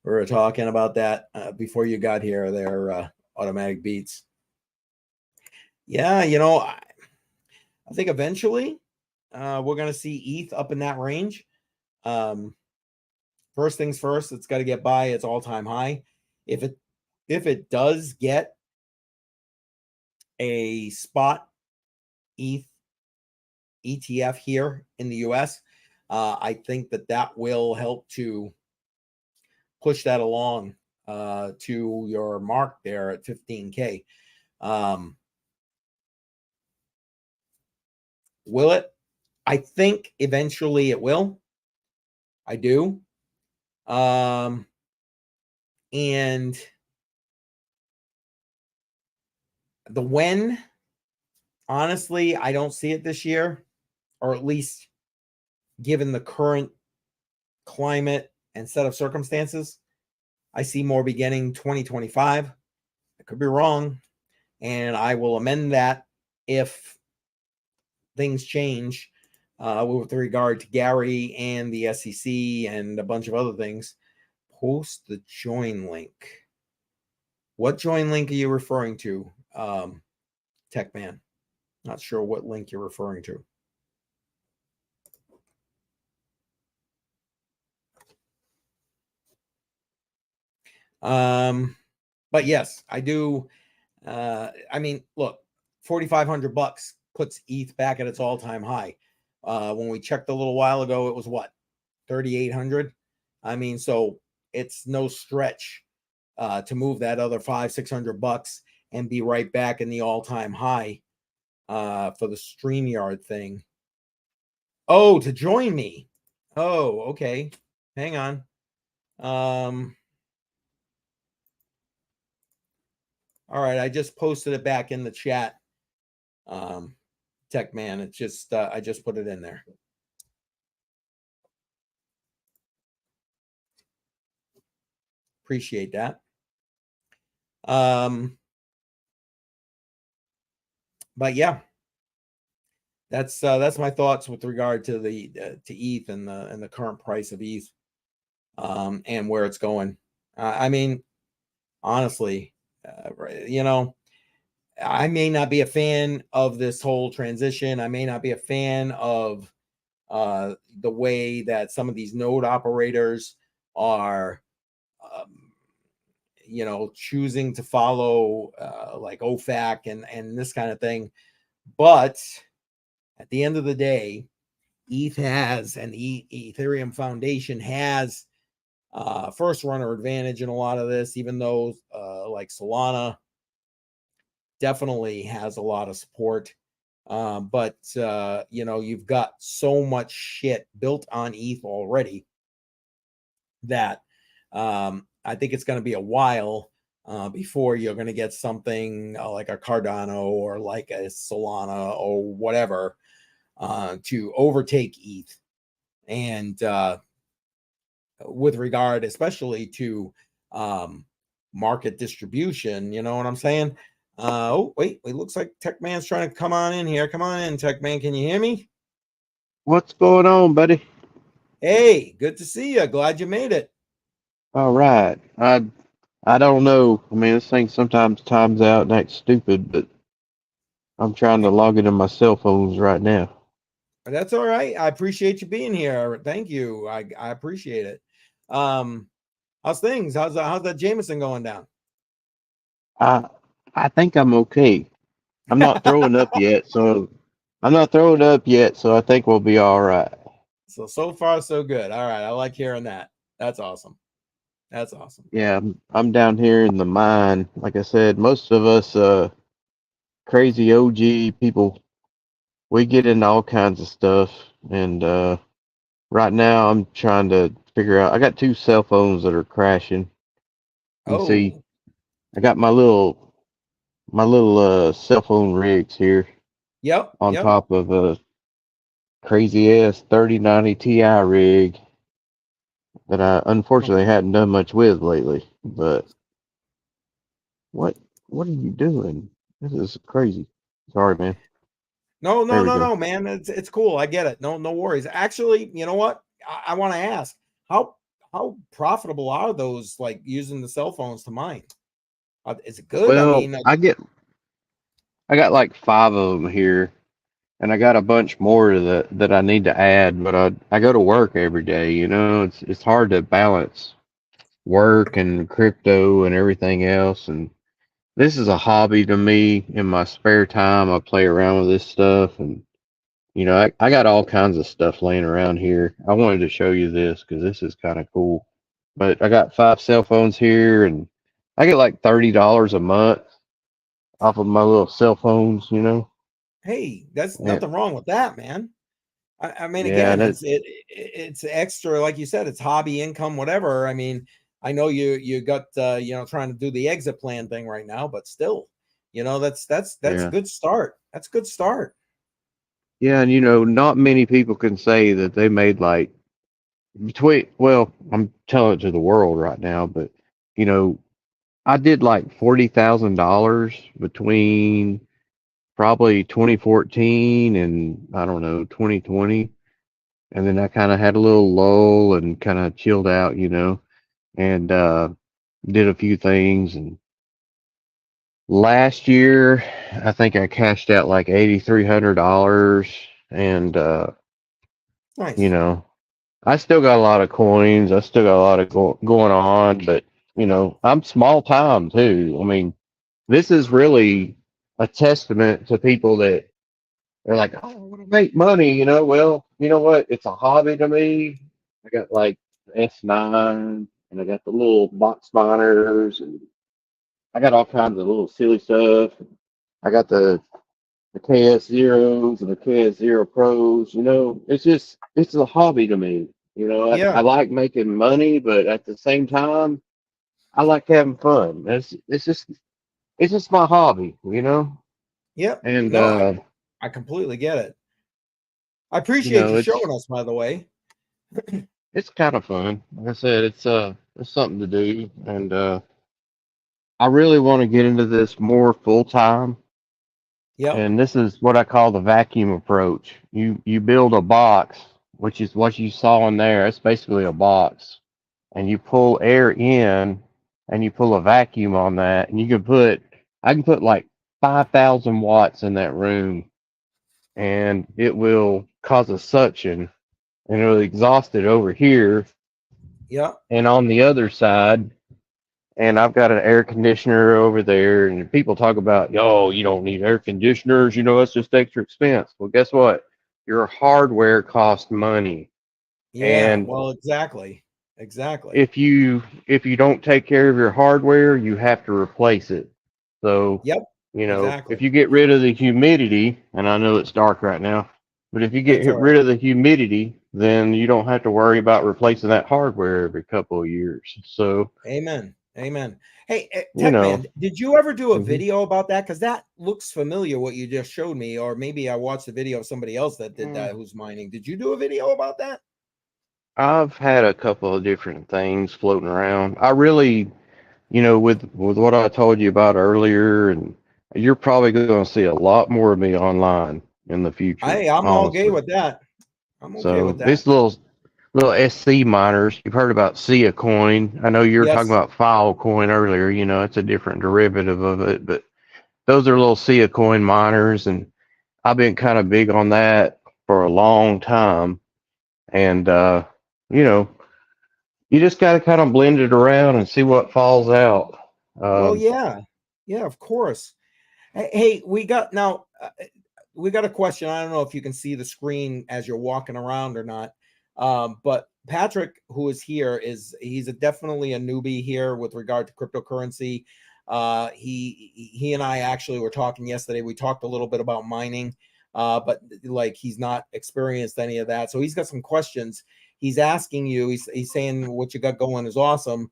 Speaker 1: were talking about that before you got here. They're automatic beats. Yeah, I think eventually we're going to see ETH up in that range. First things first, it's got to get by its all-time high. If it does get a spot ETH ETF here in the US, I think that will help to push that along to your mark there at 15K. Will it? I think eventually it will. I do. And the when, honestly, I don't see it this year, or at least given the current climate and set of circumstances. I see more beginning 2025. I could be wrong, and I will amend that if things change with regard to Gary and the SEC and a bunch of other things. Post the join link. What join link are you referring to, Tech Man? Not sure what link you're referring to. But yes, I do. I mean, look, $4,500 puts ETH back at its all-time high. When we checked a little while ago, it was what, 3,800. I mean, so it's no stretch to move that other $500-600 and be right back in the all-time high for the StreamYard thing. Oh, to join me. Oh, okay. Hang on. All right, I just posted it back in the chat. Tech Man, it's just I just put it in there. Appreciate that. But yeah, that's my thoughts with regard to the to ETH and the current price of ETH, and where it's going. I mean, honestly, you know, I may not be a fan of this whole transition. I may not be a fan of the way that some of these node operators are, you know, choosing to follow like OFAC and this kind of thing. But at the end of the day, ETH has, and the Ethereum Foundation has first runner advantage in a lot of this, even though like Solana definitely has a lot of support. But you know, you've got so much shit built on ETH already that I think it's going to be a while before you're going to get something like a Cardano or like a Solana or whatever to overtake ETH. And with regard, especially to market distribution, you know what I'm saying? Oh, wait, it looks like Tech Man's trying to come on in here. Come on in, Tech Man. Can you hear me?
Speaker 10: What's going on, buddy?
Speaker 1: Hey, good to see you. Glad you made it.
Speaker 10: All right. I don't know. I mean, this thing sometimes times out and acts stupid, but I'm trying to log into my cell phones right now.
Speaker 1: That's all right. I appreciate you being here. Thank you. I appreciate it. How's things? How's that Jameson going down?
Speaker 10: I think I'm okay. I'm not throwing up yet, so I think we'll be all right.
Speaker 1: So far so good. All right, I like hearing that. That's awesome. That's awesome.
Speaker 10: Yeah, I'm down here in the mine. Like I said, most of us crazy OG people, we get into all kinds of stuff, and right now I'm trying to figure out. I got two cell phones that are crashing. You can see, I got my little cell phone rigs here.
Speaker 1: Yep.
Speaker 10: On top of a crazy ass 3090 Ti rig that I unfortunately hadn't done much with lately. But what are you doing? This is crazy. Sorry, man.
Speaker 1: No, man. It's cool. I get it. No worries. Actually, you know what? I want to ask how profitable are those, like using the cell phones to mine? Is it good?
Speaker 10: Well,
Speaker 1: I mean,
Speaker 10: I got like 5 of them here, and I got a bunch more that I need to add. But I go to work every day. You know, it's hard to balance work and crypto and everything else. And this is a hobby to me. In my spare time, I play around with this stuff, and you know, I got all kinds of stuff laying around here. I wanted to show you this because this is kind of cool. But I got 5 cell phones here, and I get like $30 a month off of my little cell phones, you know.
Speaker 1: Hey, that's nothing wrong with that, man. I mean,
Speaker 10: yeah,
Speaker 1: again, it's extra, like you said, it's hobby income, whatever. I mean, I know you got you know, trying to do the exit plan thing right now, but still, you know, that's a good start. That's a good start.
Speaker 10: Yeah, and you know, not many people can say that they made like well, I'm telling it to the world right now, but you know, I did like $40,000 between probably 2014 and I don't know 2020, and then I kind of had a little lull and kind of chilled out, you know, and did a few things. And last year, I think I cashed out like $8,300, and
Speaker 1: nice.
Speaker 10: You know, I still got a lot of coins. I still got a lot of going on, but you know, I'm small time too. I mean, this is really a testament to people that they're like, "Oh, I want to make money." You know, well, you know what? It's a hobby to me. I got like S9, and I got the little box miners, and I got all kinds of little silly stuff. I got the KS Zeros and the KS Zero Pros. You know, it's a hobby to me. You know,
Speaker 1: Yeah.
Speaker 10: I like making money, but at the same time, I like having fun. It's just my hobby, you know.
Speaker 1: Yep.
Speaker 10: And
Speaker 1: No, I completely get it. I
Speaker 10: you
Speaker 1: appreciate
Speaker 10: know,
Speaker 1: you showing us, by the way.
Speaker 10: it's kind of fun. Like I said, it's something to do, and I really want to get into this more full time.
Speaker 1: Yep.
Speaker 10: And this is what I call the vacuum approach. You build a box, which is what you saw in there. It's basically a box, and you pull air in, and you pull a vacuum on that, and I can put like 5,000 watts in that room, and it will cause a suction, and it'll exhaust it over here,
Speaker 1: Yep.
Speaker 10: and on the other side. And I've got an air conditioner over there, and people talk about, oh, you don't need air conditioners, you know, that's just extra expense. Well, guess what? Your hardware costs money.
Speaker 1: Yeah.
Speaker 10: And
Speaker 1: Well, exactly. Exactly.
Speaker 10: if you don't take care of your hardware, you have to replace it. So,
Speaker 1: Yep.
Speaker 10: you know,
Speaker 1: Exactly.
Speaker 10: if you get rid of the humidity, and I know it's dark right now, but if you
Speaker 1: That's
Speaker 10: get
Speaker 1: all right.
Speaker 10: rid of the humidity, then you don't have to worry about replacing that hardware every couple of years. So,
Speaker 1: Amen. Amen. Hey,
Speaker 10: you
Speaker 1: Tech
Speaker 10: know,
Speaker 1: Man, did you ever do a
Speaker 10: mhm.
Speaker 1: video about that? Because that looks familiar, what you just showed me, or maybe I watched a video of somebody else that did that who's mining. Did you do a video about that?
Speaker 10: I've had a couple of different things floating around. I really, you know, with what I told you about earlier, and you're probably going to see a lot more of me online in the future,
Speaker 1: I'm okay
Speaker 10: honestly.
Speaker 1: with that. I'm okay
Speaker 10: So
Speaker 1: with that.
Speaker 10: this little SC miners, you've heard about Sia coin. I know you were talking
Speaker 1: Yes.
Speaker 10: about file coin earlier. You know, it's a different derivative of it, but those are little Sia coin miners, and I've been kind of big on that for a long time. And you know, you just got to kind of blend it around and see what falls out.
Speaker 1: Well,
Speaker 10: Um,
Speaker 1: yeah. Yeah, of course. Hey, we got a question. I don't know if you can see the screen as you're walking around or not. But Patrick, who is here, he's definitely a newbie here with regard to cryptocurrency. He and I actually were talking yesterday. We talked a little bit about mining, but like he's not experienced any of that. So he's got some questions. He's asking you. He's saying what you got going is awesome.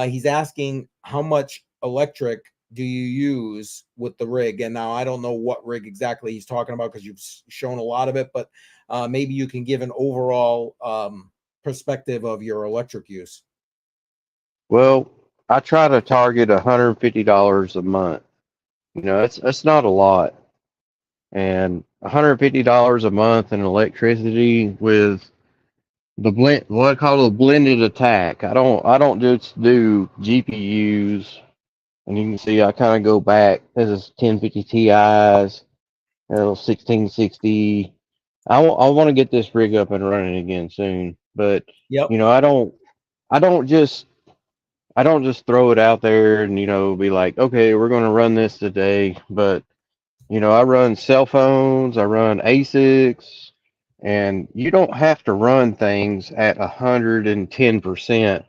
Speaker 1: He's asking how much electric do you use with the rig? And now I don't know what rig exactly he's talking about because you've shown a lot of it, but maybe you can give an overall perspective of your electric use.
Speaker 10: well, I try to target $150 a month. You know, that's not a lot, and $150 a month in electricity with the blend, what I call a blended attack. I don't just do GPUs, and you can see I kind of go back. This is 1050 Ti's, 1660. I want to get this rig up and running again soon, but
Speaker 1: Yep.
Speaker 10: you know, I don't just I don't just throw it out there and, you know, be like, okay, we're going to run this today. But, you know, I run cell phones, I run ASICs, and you don't have to run things at 110%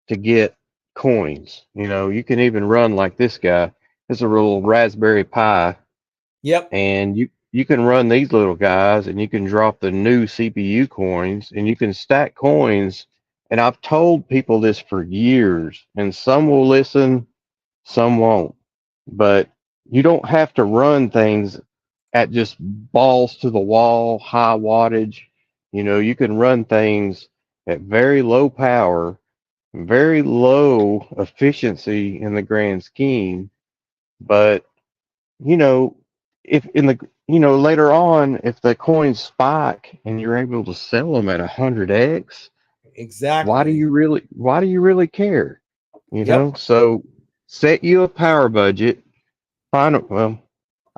Speaker 10: to get coins. You know, you can even run like this guy. It's a real Raspberry Pi,
Speaker 1: Yep.
Speaker 10: and you can run these little guys, and you can drop the new CPU coins, and you can stack coins. And I've told people this for years, and some will listen, some won't. But you don't have to run things at just balls to the wall, high wattage. You know, you can run things at very low power, very low efficiency in the grand scheme, but you know, if in the later on, if the coins spike and you're able to sell them at 100x,
Speaker 1: Exactly.
Speaker 10: why do you really care? You
Speaker 1: Yep.
Speaker 10: know, so set you a power budget. Find it. Well,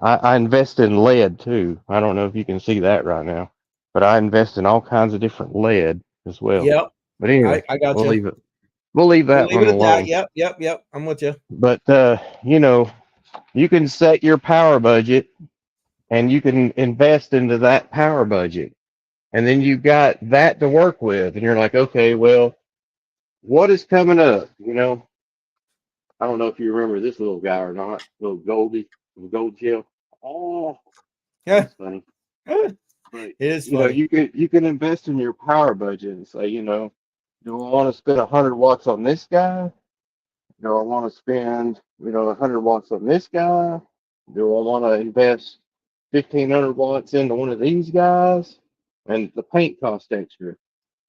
Speaker 10: I invest in lead too. I don't know if you can see that right now, but I invest in all kinds of different lead as well.
Speaker 1: Yep.
Speaker 10: But anyway,
Speaker 1: I got
Speaker 10: we'll
Speaker 1: you.
Speaker 10: leave it. We'll leave
Speaker 1: We'll
Speaker 10: that
Speaker 1: leave
Speaker 10: one
Speaker 1: it at that.
Speaker 10: alone.
Speaker 1: Yep. Yep. Yep. I'm with you.
Speaker 10: But you know, you can set your power budget and you can invest into that power budget. And then you've got that to work with. And you're like, okay, well, what is coming up? You know, I don't know if you remember this little guy or not, little Goldie, gold gel. Oh,
Speaker 1: Yeah.
Speaker 10: he's funny. But
Speaker 1: It is
Speaker 10: you know,
Speaker 1: funny.
Speaker 10: you can invest in your power budget and say, you know, do I want to spend 100 watts on this guy? Do I want to spend, you know, 100 watts on this guy? Do I want to invest 1,500 watts into one of these guys? And the paint costs extra.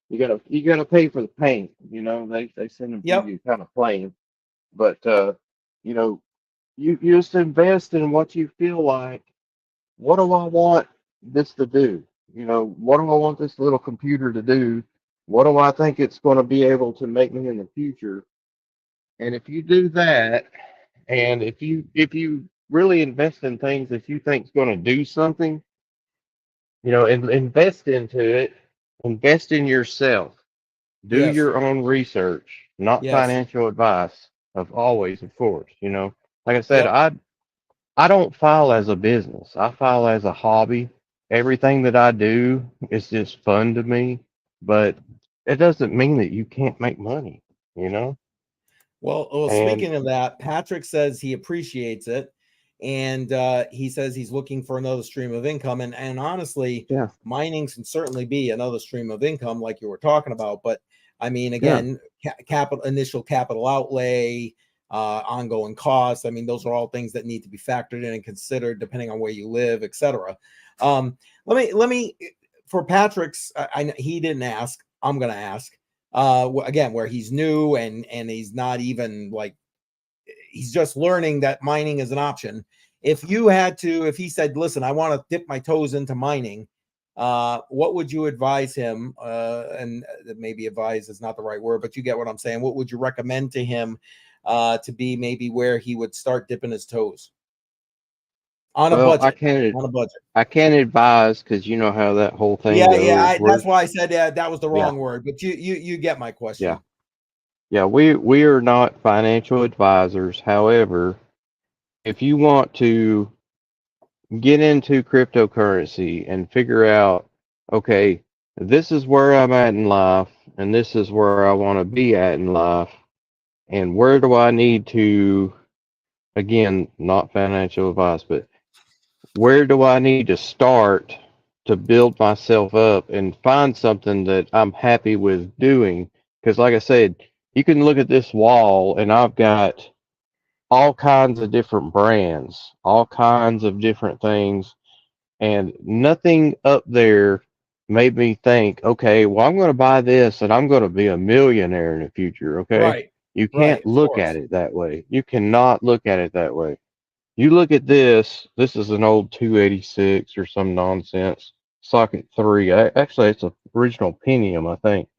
Speaker 10: You gotta pay for the paint. You know, they send them to
Speaker 1: Yep.
Speaker 10: you kind of plain. But you know, you just invest in what you feel like. What do I want this to do? You know, what do I want this little computer to do? What do I think it's going to be able to make me in the future? And if you do that, and if you really invest in things that you think is going to do something, you know, and invest into it, invest in yourself. Do
Speaker 1: Yes.
Speaker 10: your own research, not
Speaker 1: Yes.
Speaker 10: financial advice of always, of course, you know. Like I said,
Speaker 1: Yep.
Speaker 10: I don't file as a business. I file as a hobby. Everything that I do is just fun to me, but it doesn't mean that you can't make money, you know?
Speaker 1: Well,
Speaker 10: And
Speaker 1: speaking of that, Patrick says he appreciates it, and he says he's looking for another stream of income. And honestly,
Speaker 10: yeah,
Speaker 1: mining can certainly be another stream of income, like you were talking about. But I mean,
Speaker 10: yeah,
Speaker 1: again, initial capital outlay, ongoing costs. I mean, those are all things that need to be factored in and considered, depending on where you live, etc. Let me for Patrick's. He didn't ask. I'm going to ask again, where he's new and he's not even like, he's just learning that mining is an option. If he said, listen, I want to dip my toes into mining, what would you advise him? And maybe advise is not the right word, but you get what I'm saying. What would you recommend to him to be maybe where he would start dipping his toes on a
Speaker 10: well,
Speaker 1: budget? On a budget.
Speaker 10: I can't advise because you know how that whole thing
Speaker 1: Yeah.
Speaker 10: goes.
Speaker 1: That's why I said that was the
Speaker 10: Yeah,
Speaker 1: wrong word, but you get my
Speaker 10: yeah,
Speaker 1: question.
Speaker 10: yeah. We are not financial advisors. However, if you want to get into cryptocurrency and figure out, okay, this is where I'm at in life, and this is where I want to be at in life, and where do I need to, again, not financial advice, but where do I need to start to build myself up and find something that I'm happy with doing? Because, like I said, you can look at this wall, and I've got all kinds of different brands, all kinds of different things, and nothing up there made me think, okay, well, I'm going to buy this and I'm going to be a millionaire in the future. Okay.
Speaker 1: Right.
Speaker 10: You
Speaker 1: Right.
Speaker 10: can't
Speaker 1: Of
Speaker 10: look at
Speaker 1: course.
Speaker 10: it that way. You cannot look at it that way. You look at this, this is an old 286 or some nonsense, socket 3. Actually, it's a original Pentium, I think.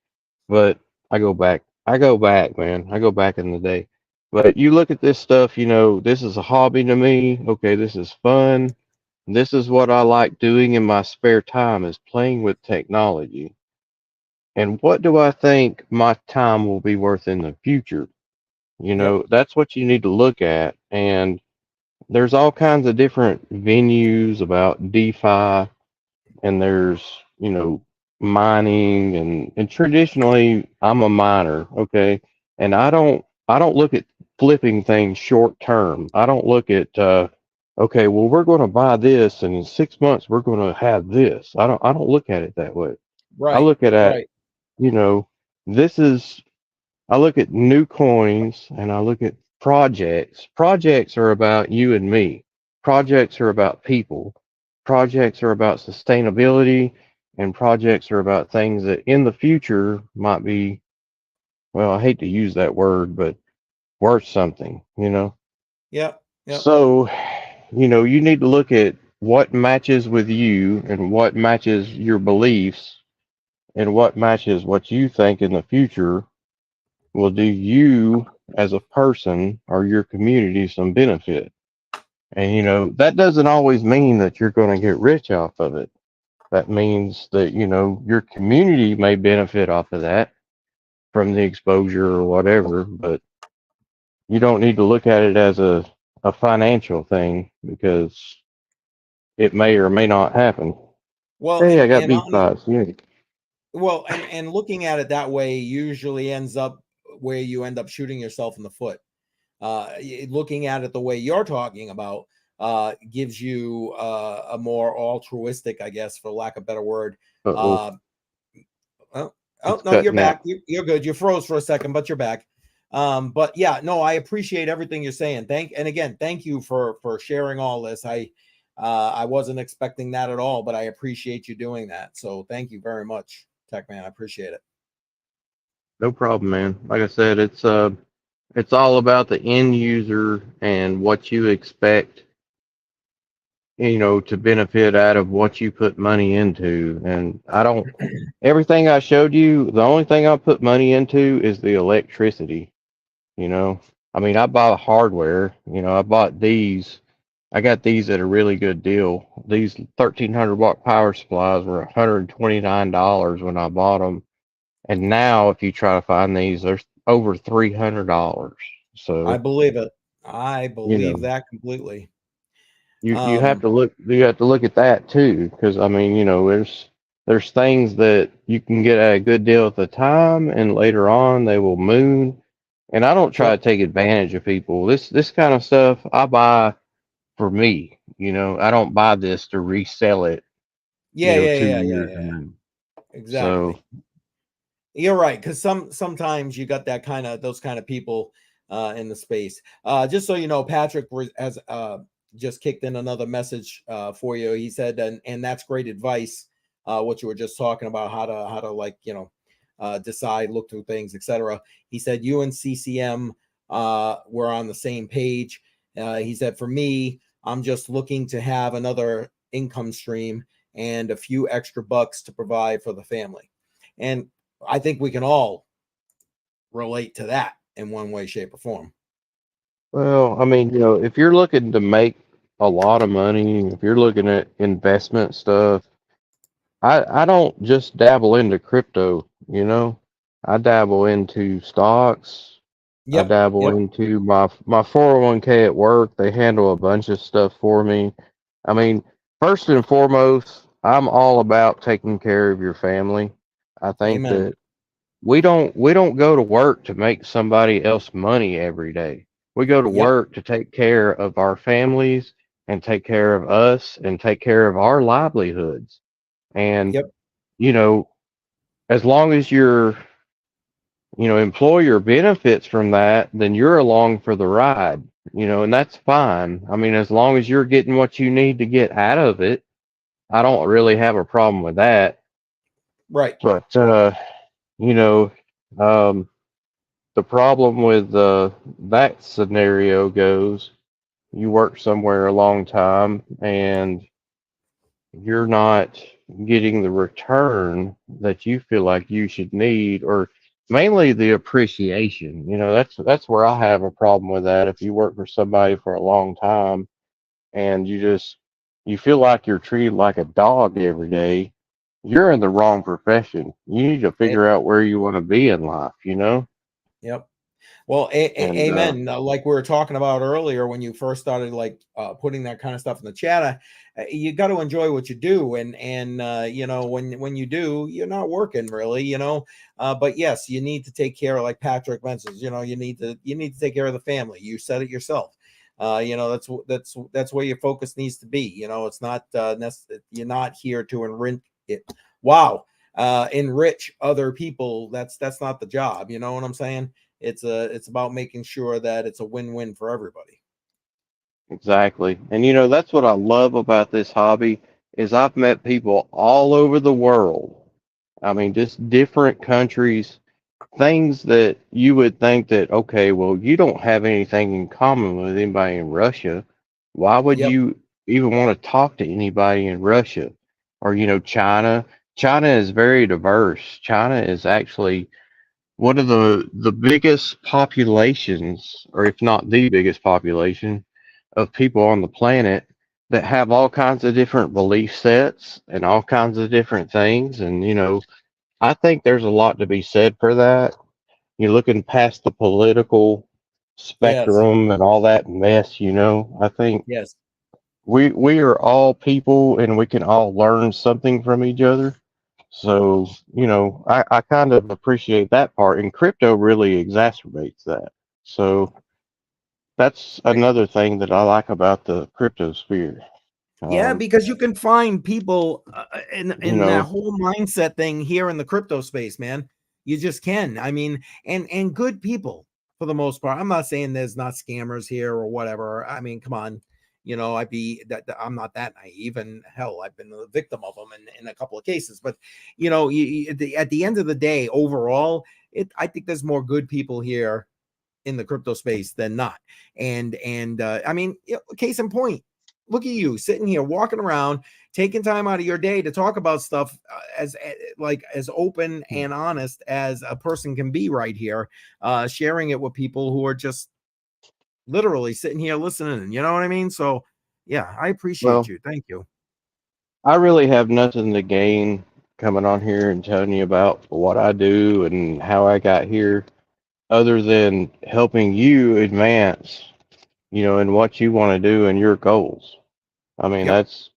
Speaker 10: But I go back, man. I go back in the day. But you look at this stuff, you know, this is a hobby to me. Okay, this is fun. This is what I like doing in my spare time is playing with technology. And what do I think my time will be worth in the future? You
Speaker 1: Yep.
Speaker 10: know, that's what you need to look at. And there's all kinds of different venues about DeFi, and there's, you know, mining, and traditionally I'm a miner, okay? And I don't look at flipping things short term. I don't look at okay, well, we're going to buy this and in 6 months we're going to have this. I don't look at it that way. I
Speaker 1: Right.
Speaker 10: look at it,
Speaker 1: Right.
Speaker 10: you know, this is I look at new coins and I look at projects. Projects are about you and me. Projects are about people. Projects are about sustainability, and projects are about things that in the future might be, well, I hate to use that word, but worth something, you know?
Speaker 1: Yep. Yep.
Speaker 10: So, you know, you need to look at what matches with you and what matches your beliefs and what matches what you think in the future will do you as a person or your community some benefit. And you know, that doesn't always mean that you're going to get rich off of it. That means that, you know, your community may benefit off of that from the exposure or whatever, but you don't need to look at it as a financial thing because it may or may not happen.
Speaker 1: Well,
Speaker 10: Hey, I
Speaker 1: and
Speaker 10: got
Speaker 1: and
Speaker 10: beef
Speaker 1: on
Speaker 10: pies. Yeah.
Speaker 1: well, and looking at it that way usually ends up where you end up shooting yourself in the foot. Looking at it the way you're talking about, gives you a more altruistic, I guess, for lack of a better word.
Speaker 10: Uh-oh.
Speaker 1: Oh no, you're back. You're good. You froze for a second, but you're back. But yeah, no, I appreciate everything you're saying. Thank you for sharing all this. I wasn't expecting that at all, but I appreciate you doing that. So thank you very much, Tech Man. I appreciate it.
Speaker 10: No problem, man. Like I said, it's all about the end user and what you expect, to benefit out of what you put money into. And everything I showed you, the only thing I put money into is the electricity. I mean, I buy the hardware. I bought these. I got these at a really good deal. These 1300-watt power supplies were $129 when I bought them, and now if you try to find these, they're over $300. So
Speaker 1: I believe it. I believe that completely.
Speaker 10: You have to look. You have to look at that too, because I mean, there's things that you can get at a good deal at the time, and later on they will moon. And I don't try to take advantage of people. This kind of stuff I buy for me. I don't buy this to resell it.
Speaker 1: Yeah.
Speaker 10: 2 years.
Speaker 1: Exactly.
Speaker 10: So
Speaker 1: you're right, because sometimes you got those kind of people in the space. Just so you know, Patrick has just kicked in another message for you. He said, and that's great advice. What you were just talking about, how to like decide, look through things, etc. He said you and CCM were on the same page. He said, for me, I'm just looking to have another income stream and a few extra bucks to provide for the family. And I think we can all relate to that in one way, shape, or form.
Speaker 10: well, I mean, if you're looking to make a lot of money, if you're looking at investment stuff, I don't just dabble into crypto. I dabble into stocks. I dabble into my 401k at work. They handle a bunch of stuff for me. I mean, first and foremost, I'm all about taking care of your family. I think
Speaker 1: Amen.
Speaker 10: that we don't go to work to make somebody else money every day. We go to work to take care of our families and take care of us and take care of our livelihoods. And you know, as long as your employer benefits from that, then you're along for the ride. And that's fine. I mean, as long as you're getting what you need to get out of it, I don't really have a problem with that.
Speaker 1: Right.
Speaker 10: But you know, um, the problem with that scenario goes, you work somewhere a long time and you're not getting the return that you feel like you should need, or mainly the appreciation. That's where I have a problem with that. If you work for somebody for a long time and you feel like you're treated like a dog every day, you're in the wrong profession. You need to figure out where you want to be in life.
Speaker 1: Yep. Well, amen. Like we were talking about earlier, when you first started putting that kind of stuff in the chat, you got to enjoy what you do, and when you do, you're not working really, but yes, you need to take care, like Patrick mentions, you need to take care of the family. You said it yourself. That's where your focus needs to be. It's not you're not here to enrich it. Wow. Enrich other people. That's not the job. You know what I'm saying? It's about making sure that it's a win-win for everybody.
Speaker 10: Exactly. And that's what I love about this hobby is I've met people all over the world. I mean, just different countries, things that you would think that, okay, well, you don't have anything in common with anybody in Russia. Why would you even want to talk to anybody in Russia? Or, China. China is very diverse. China is actually one of the biggest populations, or if not the biggest population of people on the planet that have all kinds of different belief sets and all kinds of different things. And, I think there's a lot to be said for that. You're looking past the political spectrum and all that mess, I think we are all people and we can all learn something from each other. So, I kind of appreciate that part, and crypto really exacerbates that. So that's another thing that I like about the crypto sphere.
Speaker 1: Yeah, because you can find people in that
Speaker 10: know,
Speaker 1: whole mindset thing here in the crypto space, man. You just can. I mean, and good people for the most part. I'm not saying there's not scammers here or whatever. I mean, come on, I'm not that naive, and hell, I've been the victim of them in a couple of cases. But at the end of the day, overall, I think there's more good people here in the crypto space than not. And I mean, case in point, look at you sitting here walking around, taking time out of your day to talk about stuff as open and honest as a person can be right here, sharing it with people who are just literally sitting here listening. You know what I mean? So yeah, I appreciate you. Thank you.
Speaker 10: I really have nothing to gain coming on here and telling you about what I do and how I got here, other than helping you advance, in what you want to do and your goals. I mean, that's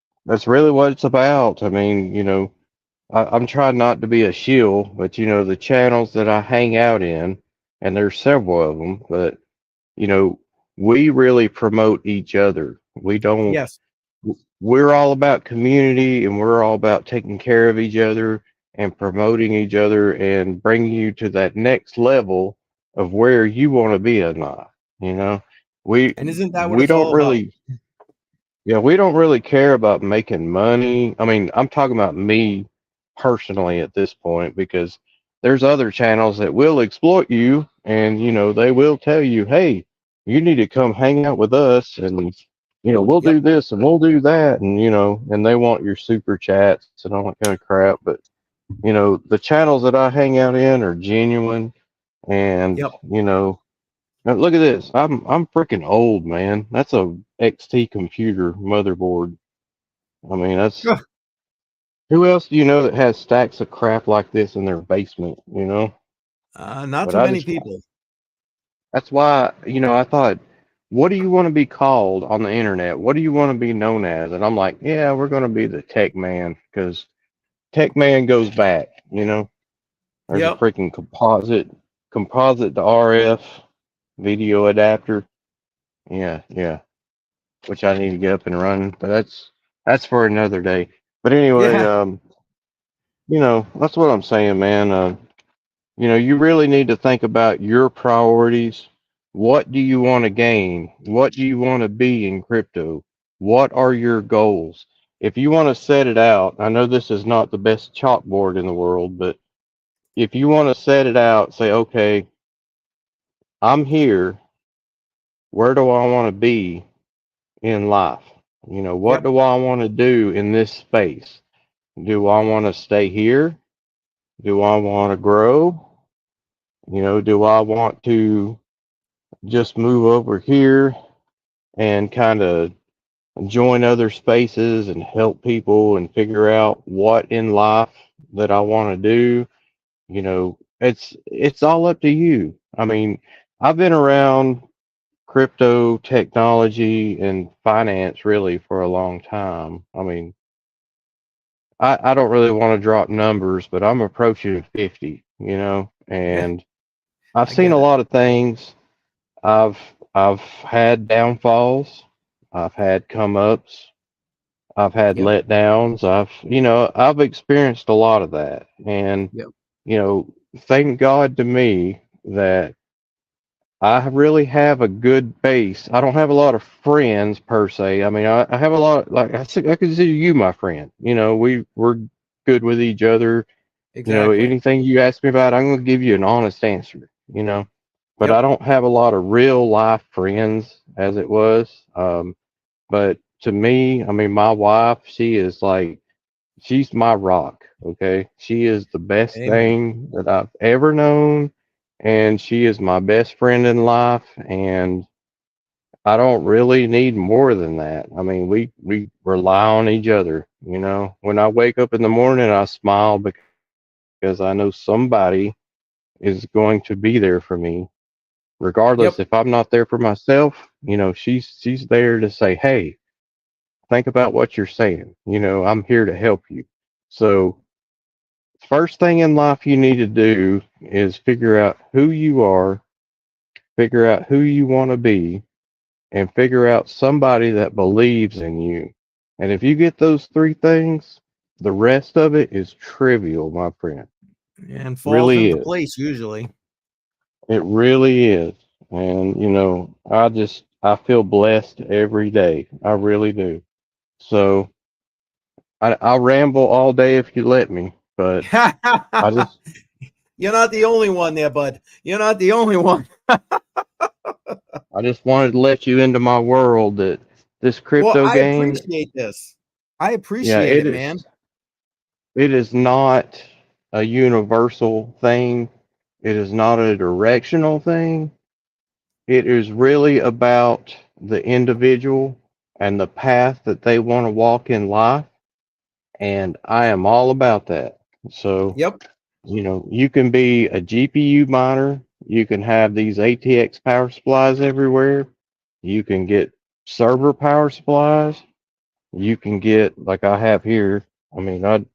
Speaker 10: really what it's about. I mean, I'm trying not to be a shill, but the channels that I hang out in, and there's several of them, but you know, we really promote each other. We don't.
Speaker 1: Yes.
Speaker 10: We're all about community, and we're all about taking care of each other and promoting each other and bringing you to that next level of where you want to be in life. You know, we
Speaker 1: And isn't that what
Speaker 10: we
Speaker 1: it's
Speaker 10: don't
Speaker 1: all about?
Speaker 10: really. Yeah, we don't really care about making money. I mean, I'm talking about me personally at this point, because there's other channels that will exploit you, and they will tell you, "Hey, you need to come hang out with us, and we'll
Speaker 1: Yep.
Speaker 10: do this and we'll do that," and and they want your super chats and all that kind of crap. But the channels that I hang out in are genuine, and
Speaker 1: Yep.
Speaker 10: now look at this. I'm freaking old, man. That's a XT computer motherboard. I mean, that's who else do you know that has stacks of crap like this in their basement,
Speaker 1: Not
Speaker 10: But
Speaker 1: too many people.
Speaker 10: that's why, I thought, what do you want to be called on the internet? What do you want to be known as? And I'm like, yeah, we're going to be the Tech Man, because Tech Man goes back, There's a
Speaker 1: Yep.
Speaker 10: freaking composite to RF video adapter. Yeah, yeah. Which I need to get up and running, but that's for another day. But anyway,
Speaker 1: Yeah.
Speaker 10: that's what I'm saying, man. You really need to think about your priorities. What do you want to gain? What do you want to be in crypto? What are your goals? If you want to set it out, I know this is not the best chalkboard in the world, but if you want to set it out, say, okay, I'm here. Where do I want to be in life? What
Speaker 1: Yep.
Speaker 10: do I want to do in this space? Do I want to stay here? Do I want to grow? Do I want to just move over here and kind of join other spaces and help people and figure out what in life that I want to do? It's all up to you. I mean, I've been around crypto technology and finance really for a long time. I mean, I don't really want to drop numbers, but I'm approaching 50,
Speaker 1: Yeah.
Speaker 10: and I've
Speaker 1: I
Speaker 10: seen
Speaker 1: get
Speaker 10: a
Speaker 1: it.
Speaker 10: lot of things. I've I've had downfalls. I've had come ups. I've had
Speaker 1: Yep.
Speaker 10: letdowns. I've experienced a lot of that. And,
Speaker 1: Yep.
Speaker 10: thank God to me that I really have a good base. I don't have a lot of friends per se. I mean, I have a lot, like I consider you my friend. We're good with each other.
Speaker 1: Exactly.
Speaker 10: Anything you ask me about, I'm going to give you an honest answer, but I
Speaker 1: Yep.
Speaker 10: don't have a lot of real life friends as it was. But to me, I mean, my wife, she's my rock. Okay. She is the best
Speaker 1: Amen.
Speaker 10: thing that I've ever known. And she is my best friend in life. And I don't really need more than that. I mean, we rely on each other. When I wake up in the morning, I smile because I know somebody is going to be there for me, regardless
Speaker 1: Yep.
Speaker 10: if I'm not there for myself. She's there to say, "Hey, think about what you're saying. I'm here to help you." So, first thing in life you need to do is figure out who you are, figure out who you want to be, and figure out somebody that believes in you. And if you get those three things, the rest of it is trivial, my friend.
Speaker 1: And falls
Speaker 10: Really
Speaker 1: into
Speaker 10: is.
Speaker 1: place usually.
Speaker 10: It really is. And, I feel blessed every day. I really do. So I'll ramble all day if you let me, but I just,
Speaker 1: You're not the only one there, bud. You're not the only one.
Speaker 10: I just wanted to let you into my world that this
Speaker 1: Well,
Speaker 10: crypto
Speaker 1: I
Speaker 10: game,
Speaker 1: appreciate this. I
Speaker 10: yeah,
Speaker 1: appreciate it, man.
Speaker 10: it is not a universal thing. It is not a directional thing. It is really about the individual and the path that they want to walk in life. And I am all about that. So,
Speaker 1: Yep.
Speaker 10: you can be a GPU miner. You can have these ATX power supplies everywhere. You can get server power supplies. You can get, like I have here. I mean,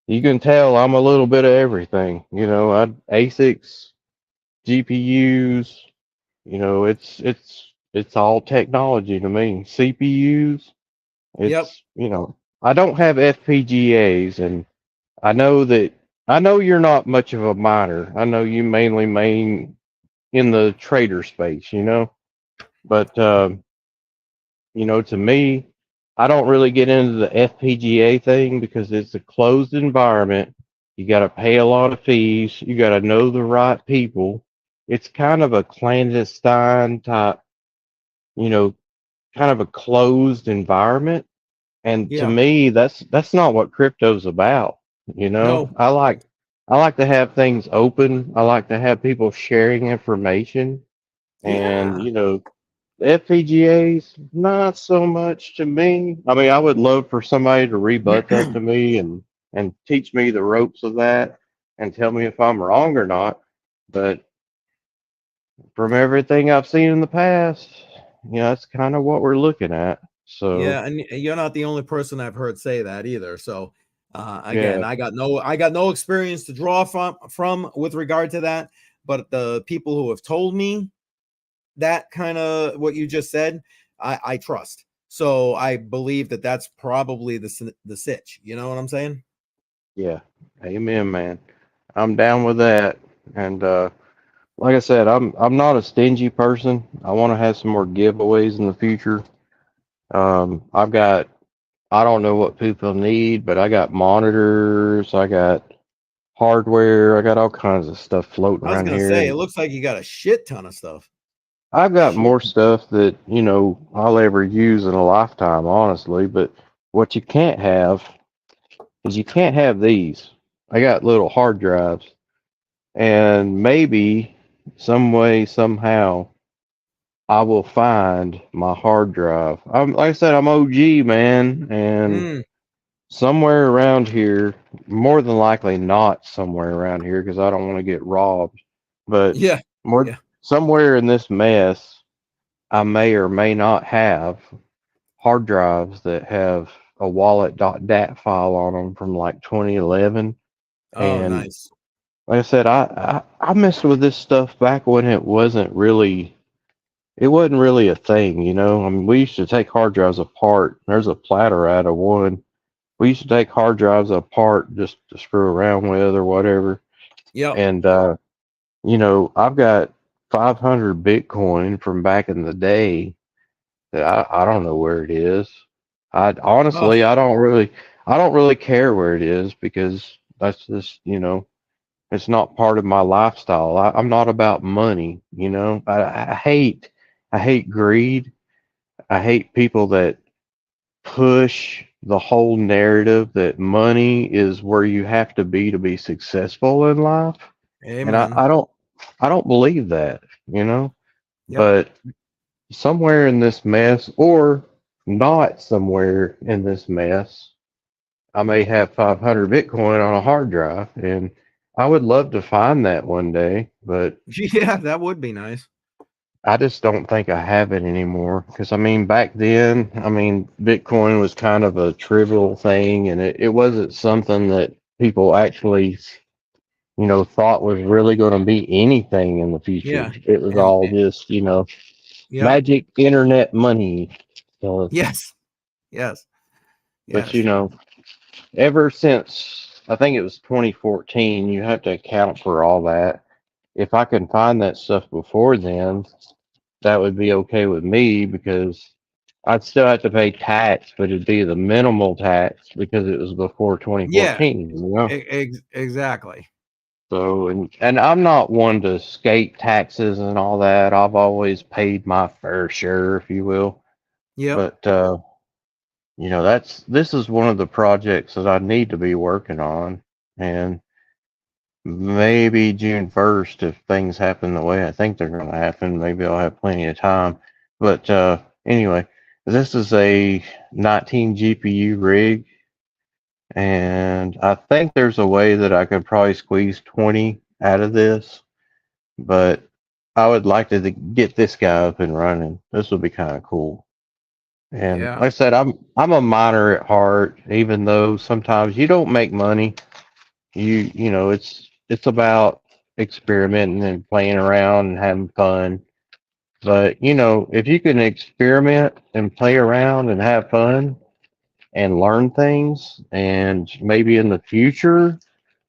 Speaker 10: you can tell I'm a little bit of everything. ASICs, GPUs. It's all technology to me. CPUs.
Speaker 1: Yep.
Speaker 10: I don't have FPGAs, and I know you're not much of a miner. I know you mainly main in the trader space. But to me, I don't really get into the FPGA thing because it's a closed environment. You got to pay a lot of fees. You got to know the right people. It's kind of a clandestine type, you know, kind of a closed environment. And to
Speaker 1: Yeah.
Speaker 10: me, that's not what crypto's about.
Speaker 1: No.
Speaker 10: I like to have things open. I like to have people sharing information. And,
Speaker 1: Yeah.
Speaker 10: the FPGAs, not so much to me. I mean, I would love for somebody to rebut that to me and teach me the ropes of that and tell me if I'm wrong or not. But from everything I've seen in the past, that's kind of what we're looking at. So,
Speaker 1: Yeah, and you're not the only person I've heard say that either. So, again,
Speaker 10: yeah,
Speaker 1: I got no experience to draw from with regard to that, but the people who have told me that kind of what you just said, I trust. So I believe that that's probably the sitch. You know what I'm saying?
Speaker 10: yeah. Amen, man. I'm down with that. And like I said, I'm not a stingy person. I want to have some more giveaways in the future. I've got I don't know what people need, but I got monitors, I got hardware, I got all kinds of stuff floating
Speaker 1: I was
Speaker 10: around
Speaker 1: gonna
Speaker 10: here,
Speaker 1: say it
Speaker 10: and
Speaker 1: looks like you got a shit ton of stuff.
Speaker 10: I've got more stuff that I'll ever use in a lifetime, honestly. But what you can't have is you can't have these. I got little hard drives, and maybe some way, somehow, I will find my hard drive. Like I said, I'm OG, man, and
Speaker 1: Mm,
Speaker 10: somewhere around here, more than likely not somewhere around here because I don't want to get robbed, but
Speaker 1: yeah,
Speaker 10: more
Speaker 1: yeah.
Speaker 10: somewhere in this mess, I may or may not have hard drives that have a wallet.dat file on them from like 2011.
Speaker 1: Oh,
Speaker 10: And
Speaker 1: nice.
Speaker 10: like I said, I messed with this stuff back when it wasn't really a thing. I mean, we used to take hard drives apart. There's a platter out of one. We used to take hard drives apart just to screw around with or whatever.
Speaker 1: Yep.
Speaker 10: And I've got 500 Bitcoin from back in the day that I don't know where it is. I
Speaker 1: Oh,
Speaker 10: honestly I don't really care where it is because that's just it's not part of my lifestyle. I'm not about money. I hate greed. I hate people that push the whole narrative that money is where you have to be successful in life. And
Speaker 1: amen.
Speaker 10: I don't believe that.
Speaker 1: Yep.
Speaker 10: But somewhere in this mess, or not somewhere in this mess, I may have 500 Bitcoin on a hard drive, and I would love to find that one day, but
Speaker 1: Yeah, that would be nice.
Speaker 10: I just don't think I have it anymore. Because, I mean, back then, I mean, Bitcoin was kind of a trivial thing, and it wasn't something that people actually, thought was really going to be anything in the future.
Speaker 1: Yeah,
Speaker 10: It was
Speaker 1: and
Speaker 10: all just. magic internet money. So,
Speaker 1: Yes.
Speaker 10: but you know, ever since I think it was 2014, you have to account for all that. If I can find that stuff before then, that would be okay with me because I'd still have to pay tax, but it'd be the minimal tax because it was before
Speaker 1: Yeah.
Speaker 10: 2014, you know?
Speaker 1: Exactly.
Speaker 10: So, and I'm not one to skate taxes and all that. I've always paid my fair share, if you will.
Speaker 1: Yep.
Speaker 10: But you know, this is one of the projects that I need to be working on, and maybe June 1st, if things happen the way I think they're going to happen, maybe I'll have plenty of time. But anyway, this is a 19 GPU rig, and I think there's a way that I could probably squeeze 20 out of this, but I would like to get this guy up and running. This would be kind of cool. And
Speaker 1: Yeah.
Speaker 10: like I said, I'm a miner at heart, even though sometimes you don't make money. You know, it's about experimenting and playing around and having fun. But you know, if you can experiment and play around and have fun and learn things, and maybe in the future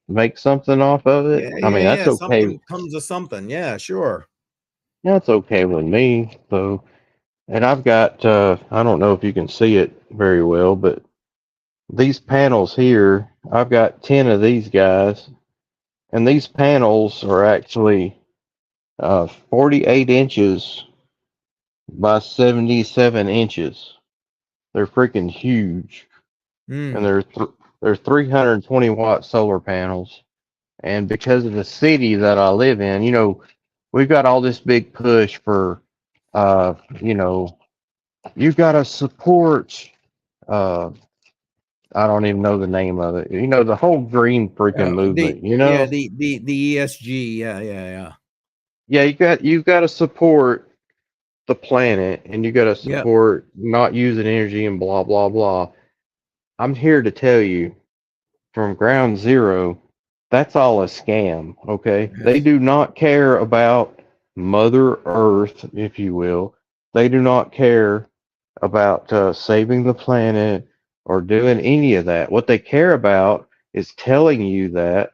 Speaker 10: make something off of it, I mean, that's
Speaker 1: Yeah.
Speaker 10: okay.
Speaker 1: Something comes of something. Yeah, sure.
Speaker 10: That's okay with me. So, and I've got I don't know if you can see it very well, but these panels here, I've got 10 of these guys, and these panels are actually 48 inches by 77 inches. They're freaking huge, and they're 320-watt solar panels. And because of the city that I live in, you know, we've got all this big push for, you know, you've got to support. Uh, I don't even know the name of it. You know, the whole green freaking movement. You know,
Speaker 1: the ESG. Yeah.
Speaker 10: yeah, you've got to support the planet, and you got to
Speaker 1: Yep.
Speaker 10: support not using energy and blah blah blah. I'm here to tell you from ground zero, that's all a scam. Okay, they do not care about Mother Earth, if you will. They do not care about saving the planet or doing any of that. What they care about is telling you that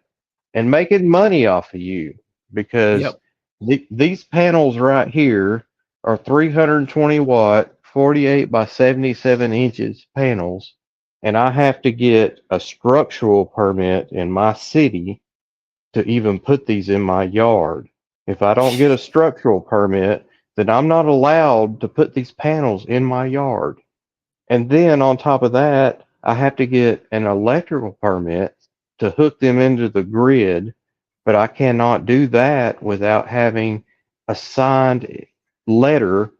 Speaker 10: and making money off of you because
Speaker 1: Yep.
Speaker 10: these panels right here are 320-watt, 48 by 77 inches panels, and I have to get a structural permit in my city to even put these in my yard. If I don't get a structural permit, then I'm not allowed to put these panels in my yard. And then on top of that, I have to get an electrical permit to hook them into the grid, but I cannot do that without having a signed letter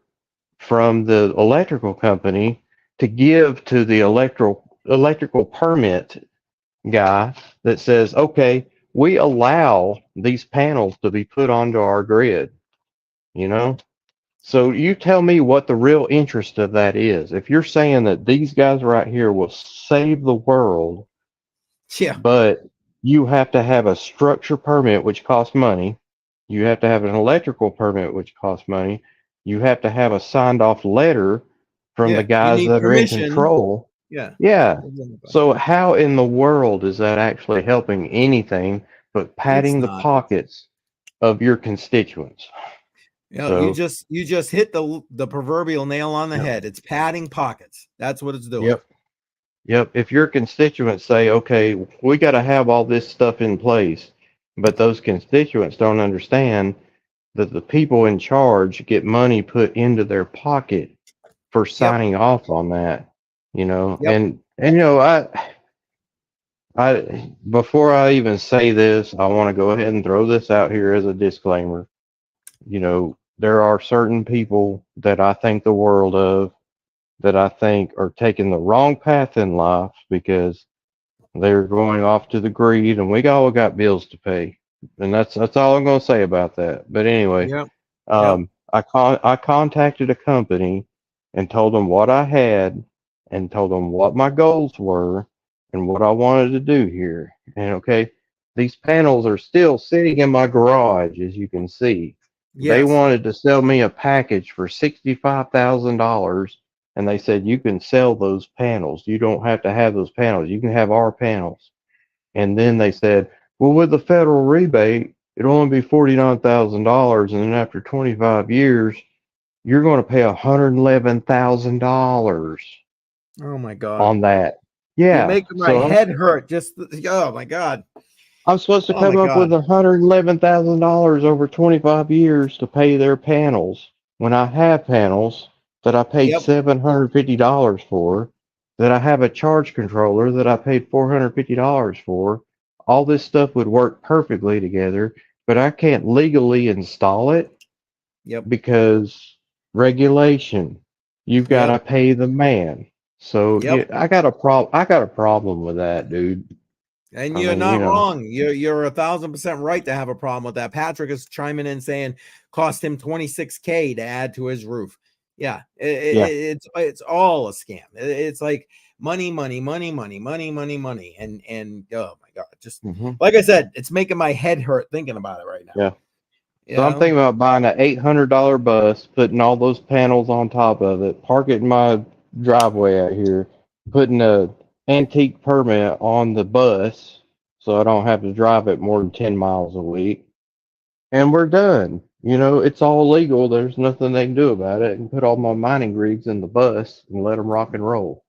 Speaker 10: from the electrical company to give to the electrical permit guy that says, okay, we allow these panels to be put onto our grid, you know? So you tell me what the real interest of that is. If you're saying that these guys right here will save the world,
Speaker 1: Yeah.
Speaker 10: but you have to have a structure permit, which costs money. You have to have an electrical permit, which costs money. You have to have a signed off letter from the
Speaker 1: Yeah. You
Speaker 10: guys
Speaker 1: need
Speaker 10: that are in
Speaker 1: permission.
Speaker 10: control.
Speaker 1: Yeah.
Speaker 10: Yeah.
Speaker 1: Exactly.
Speaker 10: So how in the world is that actually helping anything but
Speaker 1: It's
Speaker 10: padding the
Speaker 1: not.
Speaker 10: pockets of your constituents?
Speaker 1: You know,
Speaker 10: So
Speaker 1: you just hit the proverbial nail on the
Speaker 10: yep.
Speaker 1: head. It's padding pockets. That's what it's doing.
Speaker 10: Yep. Yep. If your constituents say, okay, we got to have all this stuff in place, but those constituents don't understand that the people in charge get money put into their pocket for
Speaker 1: Yep.
Speaker 10: signing off on that, you know,
Speaker 1: Yep.
Speaker 10: and you know, I before I even say this, I want to go ahead and throw this out here as a disclaimer. You know, there are certain people that I think the world of that I think are taking the wrong path in life because they're going off to the greed, and we all got bills to pay, and that's all I'm going to say about that. But anyway,
Speaker 1: Yep. Yep.
Speaker 10: I contacted a company and told them what I had and told them what my goals were and what I wanted to do here. And okay, these panels are still sitting in my garage, as you can see. They
Speaker 1: Yes.
Speaker 10: wanted to sell me a package for $65,000, and they said you can sell those panels. You don't have to have those panels. You can have our panels. And then they said, well, with the federal rebate, it'll only be $49,000, and then after 25 years, you're going to pay $111,000
Speaker 1: Oh my God.
Speaker 10: on that.
Speaker 1: You're
Speaker 10: Yeah.
Speaker 1: making my head hurt. Just oh my God.
Speaker 10: I'm supposed to
Speaker 1: Oh my
Speaker 10: come up with
Speaker 1: God.
Speaker 10: $111,000 over 25 years to pay their panels when I have panels that I paid
Speaker 1: Yep.
Speaker 10: $750 for, that I have a charge controller that I paid $450 for. All this stuff would work perfectly together, but I can't legally install it
Speaker 1: Yep.
Speaker 10: because regulation. You've got to
Speaker 1: Yep.
Speaker 10: pay the man. So yeah,
Speaker 1: Yep.
Speaker 10: I got a problem with that, dude.
Speaker 1: And
Speaker 10: I
Speaker 1: you're
Speaker 10: mean, you
Speaker 1: not
Speaker 10: know,
Speaker 1: wrong. You're 1,000% right to have a problem with that. Patrick is chiming in saying cost him $26K to add to his roof. Yeah,
Speaker 10: yeah.
Speaker 1: it's all a scam. It's like money, money, money, money, money, money, money, and oh my God, just like I said, it's making my head hurt thinking about it right now.
Speaker 10: Yeah.
Speaker 1: You
Speaker 10: So I'm
Speaker 1: know?
Speaker 10: thinking about buying an $800 bus, putting all those panels on top of it, park it in my driveway out here, putting a antique permit on the bus so I don't have to drive it more than 10 miles a week, and we're done. You know, it's all legal. There's nothing they can do about it. And put all my mining rigs in the bus and let them rock and roll.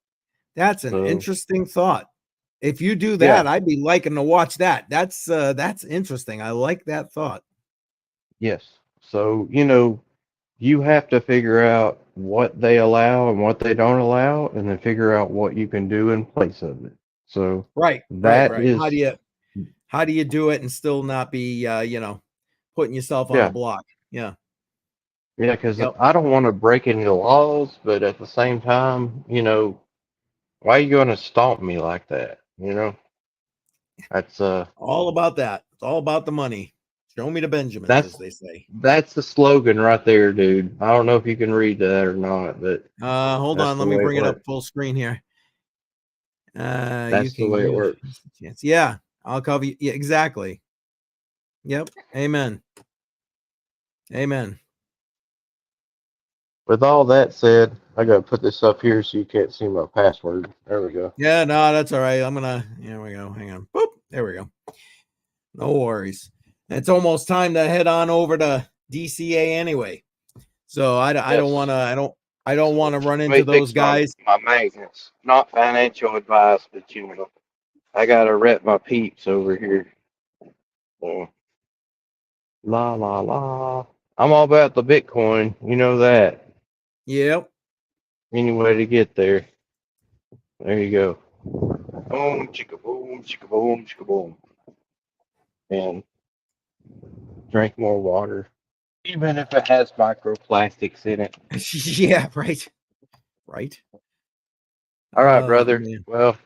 Speaker 1: That's an
Speaker 10: So
Speaker 1: interesting thought. If you do
Speaker 10: yeah,
Speaker 1: that, I'd be liking to watch that. That's interesting. I like that thought.
Speaker 10: yes. So you know, you have to figure out what they allow and what they don't allow, and then figure out what you can do in place of it. So
Speaker 1: Right.
Speaker 10: that
Speaker 1: How
Speaker 10: is,
Speaker 1: do you do it and still not be putting yourself on the
Speaker 10: yeah,
Speaker 1: block? Yeah.
Speaker 10: yeah, because
Speaker 1: Yep.
Speaker 10: I don't want to break any laws, but at the same time, you know, why are you going to stomp me like that? You know, that's
Speaker 1: All about that. It's all about the money. Show me the Benjamins, as
Speaker 10: that's
Speaker 1: they say.
Speaker 10: that's the slogan right there, dude. I don't know if you can read that or not, but
Speaker 1: Hold
Speaker 10: that's
Speaker 1: on.
Speaker 10: the
Speaker 1: Let me
Speaker 10: way it
Speaker 1: bring it up
Speaker 10: works.
Speaker 1: full screen here. You
Speaker 10: That's the
Speaker 1: can
Speaker 10: way it
Speaker 1: give
Speaker 10: works.
Speaker 1: a chance. Yeah, I'll cover you. Yeah, exactly. Yep. Amen. Amen.
Speaker 10: With all that said, I gotta put this up here so you can't see my password. There we go.
Speaker 1: Yeah, no, that's all right. Here we go. Hang on. Boop. There we go. No worries. It's almost time to head on over to DCA anyway. So I don't want
Speaker 10: Yes.
Speaker 1: to, I don't want to run
Speaker 10: Let
Speaker 1: into
Speaker 10: me
Speaker 1: those
Speaker 10: fix
Speaker 1: guys.
Speaker 10: my maintenance. Not financial advice, but you know, I gotta rep my peeps over here. So, la la la. I'm all about the Bitcoin. You know that.
Speaker 1: Yep.
Speaker 10: Any way to get there. There you go. Boom, chicka boom, chicka boom, chicka boom. And drink more water. Even if it has microplastics in it.
Speaker 1: Yeah, right. Right.
Speaker 10: All right,
Speaker 1: Oh
Speaker 10: brother.
Speaker 1: man.
Speaker 10: Well,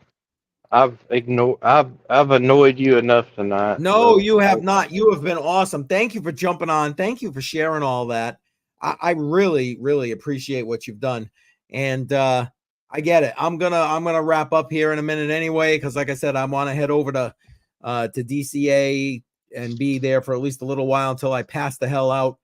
Speaker 10: I've annoyed you enough tonight.
Speaker 1: No,
Speaker 10: So
Speaker 1: you have not. You have been awesome. Thank you for jumping on. Thank you for sharing all that. I really, really appreciate what you've done. And I get it. I'm gonna wrap up here in a minute anyway, because like I said, I want to head over to DCA and be there for at least a little while until I pass the hell out.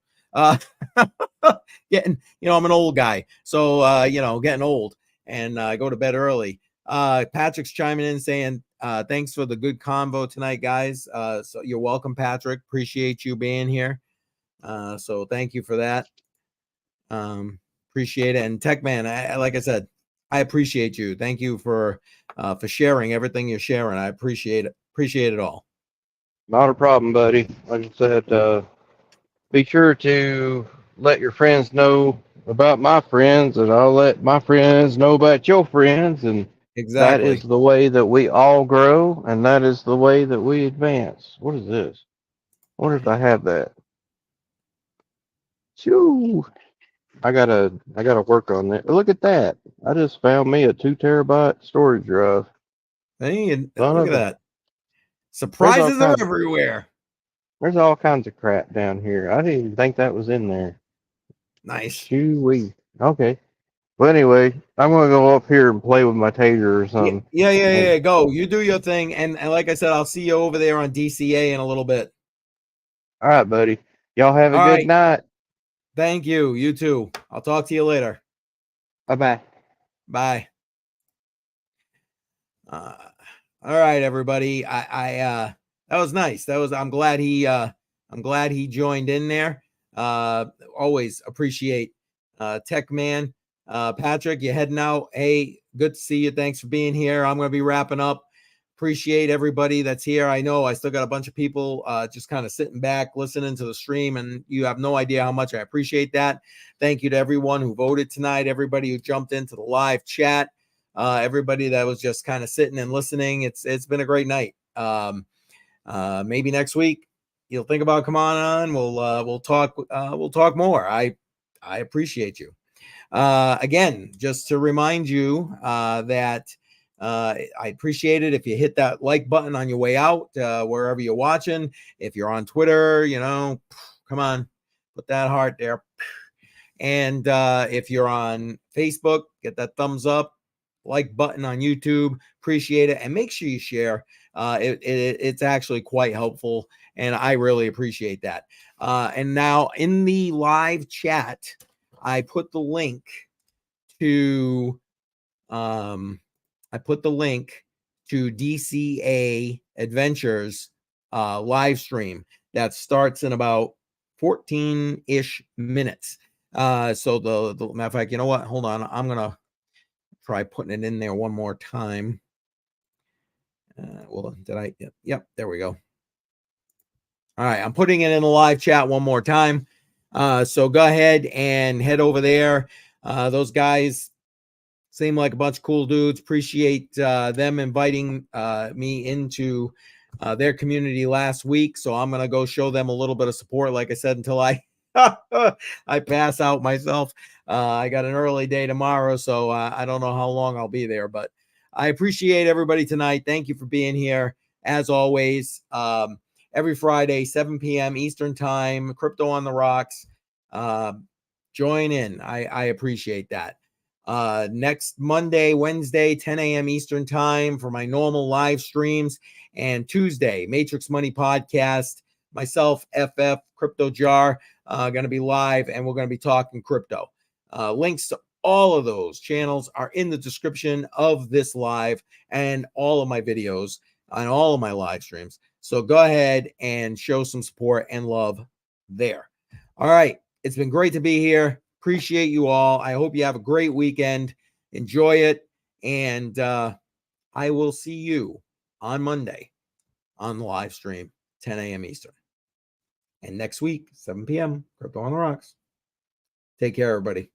Speaker 1: Getting, I'm an old guy, so getting old, and I go to bed early. Patrick's chiming in saying, thanks for the good convo tonight, guys. So you're welcome, Patrick. Appreciate you being here. So thank you for that. Appreciate it. And Tech Man, like I said, I appreciate you. Thank you for sharing everything you're sharing. I appreciate it. Appreciate it all.
Speaker 10: not a problem, buddy. Like I said, be sure to let your friends know about my friends, and I'll let my friends know about your friends, and that is
Speaker 1: Exactly.
Speaker 10: the way that we all grow, and that is the way that we advance. What is this? I wonder if I have that. Shoo! I gotta work on that. Look at that! I just found me a 2 terabyte storage drive.
Speaker 1: Hey,
Speaker 10: Son
Speaker 1: look at
Speaker 10: of a!
Speaker 1: that.
Speaker 10: There's all
Speaker 1: Surprises are
Speaker 10: kinds.
Speaker 1: everywhere.
Speaker 10: There's all kinds of crap down here. I didn't even think that was in there.
Speaker 1: Nice.
Speaker 10: Shoo-wee. Okay. Well, anyway, I'm gonna go up here and play with my taser or
Speaker 1: Yeah,
Speaker 10: something.
Speaker 1: yeah. Go. You do your thing, and like I said, I'll see you over there on DCA in a little bit.
Speaker 10: All right, buddy. Y'all have a
Speaker 1: All
Speaker 10: good
Speaker 1: right.
Speaker 10: night.
Speaker 1: Thank you. You too. I'll talk to you later.
Speaker 10: Bye-bye.
Speaker 1: Bye. All right, everybody. That was nice. I'm glad he joined in there. Always appreciate Tech Man. Patrick, you heading out. Hey, good to see you. Thanks for being here. I'm going to be wrapping up. Appreciate everybody that's here. I know I still got a bunch of people just kind of sitting back, listening to the stream, and you have no idea how much I appreciate that. Thank you to everyone who voted tonight, everybody who jumped into the live chat, everybody that was just kind of sitting and listening. It's been a great night. Maybe next week you'll think about come on. We'll talk more. I appreciate you. Again, just to remind you that I appreciate it if you hit that like button on your way out, wherever you're watching. If you're on Twitter, come on, put that heart there. And if you're on Facebook, get that thumbs up, like button on YouTube. Appreciate it. And make sure you share. It's actually quite helpful. And I really appreciate that. And now in the live chat, I put the link to DCA Adventures live stream that starts in about 14-ish minutes. So the matter of fact, you know what? Hold on. I'm gonna try putting it in there one more time. Well, did I? Yep, there we go. All right, I'm putting it in the live chat one more time. So go ahead and head over there. Those guys seem like a bunch of cool dudes. Appreciate them inviting me into their community last week. So I'm going to go show them a little bit of support, like I said, until I pass out myself. I got an early day tomorrow, so I don't know how long I'll be there. But I appreciate everybody tonight. Thank you for being here. As always, every Friday, 7 p.m. Eastern Time, Crypto on the Rocks. Join in. I appreciate that. Next Monday, Wednesday, 10 a.m. Eastern Time for my normal live streams. And Tuesday, Matrix Money Podcast. Myself, FF, Crypto Jar, going to be live, and we're going to be talking crypto. Links to all of those channels are in the description of this live and all of my videos on all of my live streams. So go ahead and show some support and love there. All right. It's been great to be here. Appreciate you all. I hope you have a great weekend. Enjoy it. And I will see you on Monday on the live stream, 10 a.m. Eastern. And next week, 7 p.m., Crypto on the Rocks. Take care, everybody.